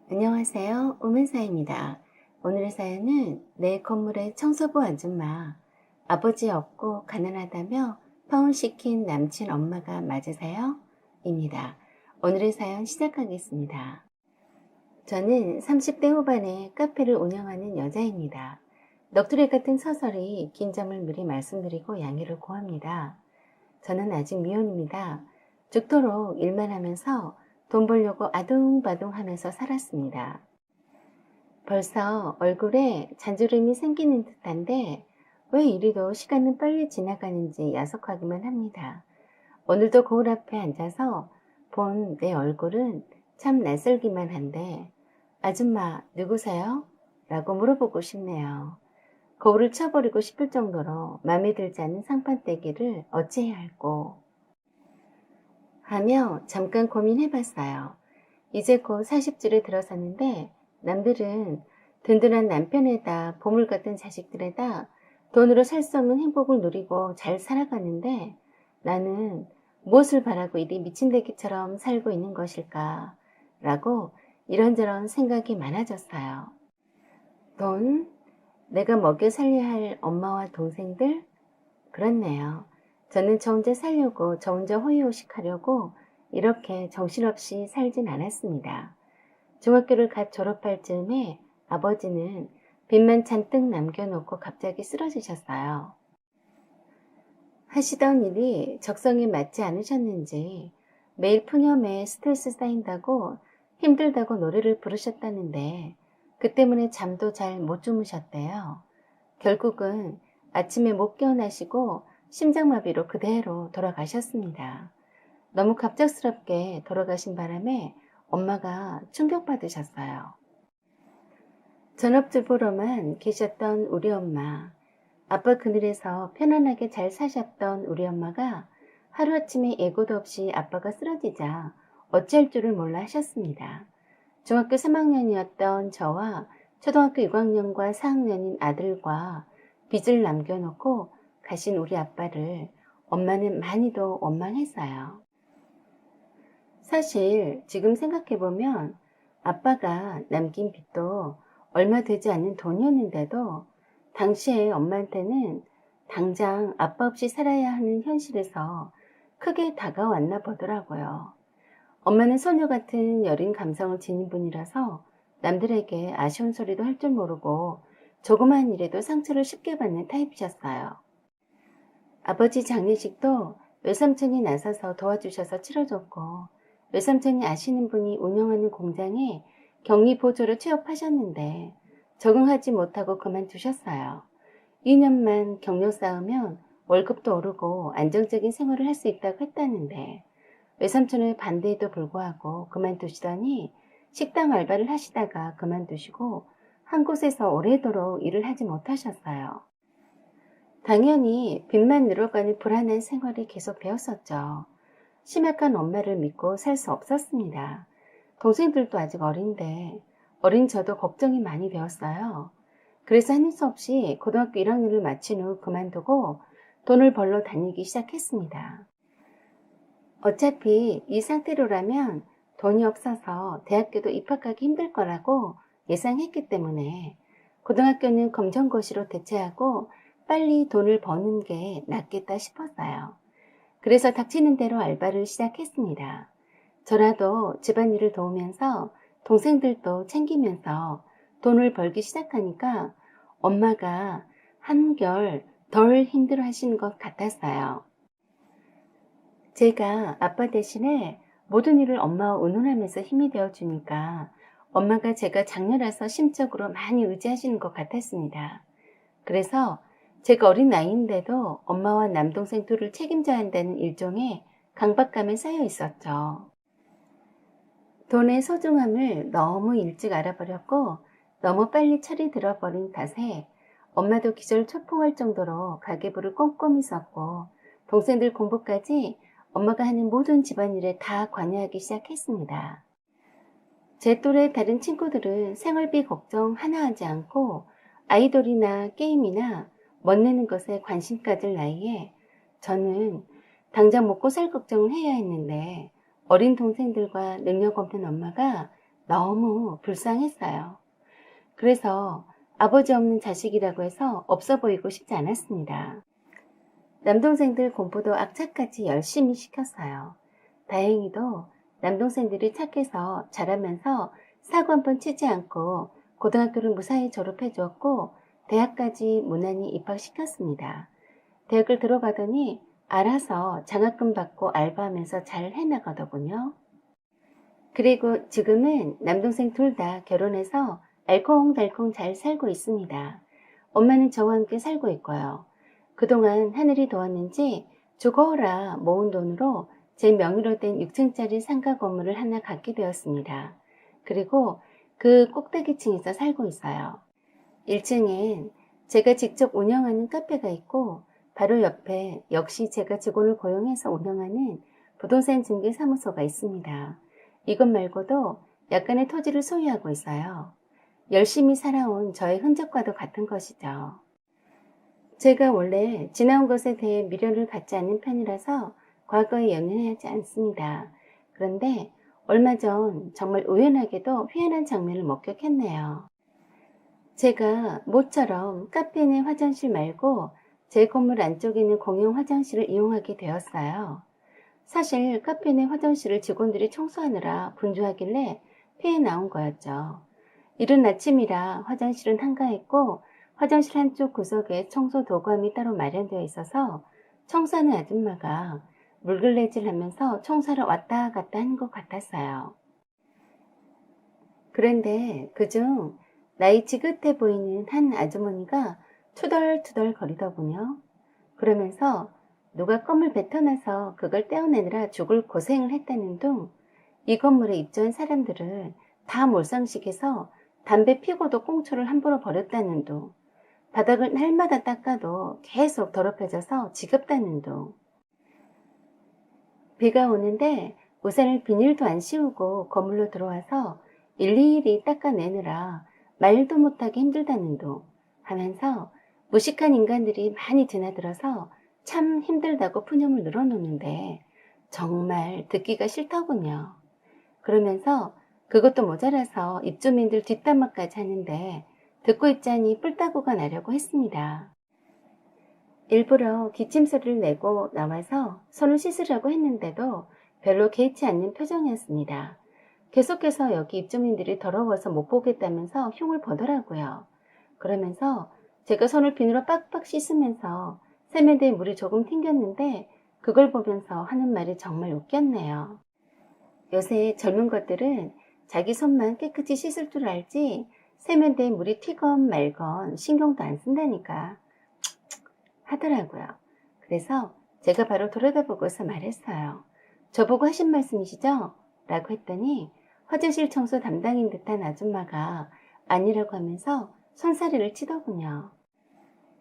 안녕하세요. 우문사입니다. 오늘의 사연은 내 건물의 청소부 아줌마, 아버지 없고 가난하다며 파혼시킨 남친 엄마가 맞으세요? 입니다. 오늘의 사연 시작하겠습니다. 저는 30대 후반에 카페를 운영하는 여자입니다. 넋두리 같은 서설이 긴 점을 미리 말씀드리고 양해를 구합니다. 저는 아직 미혼입니다. 죽도록 일만 하면서 돈 벌려고 아둥바둥 하면서 살았습니다. 벌써 얼굴에 잔주름이 생기는 듯한데 왜 이리도 시간은 빨리 지나가는지 야속하기만 합니다. 오늘도 거울 앞에 앉아서 본 내 얼굴은 참 낯설기만 한데 아줌마 누구세요? 라고 물어보고 싶네요. 거울을 쳐버리고 싶을 정도로 마음에 들지 않는 상판떼기를 어찌해야 할꼬 하며 잠깐 고민해봤어요. 이제 곧 40줄에 들어섰는데 남들은 든든한 남편에다 보물 같은 자식들에다 돈으로 살 수 없는 행복을 누리고 잘 살아가는데 나는 무엇을 바라고 이리 미친대기처럼 살고 있는 것일까 라고 이런저런 생각이 많아졌어요. 돈? 내가 먹여 살려야 할 엄마와 동생들? 그렇네요. 저는 저 혼자 살려고 저 혼자 호의호식하려고 이렇게 정신없이 살진 않았습니다. 중학교를 갓 졸업할 즈음에 아버지는 빚만 잔뜩 남겨놓고 갑자기 쓰러지셨어요. 하시던 일이 적성에 맞지 않으셨는지 매일 푸념에 스트레스 쌓인다고 힘들다고 노래를 부르셨다는데 그 때문에 잠도 잘 못 주무셨대요. 결국은 아침에 못 깨어나시고 심장마비로 그대로 돌아가셨습니다. 너무 갑작스럽게 돌아가신 바람에 엄마가 충격받으셨어요. 전업주부로만 계셨던 우리 엄마, 아빠 그늘에서 편안하게 잘 사셨던 우리 엄마가 하루아침에 예고도 없이 아빠가 쓰러지자 어찌할 줄을 몰라 하셨습니다. 중학교 3학년이었던 저와 초등학교 6학년과 4학년인 아들과 빚을 남겨놓고 가신 우리 아빠를 엄마는 많이도 원망했어요. 사실 지금 생각해보면 아빠가 남긴 빚도 얼마 되지 않는 돈이었는데도 당시에 엄마한테는 당장 아빠 없이 살아야 하는 현실에서 크게 다가왔나 보더라고요. 엄마는 소녀 같은 여린 감성을 지닌 분이라서 남들에게 아쉬운 소리도 할 줄 모르고 조그만 일에도 상처를 쉽게 받는 타입이셨어요. 아버지 장례식도 외삼촌이 나서서 도와주셔서 치러줬고 외삼촌이 아시는 분이 운영하는 공장에 격리보조로 취업하셨는데 적응하지 못하고 그만두셨어요. 2년만 경력 쌓으면 월급도 오르고 안정적인 생활을 할 수 있다고 했다는데 외삼촌의 반대에도 불구하고 그만두시더니 식당 알바를 하시다가 그만두시고 한 곳에서 오래도록 일을 하지 못하셨어요. 당연히 빚만 늘어가는 불안한 생활이 계속 되었었죠. 심약한 엄마를 믿고 살 수 없었습니다. 동생들도 아직 어린데 어린 저도 걱정이 많이 되었어요. 그래서 하는 수 없이 고등학교 1학년을 마친 후 그만두고 돈을 벌러 다니기 시작했습니다. 어차피 이 상태로라면 돈이 없어서 대학교도 입학하기 힘들 거라고 예상했기 때문에 고등학교는 검정고시로 대체하고 빨리 돈을 버는 게 낫겠다 싶었어요. 그래서 닥치는 대로 알바를 시작했습니다. 저라도 집안일을 도우면서 동생들도 챙기면서 돈을 벌기 시작하니까 엄마가 한결 덜 힘들어 하시는 것 같았어요. 제가 아빠 대신에 모든 일을 엄마와 의논하면서 힘이 되어주니까 엄마가 제가 장녀라서 심적으로 많이 의지하시는 것 같았습니다. 그래서 제가 어린 나이인데도 엄마와 남동생 둘을 책임져야 한다는 일종의 강박감에 쌓여 있었죠. 돈의 소중함을 너무 일찍 알아버렸고 너무 빨리 철이 들어버린 탓에 엄마도 기절초풍할 정도로 가계부를 꼼꼼히 썼고 동생들 공부까지 엄마가 하는 모든 집안일에 다 관여하기 시작했습니다. 제 또래 다른 친구들은 생활비 걱정 하나 하지 않고 아이돌이나 게임이나 멋내는 것에 관심 가질 나이에 저는 당장 먹고 살 걱정을 해야 했는데 어린 동생들과 능력 없는 엄마가 너무 불쌍했어요. 그래서 아버지 없는 자식이라고 해서 없어 보이고 싶지 않았습니다. 남동생들 공부도 악착같이 열심히 시켰어요. 다행히도 남동생들이 착해서 잘하면서 사고 한 번 치지 않고 고등학교를 무사히 졸업해 주었고 대학까지 무난히 입학시켰습니다. 대학을 들어가더니 알아서 장학금 받고 알바하면서 잘 해나가더군요. 그리고 지금은 남동생 둘 다 결혼해서 알콩달콩 잘 살고 있습니다. 엄마는 저와 함께 살고 있고요. 그동안 하늘이 도왔는지 죽어라 모은 돈으로 제 명의로 된 6층짜리 상가 건물을 하나 갖게 되었습니다. 그리고 그 꼭대기층에서 살고 있어요. 1층엔 제가 직접 운영하는 카페가 있고 바로 옆에 역시 제가 직원을 고용해서 운영하는 부동산 중개 사무소가 있습니다. 이것 말고도 약간의 토지를 소유하고 있어요. 열심히 살아온 저의 흔적과도 같은 것이죠. 제가 원래 지나온 것에 대해 미련을 갖지 않는 편이라서 과거에 연연하지 않습니다. 그런데 얼마 전 정말 우연하게도 희한한 장면을 목격했네요. 제가 모처럼 카페 내 화장실 말고 제 건물 안쪽에 있는 공용 화장실을 이용하게 되었어요. 사실 카페 내 화장실을 직원들이 청소하느라 분주하길래 피해 나온 거였죠. 이른 아침이라 화장실은 한가했고 화장실 한쪽 구석에 청소 도구함이 따로 마련되어 있어서 청소하는 아줌마가 물걸레질 하면서 청소하러 왔다 갔다 하는 것 같았어요. 그런데 그중 나이 지긋해 보이는 한 아주머니가 투덜투덜 거리더군요. 그러면서 누가 껌을 뱉어놔서 그걸 떼어내느라 죽을 고생을 했다는 둥 이 건물에 입주한 사람들을 다 몰상식해서 담배 피고도 꽁초를 함부로 버렸다는 둥 바닥을 날마다 닦아도 계속 더럽혀져서 지겹다는 둥 비가 오는데 우산을 비닐도 안 씌우고 건물로 들어와서 일일이 닦아내느라 말도 못하게 힘들다는 둥 하면서 무식한 인간들이 많이 드나들어서 참 힘들다고 푸념을 늘어놓는데 정말 듣기가 싫더군요. 그러면서 그것도 모자라서 입주민들 뒷담화까지 하는데 듣고 있자니 뿔따구가 나려고 했습니다. 일부러 기침 소리를 내고 나와서 손을 씻으려고 했는데도 별로 개의치 않는 표정이었습니다. 계속해서 여기 입주민들이 더러워서 못 보겠다면서 흉을 보더라고요. 그러면서 제가 손을 비누로 빡빡 씻으면서 세면대에 물이 조금 튕겼는데 그걸 보면서 하는 말이 정말 웃겼네요. 요새 젊은 것들은 자기 손만 깨끗이 씻을 줄 알지 세면대에 물이 튀건 말건 신경도 안 쓴다니까 하더라고요. 그래서 제가 바로 돌아다보고서 말했어요. 저보고 하신 말씀이시죠? 라고 했더니 화장실 청소 담당인 듯한 아줌마가 아니라고 하면서 손사래를 치더군요.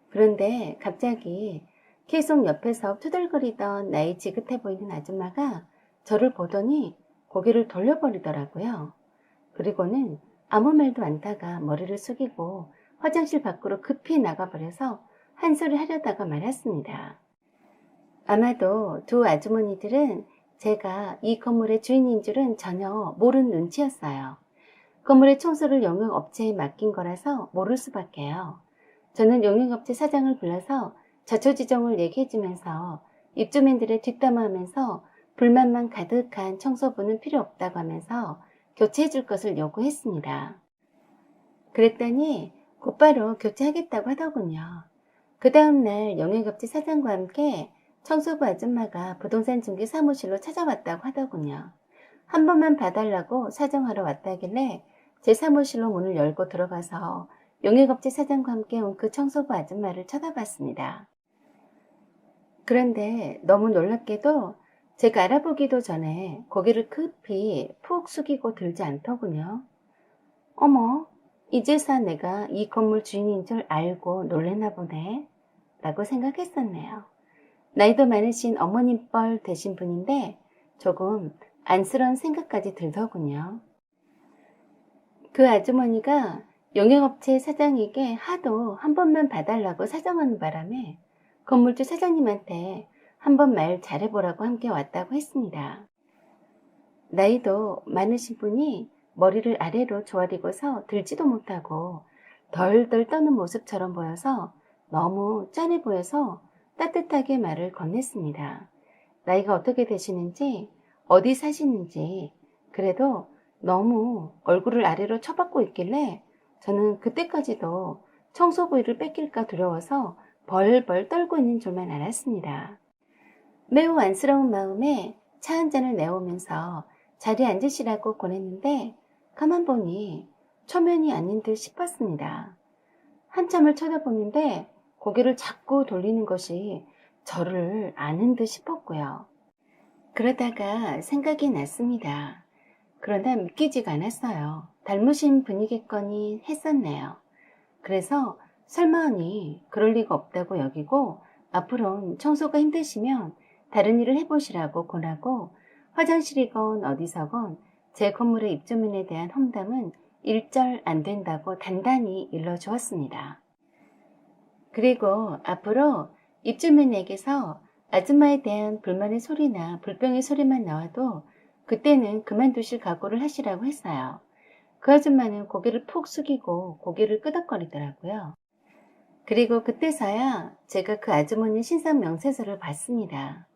그런데 갑자기 계속 옆에서 투덜거리던 나이 지긋해 보이는 아줌마가 저를 보더니 고개를 돌려버리더라고요. 그리고는 아무 말도 않다가 머리를 숙이고 화장실 밖으로 급히 나가버려서 한 소리 하려다가 말았습니다. 아마도 두 아주머니들은 제가 이 건물의 주인인 줄은 전혀 모른 눈치였어요. 건물의 청소를 용역업체에 맡긴 거라서 모를 수밖에요. 저는 용역업체 사장을 불러서 자초지종을 얘기해주면서 입주민들의 뒷담화하면서 불만만 가득한 청소부는 필요 없다고 하면서 교체해줄 것을 요구했습니다. 그랬더니 곧바로 교체하겠다고 하더군요. 그 다음날 용역업체 사장과 함께 청소부 아줌마가 부동산 중개 사무실로 찾아왔다고 하더군요. 한 번만 봐달라고 사정하러 왔다길래 제 사무실로 문을 열고 들어가서 용역업체 사장과 함께 온 그 청소부 아줌마를 쳐다봤습니다. 그런데 너무 놀랍게도 제가 알아보기도 전에 고개를 급히 푹 숙이고 들지 않더군요. 어머, 이제서 내가 이 건물 주인인 줄 알고 놀랬나 보네 라고 생각했었네요. 나이도 많으신 어머님 뻘 되신 분인데 조금 안쓰러운 생각까지 들더군요. 그 아주머니가 용역업체 사장에게 하도 한 번만 봐달라고 사정하는 바람에 건물주 사장님한테 한 번 말 잘해보라고 함께 왔다고 했습니다. 나이도 많으신 분이 머리를 아래로 조아리고서 들지도 못하고 덜덜 떠는 모습처럼 보여서 너무 짠해 보여서 따뜻하게 말을 건넸습니다. 나이가 어떻게 되시는지, 어디 사시는지, 그래도 너무 얼굴을 아래로 쳐박고 있길래 저는 그때까지도 청소 부위를 뺏길까 두려워서 벌벌 떨고 있는 줄만 알았습니다. 매우 안쓰러운 마음에 차 한 잔을 내오면서 자리에 앉으시라고 권했는데 가만 보니 초면이 아닌 듯 싶었습니다. 한참을 쳐다보는데 고개를 자꾸 돌리는 것이 저를 아는 듯 싶었고요. 그러다가 생각이 났습니다. 그러나 믿기지가 않았어요. 닮으신 분이겠거니 했었네요. 그래서 설마하니 그럴 리가 없다고 여기고 앞으로는 청소가 힘드시면 다른 일을 해보시라고 권하고 화장실이건 어디서건 제 건물의 입주민에 대한 험담은 일절 안 된다고 단단히 일러주었습니다. 그리고 앞으로 입주민에게서 아줌마에 대한 불만의 소리나 불평의 소리만 나와도 그때는 그만두실 각오를 하시라고 했어요. 그 아줌마는 고개를 푹 숙이고 고개를 끄덕거리더라고요. 그리고 그때서야 제가 그 아주머니 신상 명세서를 봤습니다.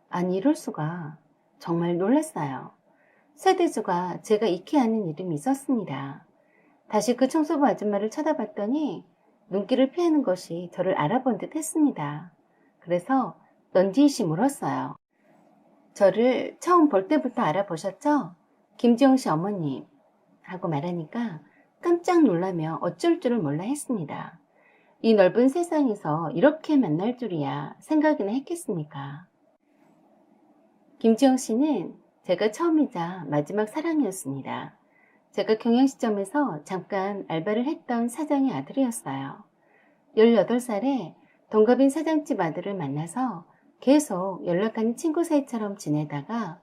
아니 이럴 수가. 정말 놀랐어요. 세대주가 제가 익히 아는 이름이 있었습니다. 다시 그 청소부 아줌마를 쳐다봤더니 눈길을 피하는 것이 저를 알아본 듯 했습니다. 그래서 넌지시 물었어요. 저를 처음 볼 때부터 알아보셨죠? 김지영 씨 어머님 하고 말하니까 깜짝 놀라며 어쩔 줄을 몰라 했습니다. 이 넓은 세상에서 이렇게 만날 줄이야 생각이나 했겠습니까? 김지영 씨는 제가 처음이자 마지막 사랑이었습니다. 제가 경영시점에서 잠깐 알바를 했던 사장의 아들이었어요. 18살에 동갑인 사장집 아들을 만나서 계속 연락하는 친구 사이처럼 지내다가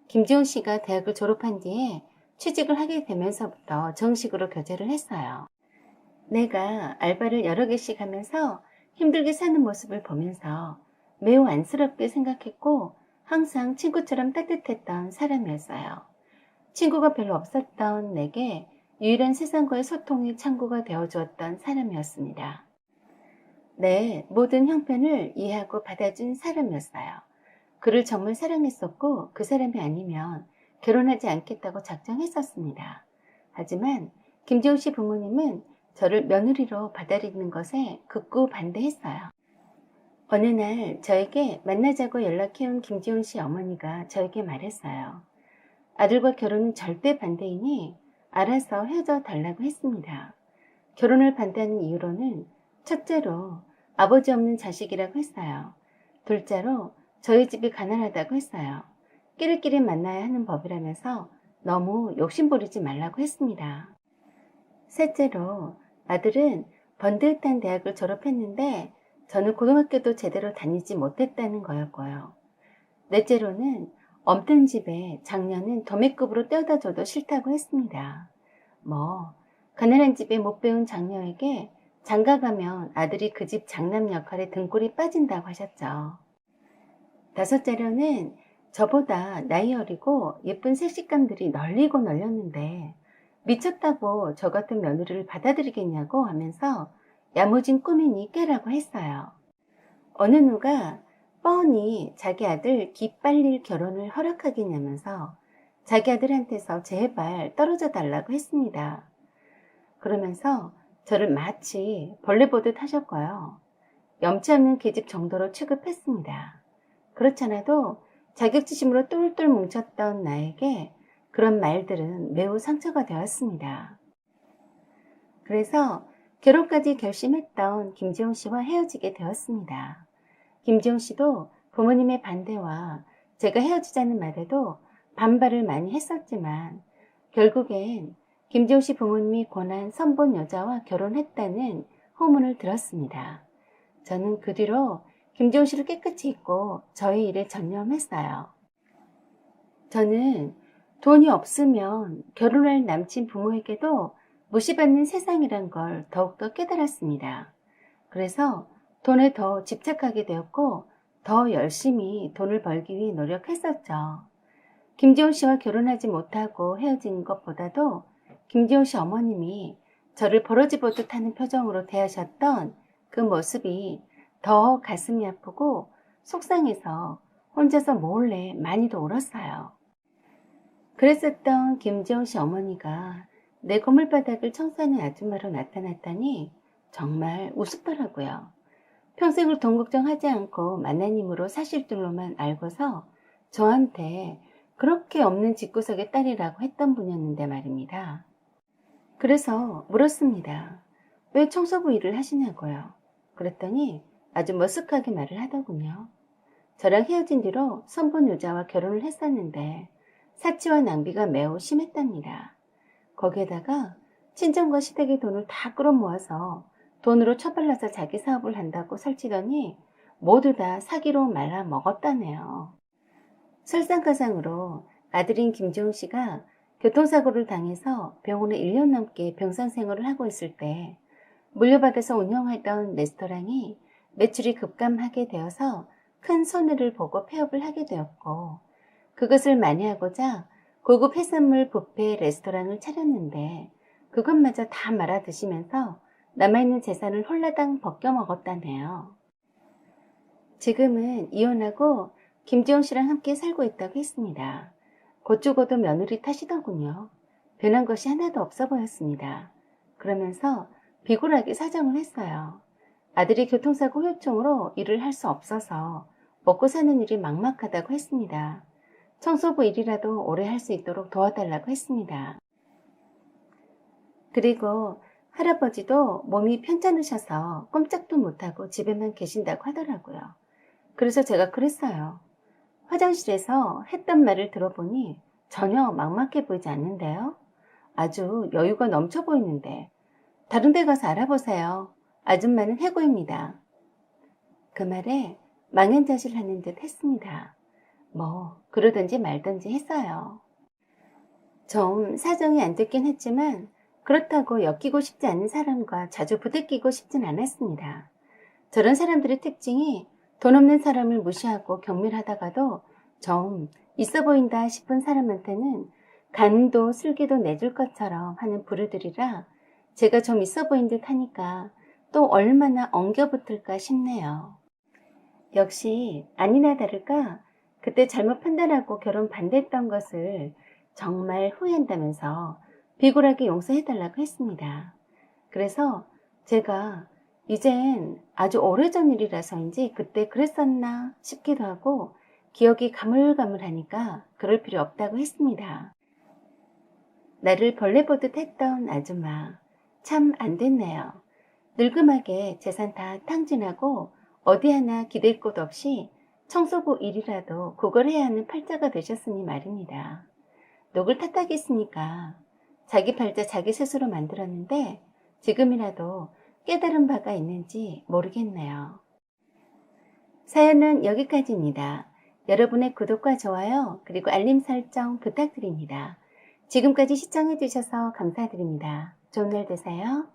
김지영 씨가 대학을 졸업한 뒤에 취직을 하게 되면서부터 정식으로 교제를 했어요. 내가 알바를 여러 개씩 하면서 힘들게 사는 모습을 보면서 매우 안쓰럽게 생각했고 항상 친구처럼 따뜻했던 사람이었어요. 친구가 별로 없었던 내게 유일한 세상과의 소통의 창구가 되어주었던 사람이었습니다. 내 모든 형편을 이해하고 받아준 사람이었어요. 그를 정말 사랑했었고 그 사람이 아니면 결혼하지 않겠다고 작정했었습니다. 하지만 김지영 씨 부모님은 저를 며느리로 받아들이는 것에 극구 반대했어요. 어느 날 저에게 만나자고 연락해온 김지훈 씨 어머니가 저에게 말했어요. 아들과 결혼은 절대 반대이니 알아서 헤어져 달라고 했습니다. 결혼을 반대하는 이유로는 첫째로 아버지 없는 자식이라고 했어요. 둘째로 저희 집이 가난하다고 했어요. 끼리끼리 만나야 하는 법이라면서 너무 욕심부리지 말라고 했습니다. 셋째로 아들은 번듯한 대학을 졸업했는데 저는 고등학교도 제대로 다니지 못했다는 거였고요. 넷째로는 없던 집에 장녀는 도매급으로 떼어다 줘도 싫다고 했습니다. 가난한 집에 못 배운 장녀에게 장가가면 아들이 그 집 장남 역할에 등골이 빠진다고 하셨죠. 다섯째로는 저보다 나이 어리고 예쁜 색식감들이 널리고 널렸는데 미쳤다고 저 같은 며느리를 받아들이겠냐고 하면서 야무진 꿈이니 깨라고 했어요. 어느 누가 뻔히 자기 아들 기빨릴 결혼을 허락하겠냐면서 자기 아들한테서 제발 떨어져 달라고 했습니다. 그러면서 저를 마치 벌레 보듯 하셨고요. 염치 없는 계집 정도로 취급했습니다. 그렇잖아도 자격지심으로 똘똘 뭉쳤던 나에게 그런 말들은 매우 상처가 되었습니다. 그래서 결혼까지 결심했던 김지용 씨와 헤어지게 되었습니다. 김지용 씨도 부모님의 반대와 제가 헤어지자는 말에도 반발을 많이 했었지만 결국엔 김지호 씨 부모님이 권한 선본 여자와 결혼했다는 소문을 들었습니다. 저는 그 뒤로 김지호 씨를 깨끗이 잊고 저의 일에 전념했어요. 저는 돈이 없으면 결혼할 남친 부모에게도 무시받는 세상이란 걸 더욱더 깨달았습니다. 그래서 돈에 더 집착하게 되었고 더 열심히 돈을 벌기 위해 노력했었죠. 김지호 씨와 결혼하지 못하고 헤어진 것보다도 김지호 씨 어머님이 저를 버러지보듯 하는 표정으로 대하셨던 그 모습이 더 가슴이 아프고 속상해서 혼자서 몰래 많이도 울었어요. 그랬었던 김지호 씨 어머니가 내 고물바닥을 청소하는 아줌마로 나타났다니 정말 우습더라고요. 평생을 돈 걱정하지 않고 만나님으로 사실들로만 알고서 저한테 그렇게 없는 집구석의 딸이라고 했던 분이었는데 말입니다. 그래서 물었습니다. 왜 청소부 일을 하시냐고요. 그랬더니 아주 머쓱하게 말을 하더군요. 저랑 헤어진 뒤로 선본 여자와 결혼을 했었는데 사치와 낭비가 매우 심했답니다. 거기에다가 친정과 시댁의 돈을 다 끌어모아서 돈으로 처발라서 자기 사업을 한다고 설치더니 모두 다 사기로 말아 먹었다네요. 설상가상으로 아들인 김지웅 씨가 교통사고를 당해서 병원에 1년 넘게 병상 생활을 하고 있을 때 물려받아서 운영하던 레스토랑이 매출이 급감하게 되어서 큰 손해를 보고 폐업을 하게 되었고 그것을 만회하고자 고급 해산물 뷔페 레스토랑을 차렸는데 그것마저 다 말아 드시면서 남아있는 재산을 홀라당 벗겨 먹었다네요. 지금은 이혼하고 김지영 씨랑 함께 살고 있다고 했습니다. 곧 죽어도 며느리 탓이더군요. 변한 것이 하나도 없어 보였습니다. 그러면서 비굴하게 사정을 했어요. 아들이 교통사고 후유증으로 일을 할 수 없어서 먹고 사는 일이 막막하다고 했습니다. 청소부 일이라도 오래 할 수 있도록 도와달라고 했습니다. 그리고 할아버지도 몸이 편찮으셔서 꼼짝도 못하고 집에만 계신다고 하더라고요. 그래서 제가 그랬어요. 화장실에서 했던 말을 들어보니 전혀 막막해 보이지 않는데요. 아주 여유가 넘쳐 보이는데 다른 데 가서 알아보세요. 아줌마는 해고입니다. 그 말에 망연자실하는 듯 했습니다. 뭐 그러든지 말든지 했어요. 좀 사정이 안 됐긴 했지만 그렇다고 엮이고 싶지 않은 사람과 자주 부대끼고 싶진 않았습니다. 저런 사람들의 특징이 돈 없는 사람을 무시하고 경멸하다가도 좀 있어 보인다 싶은 사람한테는 간도 슬기도 내줄 것처럼 하는 부류들이라 제가 좀 있어 보인 듯 하니까 또 얼마나 엉겨붙을까 싶네요. 역시 아니나 다를까 그때 잘못 판단하고 결혼 반대했던 것을 정말 후회한다면서 비굴하게 용서해달라고 했습니다. 그래서 제가 이젠 아주 오래전 일이라서인지 그때 그랬었나 싶기도 하고 기억이 가물가물하니까 그럴 필요 없다고 했습니다. 나를 벌레 보듯 했던 아줌마 참 안 됐네요. 늙음하게 재산 다 탕진하고 어디 하나 기댈 곳 없이 청소부 일이라도 구걸해야 하는 팔자가 되셨으니 말입니다. 녹을 탓하겠습니까? 자기 팔자 자기 스스로 만들었는데 지금이라도 깨달은 바가 있는지 모르겠네요. 사연은 여기까지입니다. 여러분의 구독과 좋아요 그리고 알림 설정 부탁드립니다. 지금까지 시청해주셔서 감사드립니다. 좋은 날 되세요.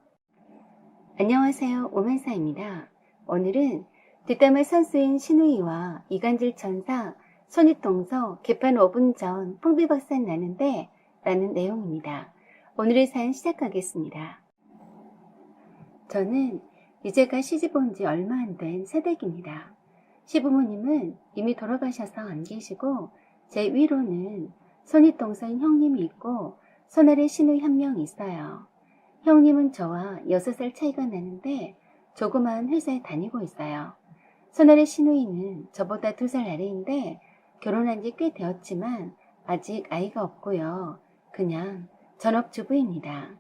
안녕하세요. 오만사입니다. 오늘은 뒷담화 선수인 신우이와 이간질 천사 손윗동서 개판 5분 전 풍비박산 나는데 라는 내용입니다. 오늘의 사연 시작하겠습니다. 저는 이제가 시집 온 지 얼마 안 된 새댁입니다. 시부모님은 이미 돌아가셔서 안 계시고 제 위로는 손윗동서인 형님이 있고 손아래 시누이 한 명 있어요. 형님은 저와 6살 차이가 나는데 조그마한 회사에 다니고 있어요. 손아래 시누이는 저보다 2살 아래인데 결혼한 지 꽤 되었지만 아직 아이가 없고요. 그냥 전업주부입니다.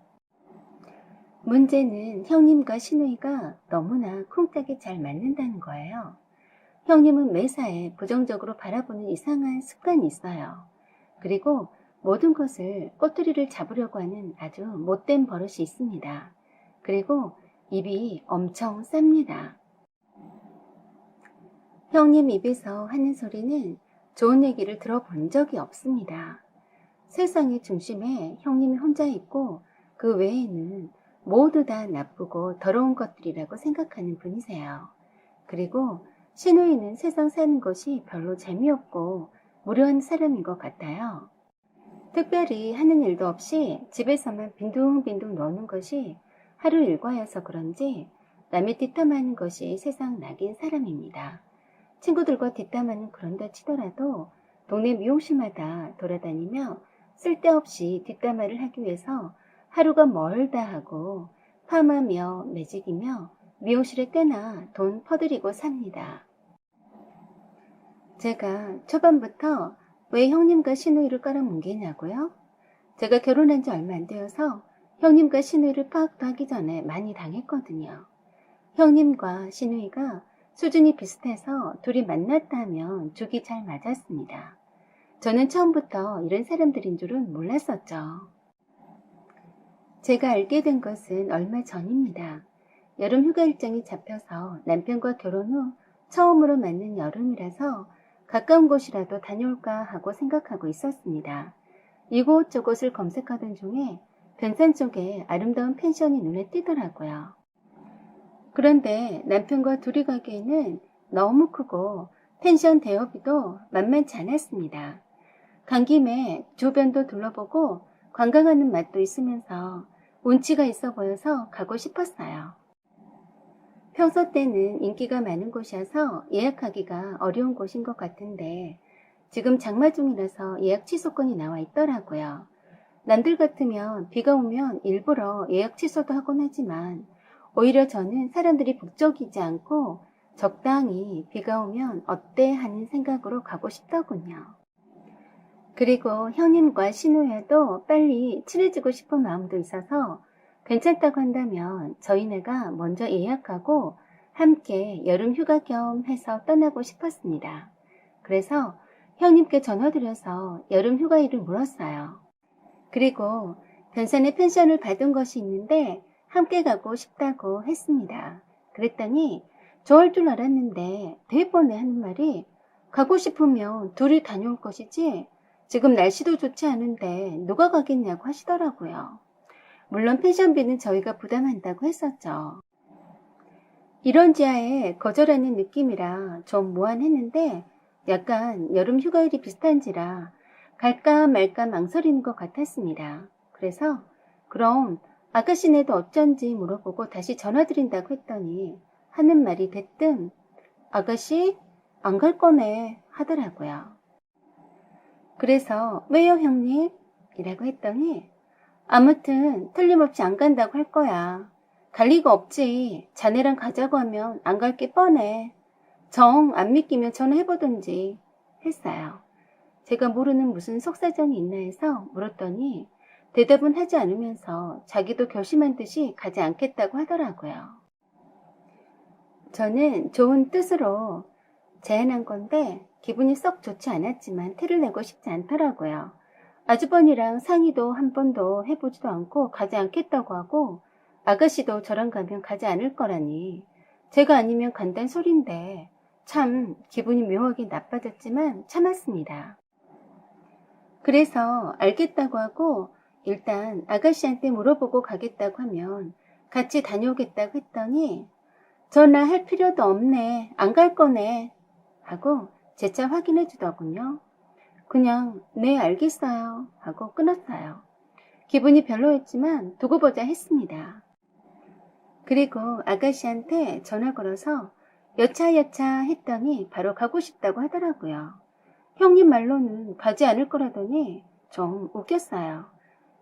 문제는 형님과 시누이가 너무나 쿵짝이 잘 맞는다는 거예요. 형님은 매사에 부정적으로 바라보는 이상한 습관이 있어요. 그리고 모든 것을 꼬투리를 잡으려고 하는 아주 못된 버릇이 있습니다. 그리고 입이 엄청 셉니다. 형님 입에서 하는 소리는 좋은 얘기를 들어본 적이 없습니다. 세상의 중심에 형님이 혼자 있고 그 외에는 모두 다 나쁘고 더러운 것들이라고 생각하는 분이세요. 그리고 시누이는 세상 사는 것이 별로 재미없고 무료한 사람인 것 같아요. 특별히 하는 일도 없이 집에서만 빈둥빈둥 노는 것이 하루 일과여서 그런지 남의 뒷담화하는 것이 세상 낙인 사람입니다. 친구들과 뒷담화는 그런다 치더라도 동네 미용실마다 돌아다니며 쓸데없이 뒷담화를 하기 위해서 하루가 멀다 하고 파마며 매직이며 미용실에 꽤나 돈 퍼들이고 삽니다. 제가 초반부터 왜 형님과 시누이를 깔아뭉개냐고요? 제가 결혼한 지 얼마 안 되어서 형님과 시누이를 파악도 하기 전에 많이 당했거든요. 형님과 시누이가 수준이 비슷해서 둘이 만났다 하면 죽이 잘 맞았습니다. 저는 처음부터 이런 사람들인 줄은 몰랐었죠. 제가 알게 된 것은 얼마 전입니다. 여름 휴가 일정이 잡혀서 남편과 결혼 후 처음으로 맞는 여름이라서 가까운 곳이라도 다녀올까 하고 생각하고 있었습니다. 이곳저곳을 검색하던 중에 변산 쪽에 아름다운 펜션이 눈에 띄더라고요. 그런데 남편과 둘이 가기에는 너무 크고 펜션 대여비도 만만치 않았습니다. 간 김에 주변도 둘러보고 관광하는 맛도 있으면서 운치가 있어 보여서 가고 싶었어요. 평소 때는 인기가 많은 곳이어서 예약하기가 어려운 곳인 것 같은데 지금 장마 중이라서 예약 취소권이 나와 있더라고요. 남들 같으면 비가 오면 일부러 예약 취소도 하곤 하지만 오히려 저는 사람들이 북적이지 않고 적당히 비가 오면 어때 하는 생각으로 가고 싶더군요. 그리고 형님과 시누이도 빨리 친해지고 싶은 마음도 있어서 괜찮다고 한다면 저희네가 먼저 예약하고 함께 여름 휴가 겸 해서 떠나고 싶었습니다. 그래서 형님께 전화드려서 여름 휴가일을 물었어요. 그리고 변산에 펜션을 받은 것이 있는데 함께 가고 싶다고 했습니다. 그랬더니 좋아할 줄 알았는데 대번에 하는 말이 가고 싶으면 둘이 다녀올 것이지 지금 날씨도 좋지 않은데 누가 가겠냐고 하시더라고요. 물론 펜션비는 저희가 부담한다고 했었죠. 이런 지하에 거절하는 느낌이라 좀 무안했는데 약간 여름 휴가일이 비슷한지라 갈까 말까 망설이는 것 같았습니다. 그래서 그럼 아가씨네도 어쩐지 물어보고 다시 전화드린다고 했더니 하는 말이 대뜸 아가씨 안 갈 거네 하더라고요. 그래서 왜요 형님? 이라고 했더니 아무튼 틀림없이 안 간다고 할 거야. 갈 리가 없지. 자네랑 가자고 하면 안 갈 게 뻔해. 정 안 믿기면 전화해보든지 했어요. 제가 모르는 무슨 속사정이 있나 해서 물었더니 대답은 하지 않으면서 자기도 결심한 듯이 가지 않겠다고 하더라고요. 저는 좋은 뜻으로 제안한 건데 기분이 썩 좋지 않았지만 티를 내고 싶지 않더라고요. 아주버니랑 상의도 한 번도 해보지도 않고 가지 않겠다고 하고 아가씨도 저랑 가면 가지 않을 거라니 제가 아니면 간단 소린데 참 기분이 묘하게 나빠졌지만 참았습니다. 그래서 알겠다고 하고 일단 아가씨한테 물어보고 가겠다고 하면 같이 다녀오겠다고 했더니 전화할 필요도 없네. 안 갈 거네. 하고 재차 확인해 주더군요. 그냥 네 알겠어요 하고 끊었어요. 기분이 별로였지만 두고 보자 했습니다. 그리고 아가씨한테 전화 걸어서 여차여차 했더니 바로 가고 싶다고 하더라고요. 형님 말로는 가지 않을 거라더니 좀 웃겼어요.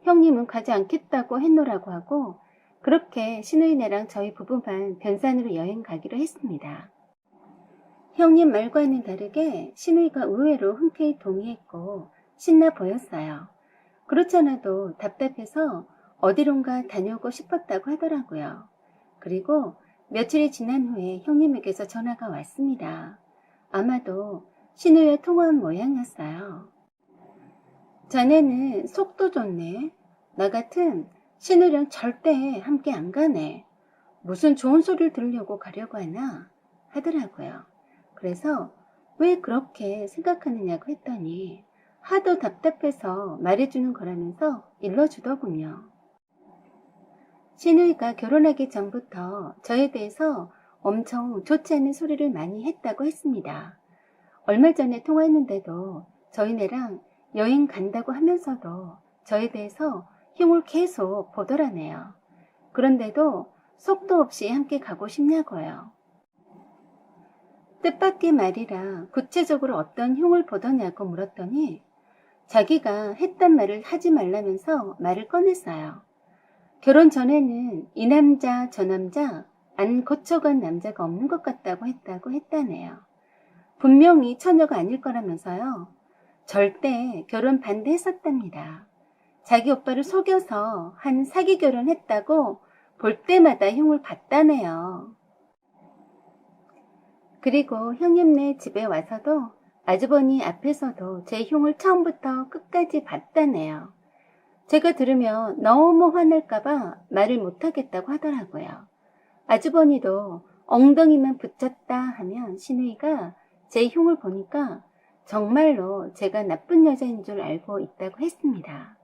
형님은 가지 않겠다고 했노라고 하고 그렇게 시누이네랑 저희 부부만 변산으로 여행 가기로 했습니다. 형님 말과는 다르게 시누이가 의외로 흔쾌히 동의했고 신나 보였어요. 그렇지 않아도 답답해서 어디론가 다녀오고 싶었다고 하더라고요. 그리고 며칠이 지난 후에 형님에게서 전화가 왔습니다. 아마도 신우와 통화한 모양이었어요. 자네는 속도 좋네. 나 같은 신우랑 절대 함께 안 가네. 무슨 좋은 소리를 들으려고 가려고 하나 하더라고요. 그래서 왜 그렇게 생각하느냐고 했더니 하도 답답해서 말해주는 거라면서 일러주더군요. 신우이가 결혼하기 전부터 저에 대해서 엄청 좋지 않은 소리를 많이 했다고 했습니다. 얼마 전에 통화했는데도 저희네랑 여행 간다고 하면서도 저에 대해서 흉을 계속 보더라네요. 그런데도 속도 없이 함께 가고 싶냐고요. 뜻밖의 말이라 구체적으로 어떤 흉을 보더냐고 물었더니 자기가 했단 말을 하지 말라면서 말을 꺼냈어요. 결혼 전에는 이 남자 저 남자 안 거쳐간 남자가 없는 것 같다고 했다네요. 분명히 처녀가 아닐 거라면서요. 절대 결혼 반대했었답니다. 자기 오빠를 속여서 한 사기 결혼했다고 볼 때마다 흉을 봤다네요. 그리고 형님네 집에 와서도 아주버니 앞에서도 제 흉을 처음부터 끝까지 봤다네요. 제가 들으면 너무 화날까봐 말을 못하겠다고 하더라고요. 아주버니도 엉덩이만 붙였다 하면 신우이가 제 흉을 보니까 정말로 제가 나쁜 여자인 줄 알고 있다고 했습니다.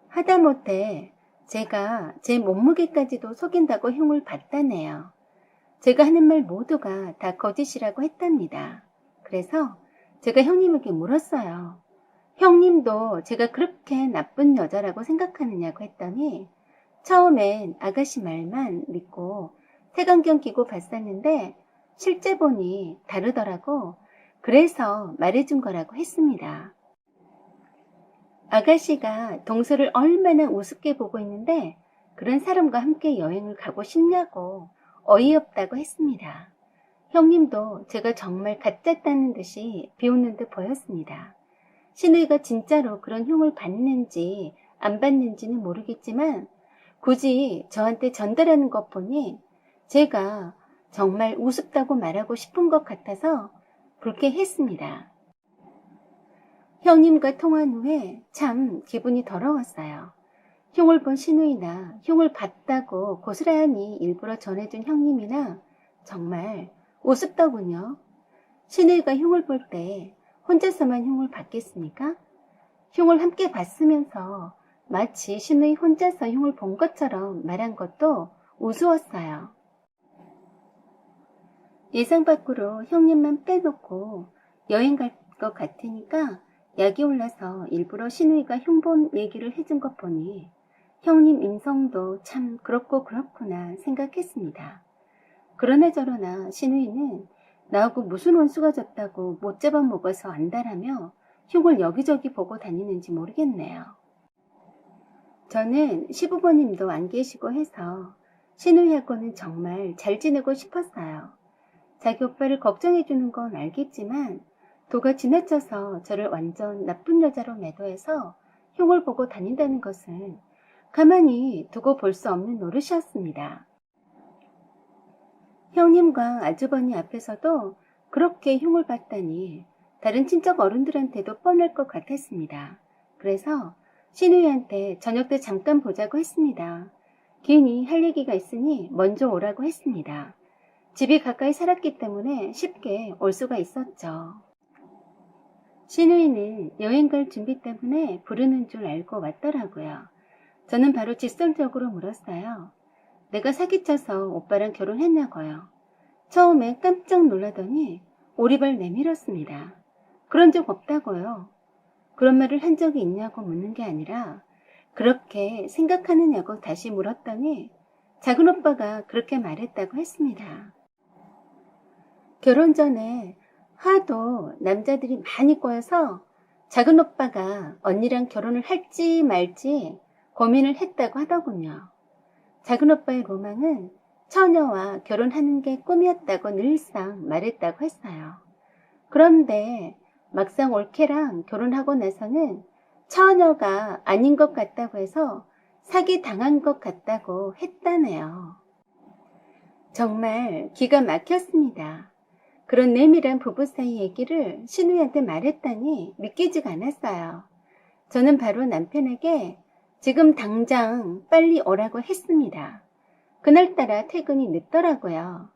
하다못해 제가 제 몸무게까지도 속인다고 흉을 봤다네요. 제가 하는 말 모두가 다 거짓이라고 했답니다. 그래서 제가 형님에게 물었어요. 형님도 제가 그렇게 나쁜 여자라고 생각하느냐고 했더니 처음엔 아가씨 말만 믿고 색안경 끼고 봤었는데 실제 보니 다르더라고. 그래서 말해준 거라고 했습니다. 아가씨가 동서를 얼마나 우습게 보고 있는데 그런 사람과 함께 여행을 가고 싶냐고 어이없다고 했습니다. 형님도 제가 정말 가짜다는 듯이 비웃는 듯 보였습니다. 신우이가 진짜로 그런 흉을 받는지 안 받는지는 모르겠지만 굳이 저한테 전달하는 것 보니 제가 정말 우습다고 말하고 싶은 것 같아서 불쾌했습니다. 형님과 통화한 후에 참 기분이 더러웠어요. 흉을 본 신우이나 흉을 봤다고 고스란히 일부러 전해준 형님이나 정말 우습더군요. 신우이가 흉을 볼 때 혼자서만 흉을 받겠습니까? 흉을 함께 봤으면서 마치 신우이 혼자서 흉을 본 것처럼 말한 것도 우스웠어요. 예상 밖으로 형님만 빼놓고 여행 갈 것 같으니까 약이 올라서 일부러 신우이가 흉본 얘기를 해준 것 보니 형님 인성도 참 그렇고 그렇구나 생각했습니다. 그러나 저러나 신우이는 나하고 무슨 원수가 졌다고 못 잡아먹어서 안달하며 흉을 여기저기 보고 다니는지 모르겠네요. 저는 시부모님도 안 계시고 해서 신우이하고는 정말 잘 지내고 싶었어요. 자기 오빠를 걱정해주는 건 알겠지만 도가 지나쳐서 저를 완전 나쁜 여자로 매도해서 흉을 보고 다닌다는 것은 가만히 두고 볼 수 없는 노릇이었습니다. 형님과 아주버니 앞에서도 그렇게 흉을 봤다니 다른 친척 어른들한테도 뻔할 것 같았습니다. 그래서 신우이한테 저녁 때 잠깐 보자고 했습니다. 괜히 할 얘기가 있으니 먼저 오라고 했습니다. 집이 가까이 살았기 때문에 쉽게 올 수가 있었죠. 신우이는 여행 갈 준비 때문에 부르는 줄 알고 왔더라고요. 저는 바로 직설적으로 물었어요. 내가 사기쳐서 오빠랑 결혼했냐고요. 처음에 깜짝 놀라더니 오리발 내밀었습니다. 그런 적 없다고요. 그런 말을 한 적이 있냐고 묻는 게 아니라 그렇게 생각하느냐고 다시 물었더니 작은 오빠가 그렇게 말했다고 했습니다. 결혼 전에 하도 남자들이 많이 꼬여서 작은 오빠가 언니랑 결혼을 할지 말지 고민을 했다고 하더군요. 작은 오빠의 로망은 처녀와 결혼하는 게 꿈이었다고 늘상 말했다고 했어요. 그런데 막상 올케랑 결혼하고 나서는 처녀가 아닌 것 같다고 해서 사기 당한 것 같다고 했다네요. 정말 기가 막혔습니다. 그런 내밀한 부부 사이 얘기를 신우이한테 말했더니 믿기지가 않았어요. 저는 바로 남편에게 지금 당장 빨리 오라고 했습니다. 그날따라 퇴근이 늦더라고요.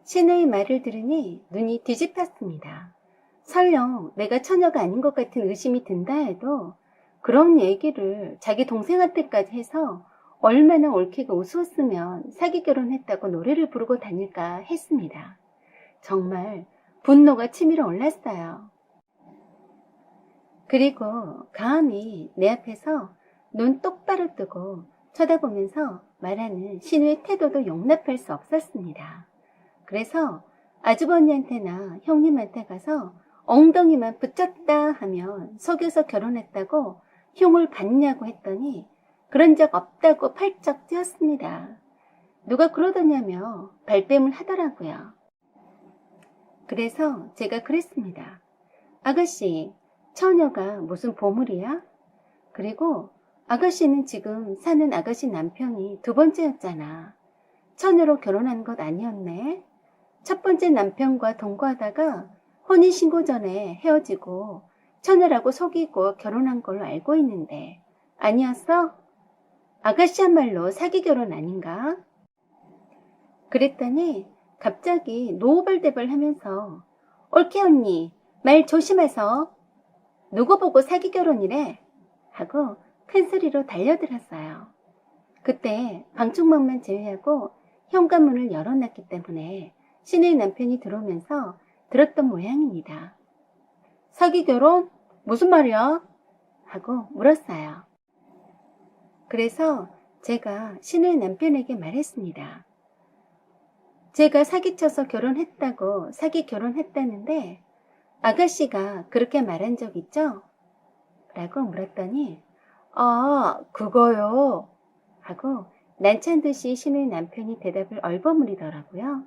신우의 말을 들으니 눈이 뒤집혔습니다. 설령 내가 처녀가 아닌 것 같은 의심이 든다 해도 그런 얘기를 자기 동생한테까지 해서 얼마나 옳게가 우스웠으면 사기 결혼했다고 노래를 부르고 다닐까 했습니다. 정말 분노가 치밀어 올랐어요. 그리고 가은이 내 앞에서 눈 똑바로 뜨고 쳐다보면서 말하는 신우의 태도도 용납할 수 없었습니다. 그래서 아주버니한테나 형님한테 가서 엉덩이만 붙였다 하면 속여서 결혼했다고 흉을 받냐고 했더니 그런 적 없다고 팔쩍 뛰었습니다. 누가 그러더냐며 발뺌을 하더라고요. 그래서 제가 그랬습니다. 아가씨, 처녀가 무슨 보물이야? 그리고 아가씨는 지금 사는 아가씨 남편이 두 번째였잖아. 처녀로 결혼한 것 아니었네? 첫 번째 남편과 동거하다가 혼인신고 전에 헤어지고 처녀라고 속이고 결혼한 걸로 알고 있는데 아니었어? 아가씨야말로 사기 결혼 아닌가? 그랬더니 갑자기 노발대발 하면서 옳게 언니 말 조심해서 누구 보고 사기 결혼이래? 하고 큰 소리로 달려들었어요. 그때 방충망만 제외하고 현관문을 열어놨기 때문에 신우의 남편이 들어오면서 들었던 모양입니다. 사기 결혼? 무슨 말이야? 하고 물었어요. 그래서 제가 신우의 남편에게 말했습니다. 제가 사기쳐서 결혼했다고 사기 결혼했다는데 아가씨가 그렇게 말한 적 있죠? 라고 물었더니 아, 그거요. 하고 난처한 듯이 신우의 남편이 대답을 얼버무리더라고요.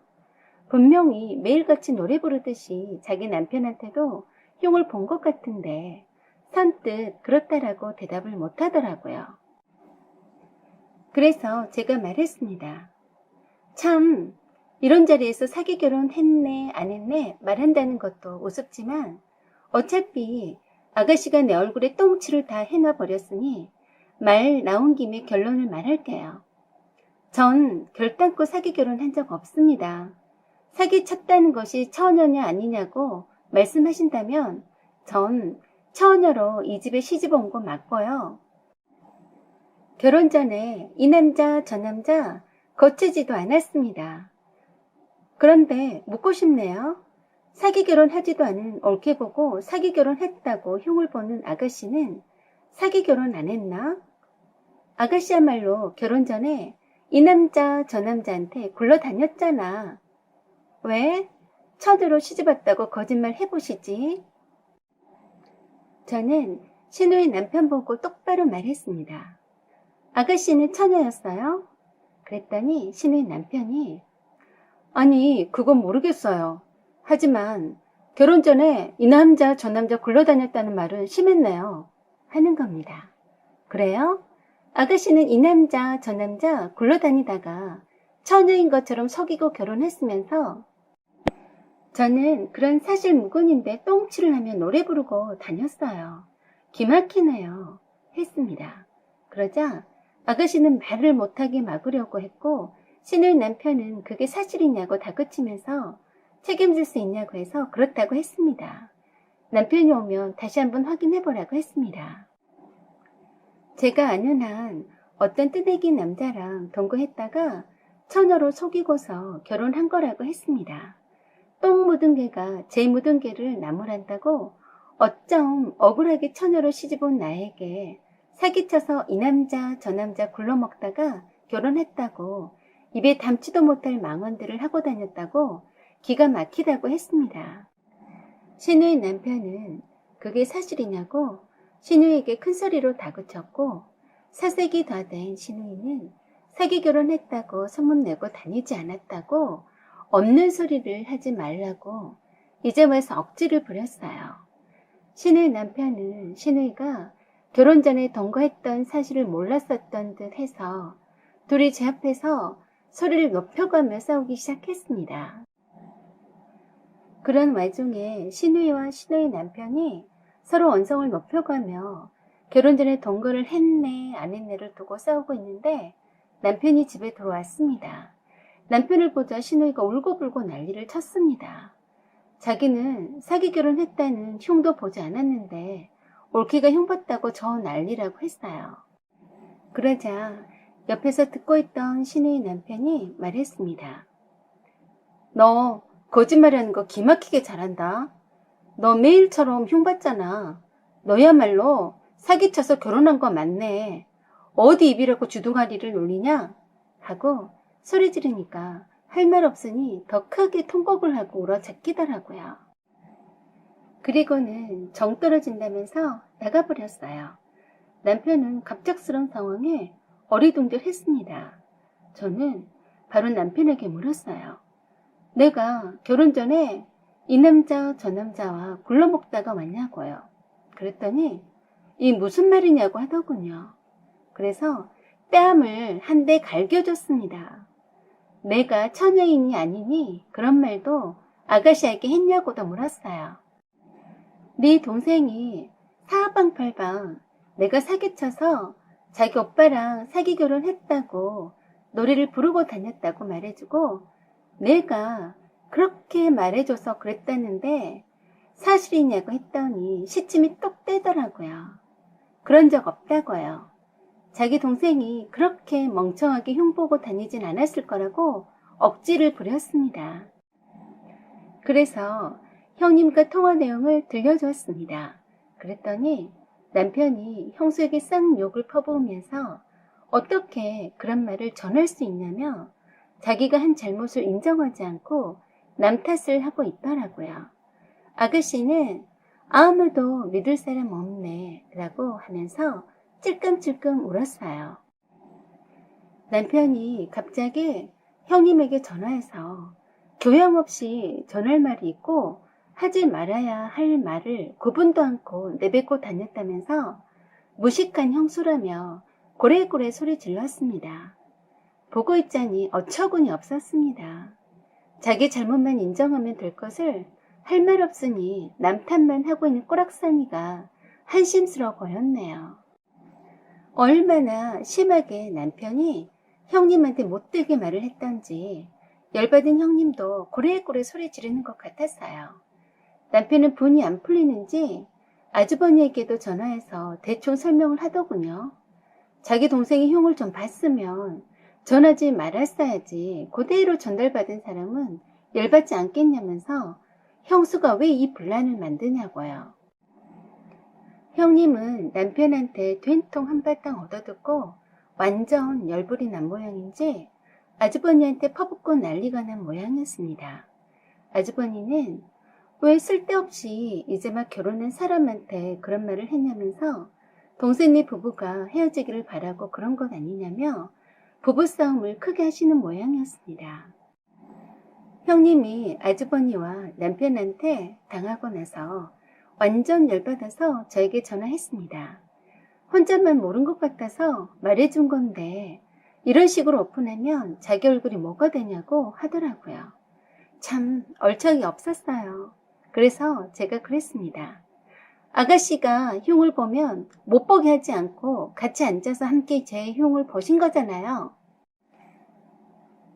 분명히 매일같이 노래 부르듯이 자기 남편한테도 흉을 본 것 같은데 선뜻 그렇다라고 대답을 못하더라고요. 그래서 제가 말했습니다. 참 이런 자리에서 사기 결혼했네 안 했네 말한다는 것도 우습지만 어차피 아가씨가 내 얼굴에 똥칠을 다 해놔버렸으니 말 나온 김에 결론을 말할게요. 전 결단코 사기 결혼한 적 없습니다. 사기 쳤다는 것이 처녀냐 아니냐고 말씀하신다면 전 처녀로 이 집에 시집 온 거 맞고요. 결혼 전에 이 남자 저 남자 거치지도 않았습니다. 그런데 묻고 싶네요. 사기 결혼하지도 않은 옳게 보고 사기 결혼했다고 흉을 보는 아가씨는 사기 결혼 안 했나? 아가씨야말로 결혼 전에 이 남자 저 남자한테 굴러다녔잖아. 왜? 처제로 시집왔다고 거짓말 해보시지? 저는 신우의 남편 보고 똑바로 말했습니다. 아가씨는 처녀였어요? 그랬더니 신우의 남편이 아니 그건 모르겠어요. 하지만 결혼 전에 이 남자 저 남자 굴러다녔다는 말은 심했네요. 하는 겁니다. 그래요? 아가씨는 이 남자 저 남자 굴러다니다가 처녀인 것처럼 속이고 결혼했으면서 저는 그런 사실 무근인데 똥칠을 하며 노래 부르고 다녔어요. 기막히네요. 했습니다. 그러자 아가씨는 말을 못하게 막으려고 했고 신우의 남편은 그게 사실이냐고 다그치면서 책임질 수 있냐고 해서 그렇다고 했습니다. 남편이 오면 다시 한번 확인해보라고 했습니다. 제가 아는 한 어떤 뜨내기 남자랑 동거했다가 처녀로 속이고서 결혼한 거라고 했습니다. 똥 묻은 개가 제 묻은 개를 나무란다고 어쩜 억울하게 처녀로 시집 온 나에게 사기쳐서 이 남자 저 남자 굴러먹다가 결혼했다고 입에 담지도 못할 망언들을 하고 다녔다고 기가 막히다고 했습니다. 신우의 남편은 그게 사실이냐고 신우에게 큰소리로 다그쳤고 사색이 다 된 신우이는 사기 결혼했다고 소문내고 다니지 않았다고 없는 소리를 하지 말라고 이제 와서 억지를 부렸어요. 신우의 남편은 신우이가 결혼 전에 동거했던 사실을 몰랐었던 듯 해서 둘이 제 앞에서 소리를 높여가며 싸우기 시작했습니다. 그런 와중에 신우이와 신우이 남편이 서로 언성을 높여가며 결혼 전에 동거를 했네 안 했네를 두고 싸우고 있는데 남편이 집에 들어왔습니다. 남편을 보자 신우이가 울고불고 난리를 쳤습니다. 자기는 사기 결혼했다는 흉도 보지 않았는데 올케가 흉봤다고 저 난리라고 했어요. 그러자 옆에서 듣고 있던 신우이 남편이 말했습니다. 너 거짓말하는 거 기막히게 잘한다. 너 매일처럼 흉봤잖아. 너야말로 사기쳐서 결혼한 거 맞네. 어디 입이라고 주둥아리를 놀리냐? 하고 소리 지르니까 할 말 없으니 더 크게 통곡을 하고 울어 제끼더라고요. 그리고는 정 떨어진다면서 나가버렸어요. 남편은 갑작스러운 상황에 어리둥절했습니다. 저는 바로 남편에게 물었어요. 내가 결혼 전에 이 남자 저 남자와 굴러먹다가 왔냐고요. 그랬더니 이 무슨 말이냐고 하더군요. 그래서 뺨을 한 대 갈겨줬습니다. 내가 처녀이니 아니니 그런 말도 아가씨에게 했냐고도 물었어요. 네 동생이 사방팔방 내가 사기쳐서 자기 오빠랑 사기 결혼했다고 노래를 부르고 다녔다고 말해주고 내가 그렇게 말해줘서 그랬다는데 사실이냐고 했더니 시침이 똑 떼더라고요. 그런 적 없다고요. 자기 동생이 그렇게 멍청하게 흉보고 다니진 않았을 거라고 억지를 부렸습니다. 그래서 형님과 통화 내용을 들려주었습니다. 그랬더니 남편이 형수에게 쌍 욕을 퍼부으면서 어떻게 그런 말을 전할 수 있냐며 자기가 한 잘못을 인정하지 않고 남 탓을 하고 있더라고요. 아가씨는 아무도 믿을 사람 없네 라고 하면서 찔끔찔끔 울었어요. 남편이 갑자기 형님에게 전화해서 교양 없이 전할 말이 있고 하지 말아야 할 말을 구분도 않고 내뱉고 다녔다면서 무식한 형수라며 고래고래 소리 질렀습니다. 보고 있자니 어처구니 없었습니다. 자기 잘못만 인정하면 될 것을 할 말 없으니 남 탓만 하고 있는 꼬락서니가 한심스러워 보였네요. 얼마나 심하게 남편이 형님한테 못되게 말을 했던지 열받은 형님도 고래고래 소리 지르는 것 같았어요. 남편은 분이 안 풀리는지 아주버니에게도 전화해서 대충 설명을 하더군요. 자기 동생이 흉을 좀 봤으면 전하지 말았어야지 그대로 전달받은 사람은 열받지 않겠냐면서 형수가 왜 이 분란을 만드냐고요. 형님은 남편한테 된통 한바탕 얻어듣고 완전 열불이 난 모양인지 아주버니한테 퍼붓고 난리가 난 모양이었습니다. 아주버니는 왜 쓸데없이 이제 막 결혼한 사람한테 그런 말을 했냐면서 동생네 부부가 헤어지기를 바라고 그런 것 아니냐며 부부싸움을 크게 하시는 모양이었습니다. 형님이 아주버니와 남편한테 당하고 나서 완전 열받아서 저에게 전화했습니다. 혼자만 모른 것 같아서 말해준 건데 이런 식으로 오픈하면 자기 얼굴이 뭐가 되냐고 하더라고요. 참 얼척이 없었어요. 그래서 제가 그랬습니다. 아가씨가 흉을 보면 못 보게 하지 않고 같이 앉아서 함께 제 흉을 보신 거잖아요.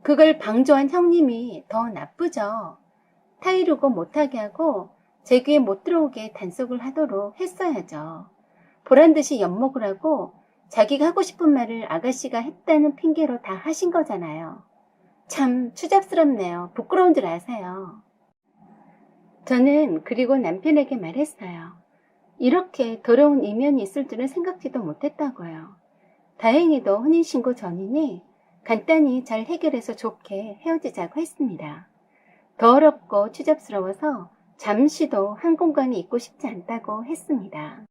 그걸 방조한 형님이 더 나쁘죠. 타이르고 못하게 하고 제 귀에 못 들어오게 단속을 하도록 했어야죠. 보란듯이 엿먹을 하고 자기가 하고 싶은 말을 아가씨가 했다는 핑계로 다 하신 거잖아요. 참 추잡스럽네요. 부끄러운 줄 아세요. 저는 그리고 남편에게 말했어요. 이렇게 더러운 이면이 있을 줄은 생각지도 못했다고요. 다행히도 혼인신고 전이니 간단히 잘 해결해서 좋게 헤어지자고 했습니다. 더럽고 추잡스러워서 잠시도 한 공간에 있고 싶지 않다고 했습니다.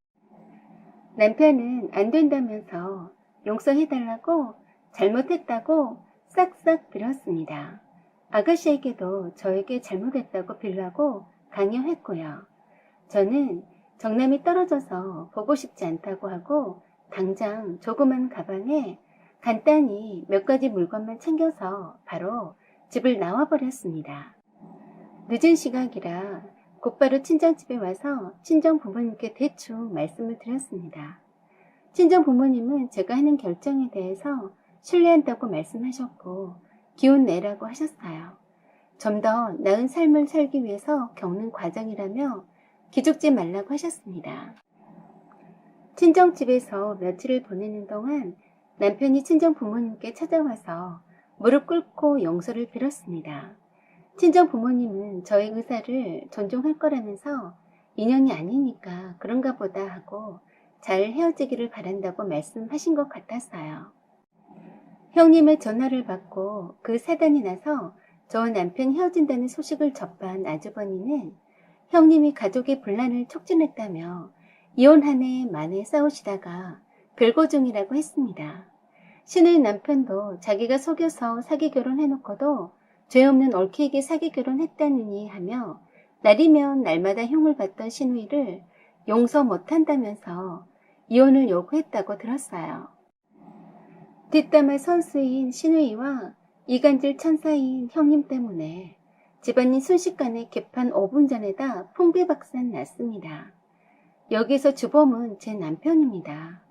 남편은 안 된다면서 용서해달라고 잘못했다고 싹싹 빌었습니다. 아가씨에게도 저에게 잘못했다고 빌라고 강요했고요. 저는 정남이 떨어져서 보고 싶지 않다고 하고 당장 조그만 가방에 간단히 몇 가지 물건만 챙겨서 바로 집을 나와버렸습니다. 늦은 시각이라 곧바로 친정집에 와서 친정 부모님께 대충 말씀을 드렸습니다. 친정 부모님은 제가 하는 결정에 대해서 신뢰한다고 말씀하셨고 기운 내라고 하셨어요. 좀 더 나은 삶을 살기 위해서 겪는 과정이라며 기죽지 말라고 하셨습니다. 친정집에서 며칠을 보내는 동안 남편이 친정 부모님께 찾아와서 무릎 꿇고 용서를 빌었습니다. 친정 부모님은 저의 의사를 존중할 거라면서 인연이 아니니까 그런가 보다 하고 잘 헤어지기를 바란다고 말씀하신 것 같았어요. 형님의 전화를 받고 그 사단이 나서 저 남편 헤어진다는 소식을 접한 아주버니는 형님이 가족의 분란을 촉진했다며 이혼 한 해 만에 싸우시다가 별거 중이라고 했습니다. 신의 남편도 자기가 속여서 사기 결혼해놓고도 죄 없는 올케에게 사기 결혼했다느니 하며 날이면 날마다 흉을 봤던 신우이를 용서 못한다면서 이혼을 요구했다고 들었어요. 뒷담화 선수인 신우이와 이간질 천사인 형님 때문에 집안이 순식간에 개판 5분 전에다 풍비박산 났습니다. 여기서 주범은 제 남편입니다.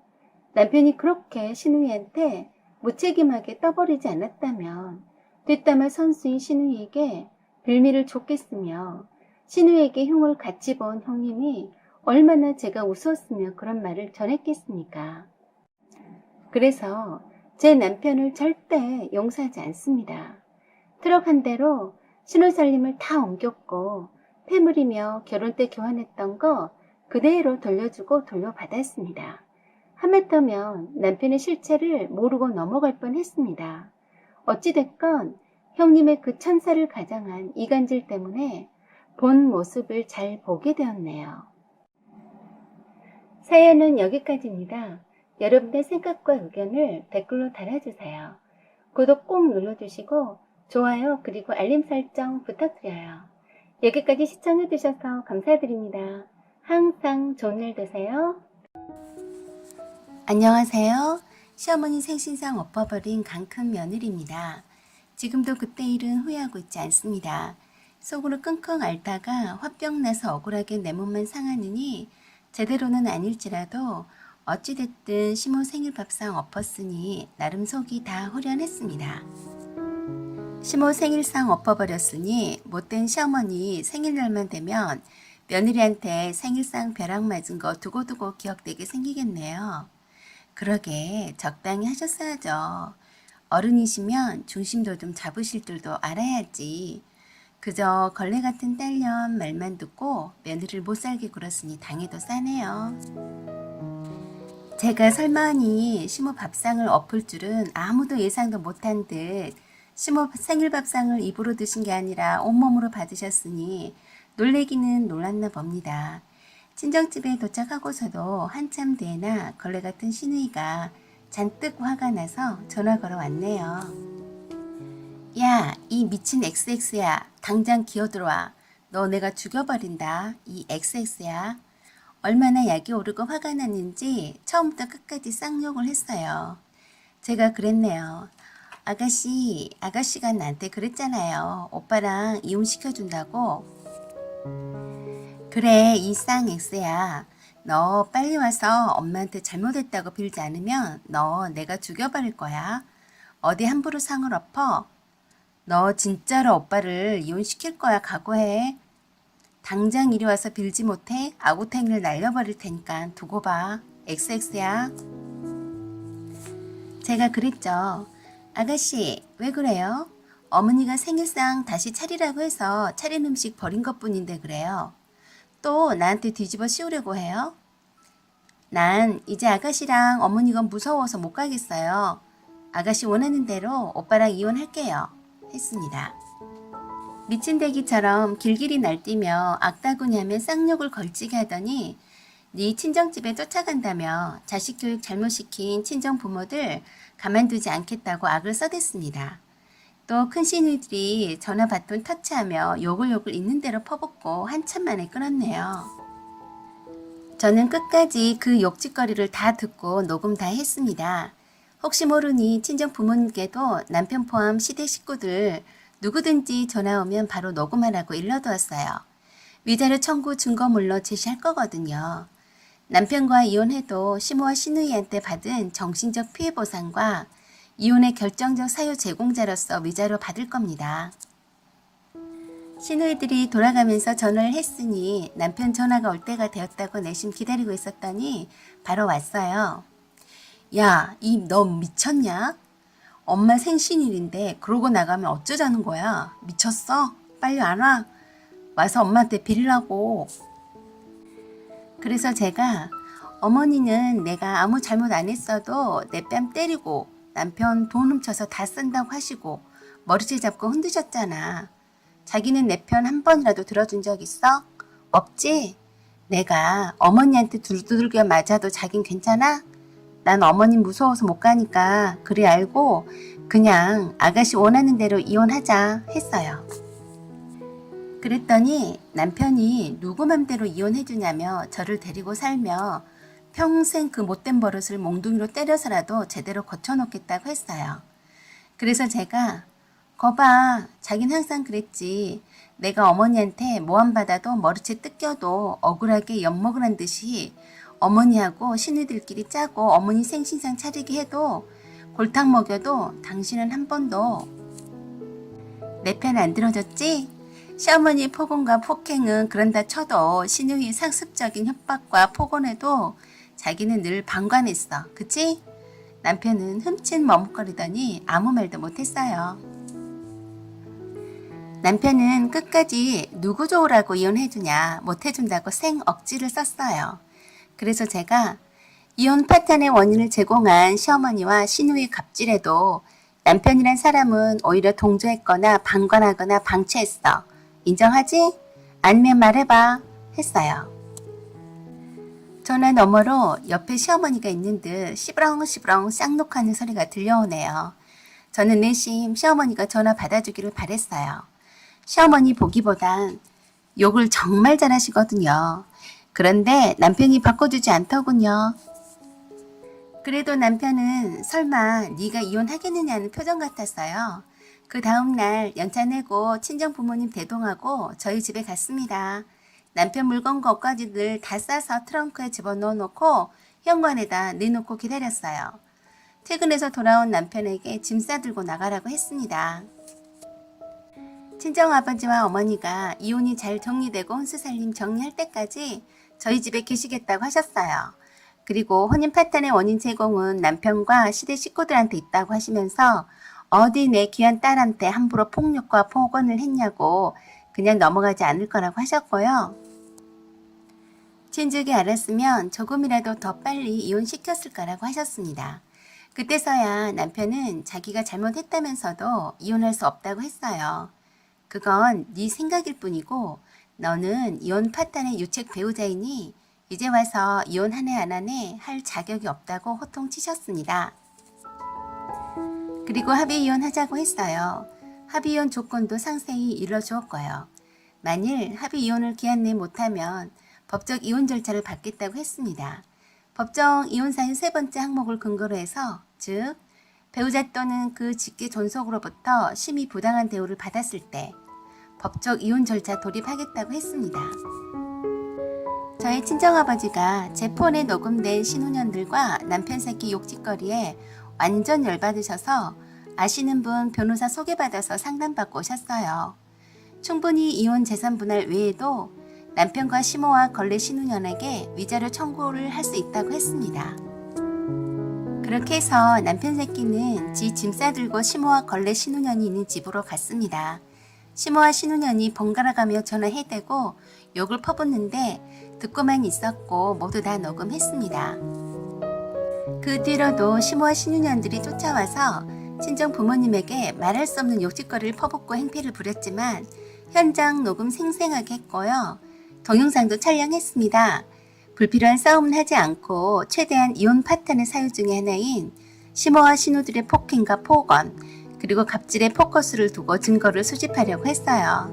남편이 그렇게 신우이한테 무책임하게 떠버리지 않았다면 뒷담화 선수인 신우이에게 빌미를 줬겠으며 신우이에게 흉을 같이 본 형님이 얼마나 제가 우스웠으며 그런 말을 전했겠습니까? 그래서 제 남편을 절대 용서하지 않습니다. 트럭 한 대로 신혼살림을 다 옮겼고 폐물이며 결혼 때 교환했던 거 그대로 돌려주고 돌려받았습니다. 하마터면 남편의 실체를 모르고 넘어갈 뻔했습니다. 어찌됐건 형님의 그 천사를 가장한 이간질 때문에 본 모습을 잘 보게 되었네요. 사연은 여기까지입니다. 여러분의 생각과 의견을 댓글로 달아주세요. 구독 꼭 눌러주시고 좋아요 그리고 알림 설정 부탁드려요. 여기까지 시청해주셔서 감사드립니다. 항상 좋은 일 되세요. 안녕하세요. 시어머니 생신상 엎어버린 강큰 며느리입니다. 지금도 그때 일은 후회하고 있지 않습니다. 속으로 끙끙 앓다가 화병 나서 억울하게 내 몸만 상하느니 제대로는 아닐지라도 어찌됐든 시모 생일 밥상 엎었으니 나름 속이 다 후련했습니다. 시모 생일상 엎어버렸으니 못된 시어머니 생일날만 되면 며느리한테 생일상 벼락 맞은 거 두고두고 기억되게 생기겠네요. 그러게 적당히 하셨어야죠. 어른이시면 중심도 좀 잡으실 줄도 알아야지. 그저 걸레 같은 딸년 말만 듣고 며느리를 못살게 굴었으니 당해도 싸네요. 제가 설마니 시모 밥상을 엎을 줄은 아무도 예상도 못한 듯 시모 생일 밥상을 입으로 드신 게 아니라 온몸으로 받으셨으니 놀래기는 놀랐나 봅니다. 친정집에 도착하고서도 한참 뒤에나 걸레 같은 시누이가 잔뜩 화가 나서 전화 걸어 왔네요. 야, 이 미친 XX야. 당장 기어들어와. 너 내가 죽여버린다. 이 XX야. 얼마나 약이 오르고 화가 났는지 처음부터 끝까지 쌍욕을 했어요. 제가 그랬네요. 아가씨가 나한테 그랬잖아요. 오빠랑 이혼시켜준다고. 그래, 이 쌍X야. 너 빨리 와서 엄마한테 잘못했다고 빌지 않으면 너 내가 죽여버릴 거야. 어디 함부로 상을 엎어? 너 진짜로 오빠를 이혼시킬 거야. 각오해. 당장 이리 와서 빌지 못해? 아구탱이를 날려버릴 테니까 두고 봐. XX야. 제가 그랬죠. 아가씨, 왜 그래요? 어머니가 생일상 다시 차리라고 해서 차린 음식 버린 것뿐인데 그래요. 또 나한테 뒤집어 씌우려고 해요? 난 이제 아가씨랑 어머니가 무서워서 못 가겠어요. 아가씨 원하는 대로 오빠랑 이혼할게요. 했습니다. 미친 대기처럼 길길이 날뛰며 악다구냐며 쌍욕을 걸치게 하더니 네 친정집에 쫓아간다며 자식 교육 잘못시킨 친정 부모들 가만두지 않겠다고 악을 써댔습니다. 또 큰 시누이들이 전화 받돈 터치하며 욕을 있는 대로 퍼붓고 한참 만에 끊었네요. 저는 끝까지 그 욕짓거리를 다 듣고 녹음 다 했습니다. 혹시 모르니 친정 부모님께도 남편 포함 시댁 식구들 누구든지 전화 오면 바로 녹음하라고 일러두었어요. 위자료 청구 증거물로 제시할 거거든요. 남편과 이혼해도 시모와 시누이한테 받은 정신적 피해 보상과 이혼의 결정적 사유 제공자로서 위자료 받을 겁니다. 시누이들이 돌아가면서 전화를 했으니 남편 전화가 올 때가 되었다고 내심 기다리고 있었더니 바로 왔어요. 야, 너 미쳤냐? 엄마 생신일인데 그러고 나가면 어쩌자는 거야? 미쳤어? 빨리 안 와? 와서 엄마한테 빌라고. 그래서 제가 어머니는 내가 아무 잘못 안 했어도 내 뺨 때리고 남편 돈 훔쳐서 다 쓴다고 하시고 머리채 잡고 흔드셨잖아. 자기는 내 편 한 번이라도 들어준 적 있어? 없지? 내가 어머니한테 두들겨 맞아도 자긴 괜찮아? 난 어머니 무서워서 못 가니까 그리 알고 그냥 아가씨 원하는 대로 이혼하자 했어요. 그랬더니 남편이 누구 맘대로 이혼해주냐며 저를 데리고 살며 평생 그 못된 버릇을 몽둥이로 때려서라도 제대로 고쳐놓겠다고 했어요. 그래서 제가 거봐, 자긴 항상 그랬지. 내가 어머니한테 모함받아도 머리채 뜯겨도 억울하게 엿먹으란 듯이 어머니하고 시누이들끼리 짜고 어머니 생신상 차리게 해도 골탕 먹여도 당신은 한 번도 내 편 안 들어줬지? 시어머니 폭언과 폭행은 그런다 쳐도 시누이 상습적인 협박과 폭언에도 자기는 늘 방관했어. 그치? 남편은 흠칫 머뭇거리더니 아무 말도 못했어요. 남편은 끝까지 누구 좋으라고 이혼해주냐 못해준다고 생 억지를 썼어요. 그래서 제가 이혼 파탄의 원인을 제공한 시어머니와 시누이 갑질에도 남편이란 사람은 오히려 동조했거나 방관하거나 방치했어. 인정하지? 아니면 말해봐 했어요. 전화 너머로 옆에 시어머니가 있는 듯 시부렁시부렁 쌍욕하는 소리가 들려오네요. 저는 내심 시어머니가 전화 받아주기를 바랬어요. 시어머니 보기보단 욕을 정말 잘하시거든요. 그런데 남편이 바꿔주지 않더군요. 그래도 남편은 설마 네가 이혼하겠느냐는 표정 같았어요. 그 다음날 연차 내고 친정 부모님 대동하고 저희 집에 갔습니다. 남편 물건 것까지들 다 싸서 트렁크에 집어넣어 놓고 현관에다 내놓고 기다렸어요. 퇴근해서 돌아온 남편에게 짐 싸들고 나가라고 했습니다. 친정아버지와 어머니가 이혼이 잘 정리되고 혼수살림 정리할 때까지 저희 집에 계시겠다고 하셨어요. 그리고 혼인 파탄의 원인 제공은 남편과 시댁 식구들한테 있다고 하시면서 어디 내 귀한 딸한테 함부로 폭력과 폭언을 했냐고 그냥 넘어가지 않을 거라고 하셨고요. 친족이 알았으면 조금이라도 더 빨리 이혼시켰을 거라고 하셨습니다. 그때서야 남편은 자기가 잘못했다면서도 이혼할 수 없다고 했어요. 그건 네 생각일 뿐이고 너는 이혼 파탄의 유책 배우자이니 이제 와서 이혼하네 안 하네 할 자격이 없다고 호통치셨습니다. 그리고 합의 이혼하자고 했어요. 합의 이혼 조건도 상세히 일러주었고요. 만일 합의 이혼을 기한 내 못하면 법적 이혼 절차를 받겠다고 했습니다. 법정 이혼 사유 세 번째 항목을 근거로 해서 즉 배우자 또는 그 직계 존속으로부터 심히 부당한 대우를 받았을 때 법적 이혼 절차 돌입하겠다고 했습니다. 저희 친정아버지가 제 폰에 녹음된 신혼년들과 남편 새끼 욕짓거리에 완전 열받으셔서 아시는 분 변호사 소개받아서 상담받고 오셨어요. 충분히 이혼 재산 분할 외에도 남편과 시모와 걸레 신혼년에게 위자료 청구를 할 수 있다고 했습니다. 그렇게 해서 남편 새끼는 지 짐 싸들고 시모와 걸레 신혼년이 있는 집으로 갔습니다. 시모와 신혼년이 번갈아가며 전화해대고 욕을 퍼붓는데 듣고만 있었고 모두 다 녹음했습니다. 그 뒤로도 시모와 신혼년들이 쫓아와서 친정 부모님에게 말할 수 없는 욕짓거리를 퍼붓고 행패를 부렸지만 현장 녹음 생생하게 했고요. 동영상도 촬영했습니다. 불필요한 싸움은 하지 않고 최대한 이혼 파탄의 사유 중에 하나인 시모와 신우들의 폭행과 폭언 그리고 갑질의 포커스를 두고 증거를 수집하려고 했어요.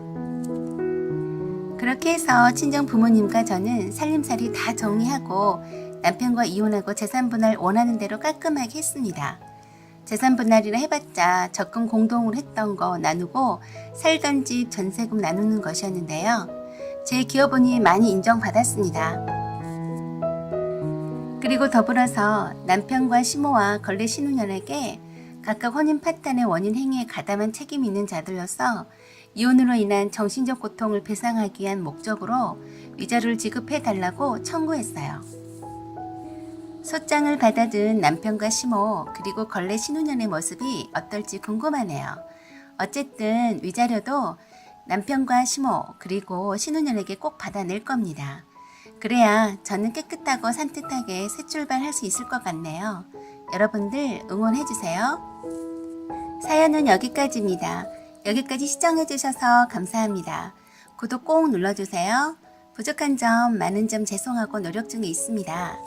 그렇게 해서 친정 부모님과 저는 살림살이 다 정리하고 남편과 이혼하고 재산 분할 원하는 대로 깔끔하게 했습니다. 재산 분할이라 해봤자 적금 공동으로 했던 거 나누고 살던 집 전세금 나누는 것이었는데요. 제 기여분이 많이 인정받았습니다. 그리고 더불어서 남편과 시모와 걸레 신우년에게 각각 혼인 파탄의 원인 행위에 가담한 책임이 있는 자들로서 이혼으로 인한 정신적 고통을 배상하기 위한 목적으로 위자료를 지급해달라고 청구했어요. 소장을 받아든 남편과 시모 그리고 걸레 신우년의 모습이 어떨지 궁금하네요. 어쨌든 위자료도 남편과 시모 그리고 신우년에게 꼭 받아낼 겁니다. 그래야 저는 깨끗하고 산뜻하게 새 출발할 수 있을 것 같네요. 여러분들 응원해주세요. 사연은 여기까지입니다. 여기까지 시청해주셔서 감사합니다. 구독 꼭 눌러주세요. 부족한 점, 많은 점 죄송하고 노력 중에 있습니다.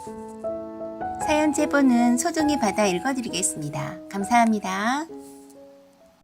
사연 제보는 소중히 받아 읽어드리겠습니다. 감사합니다.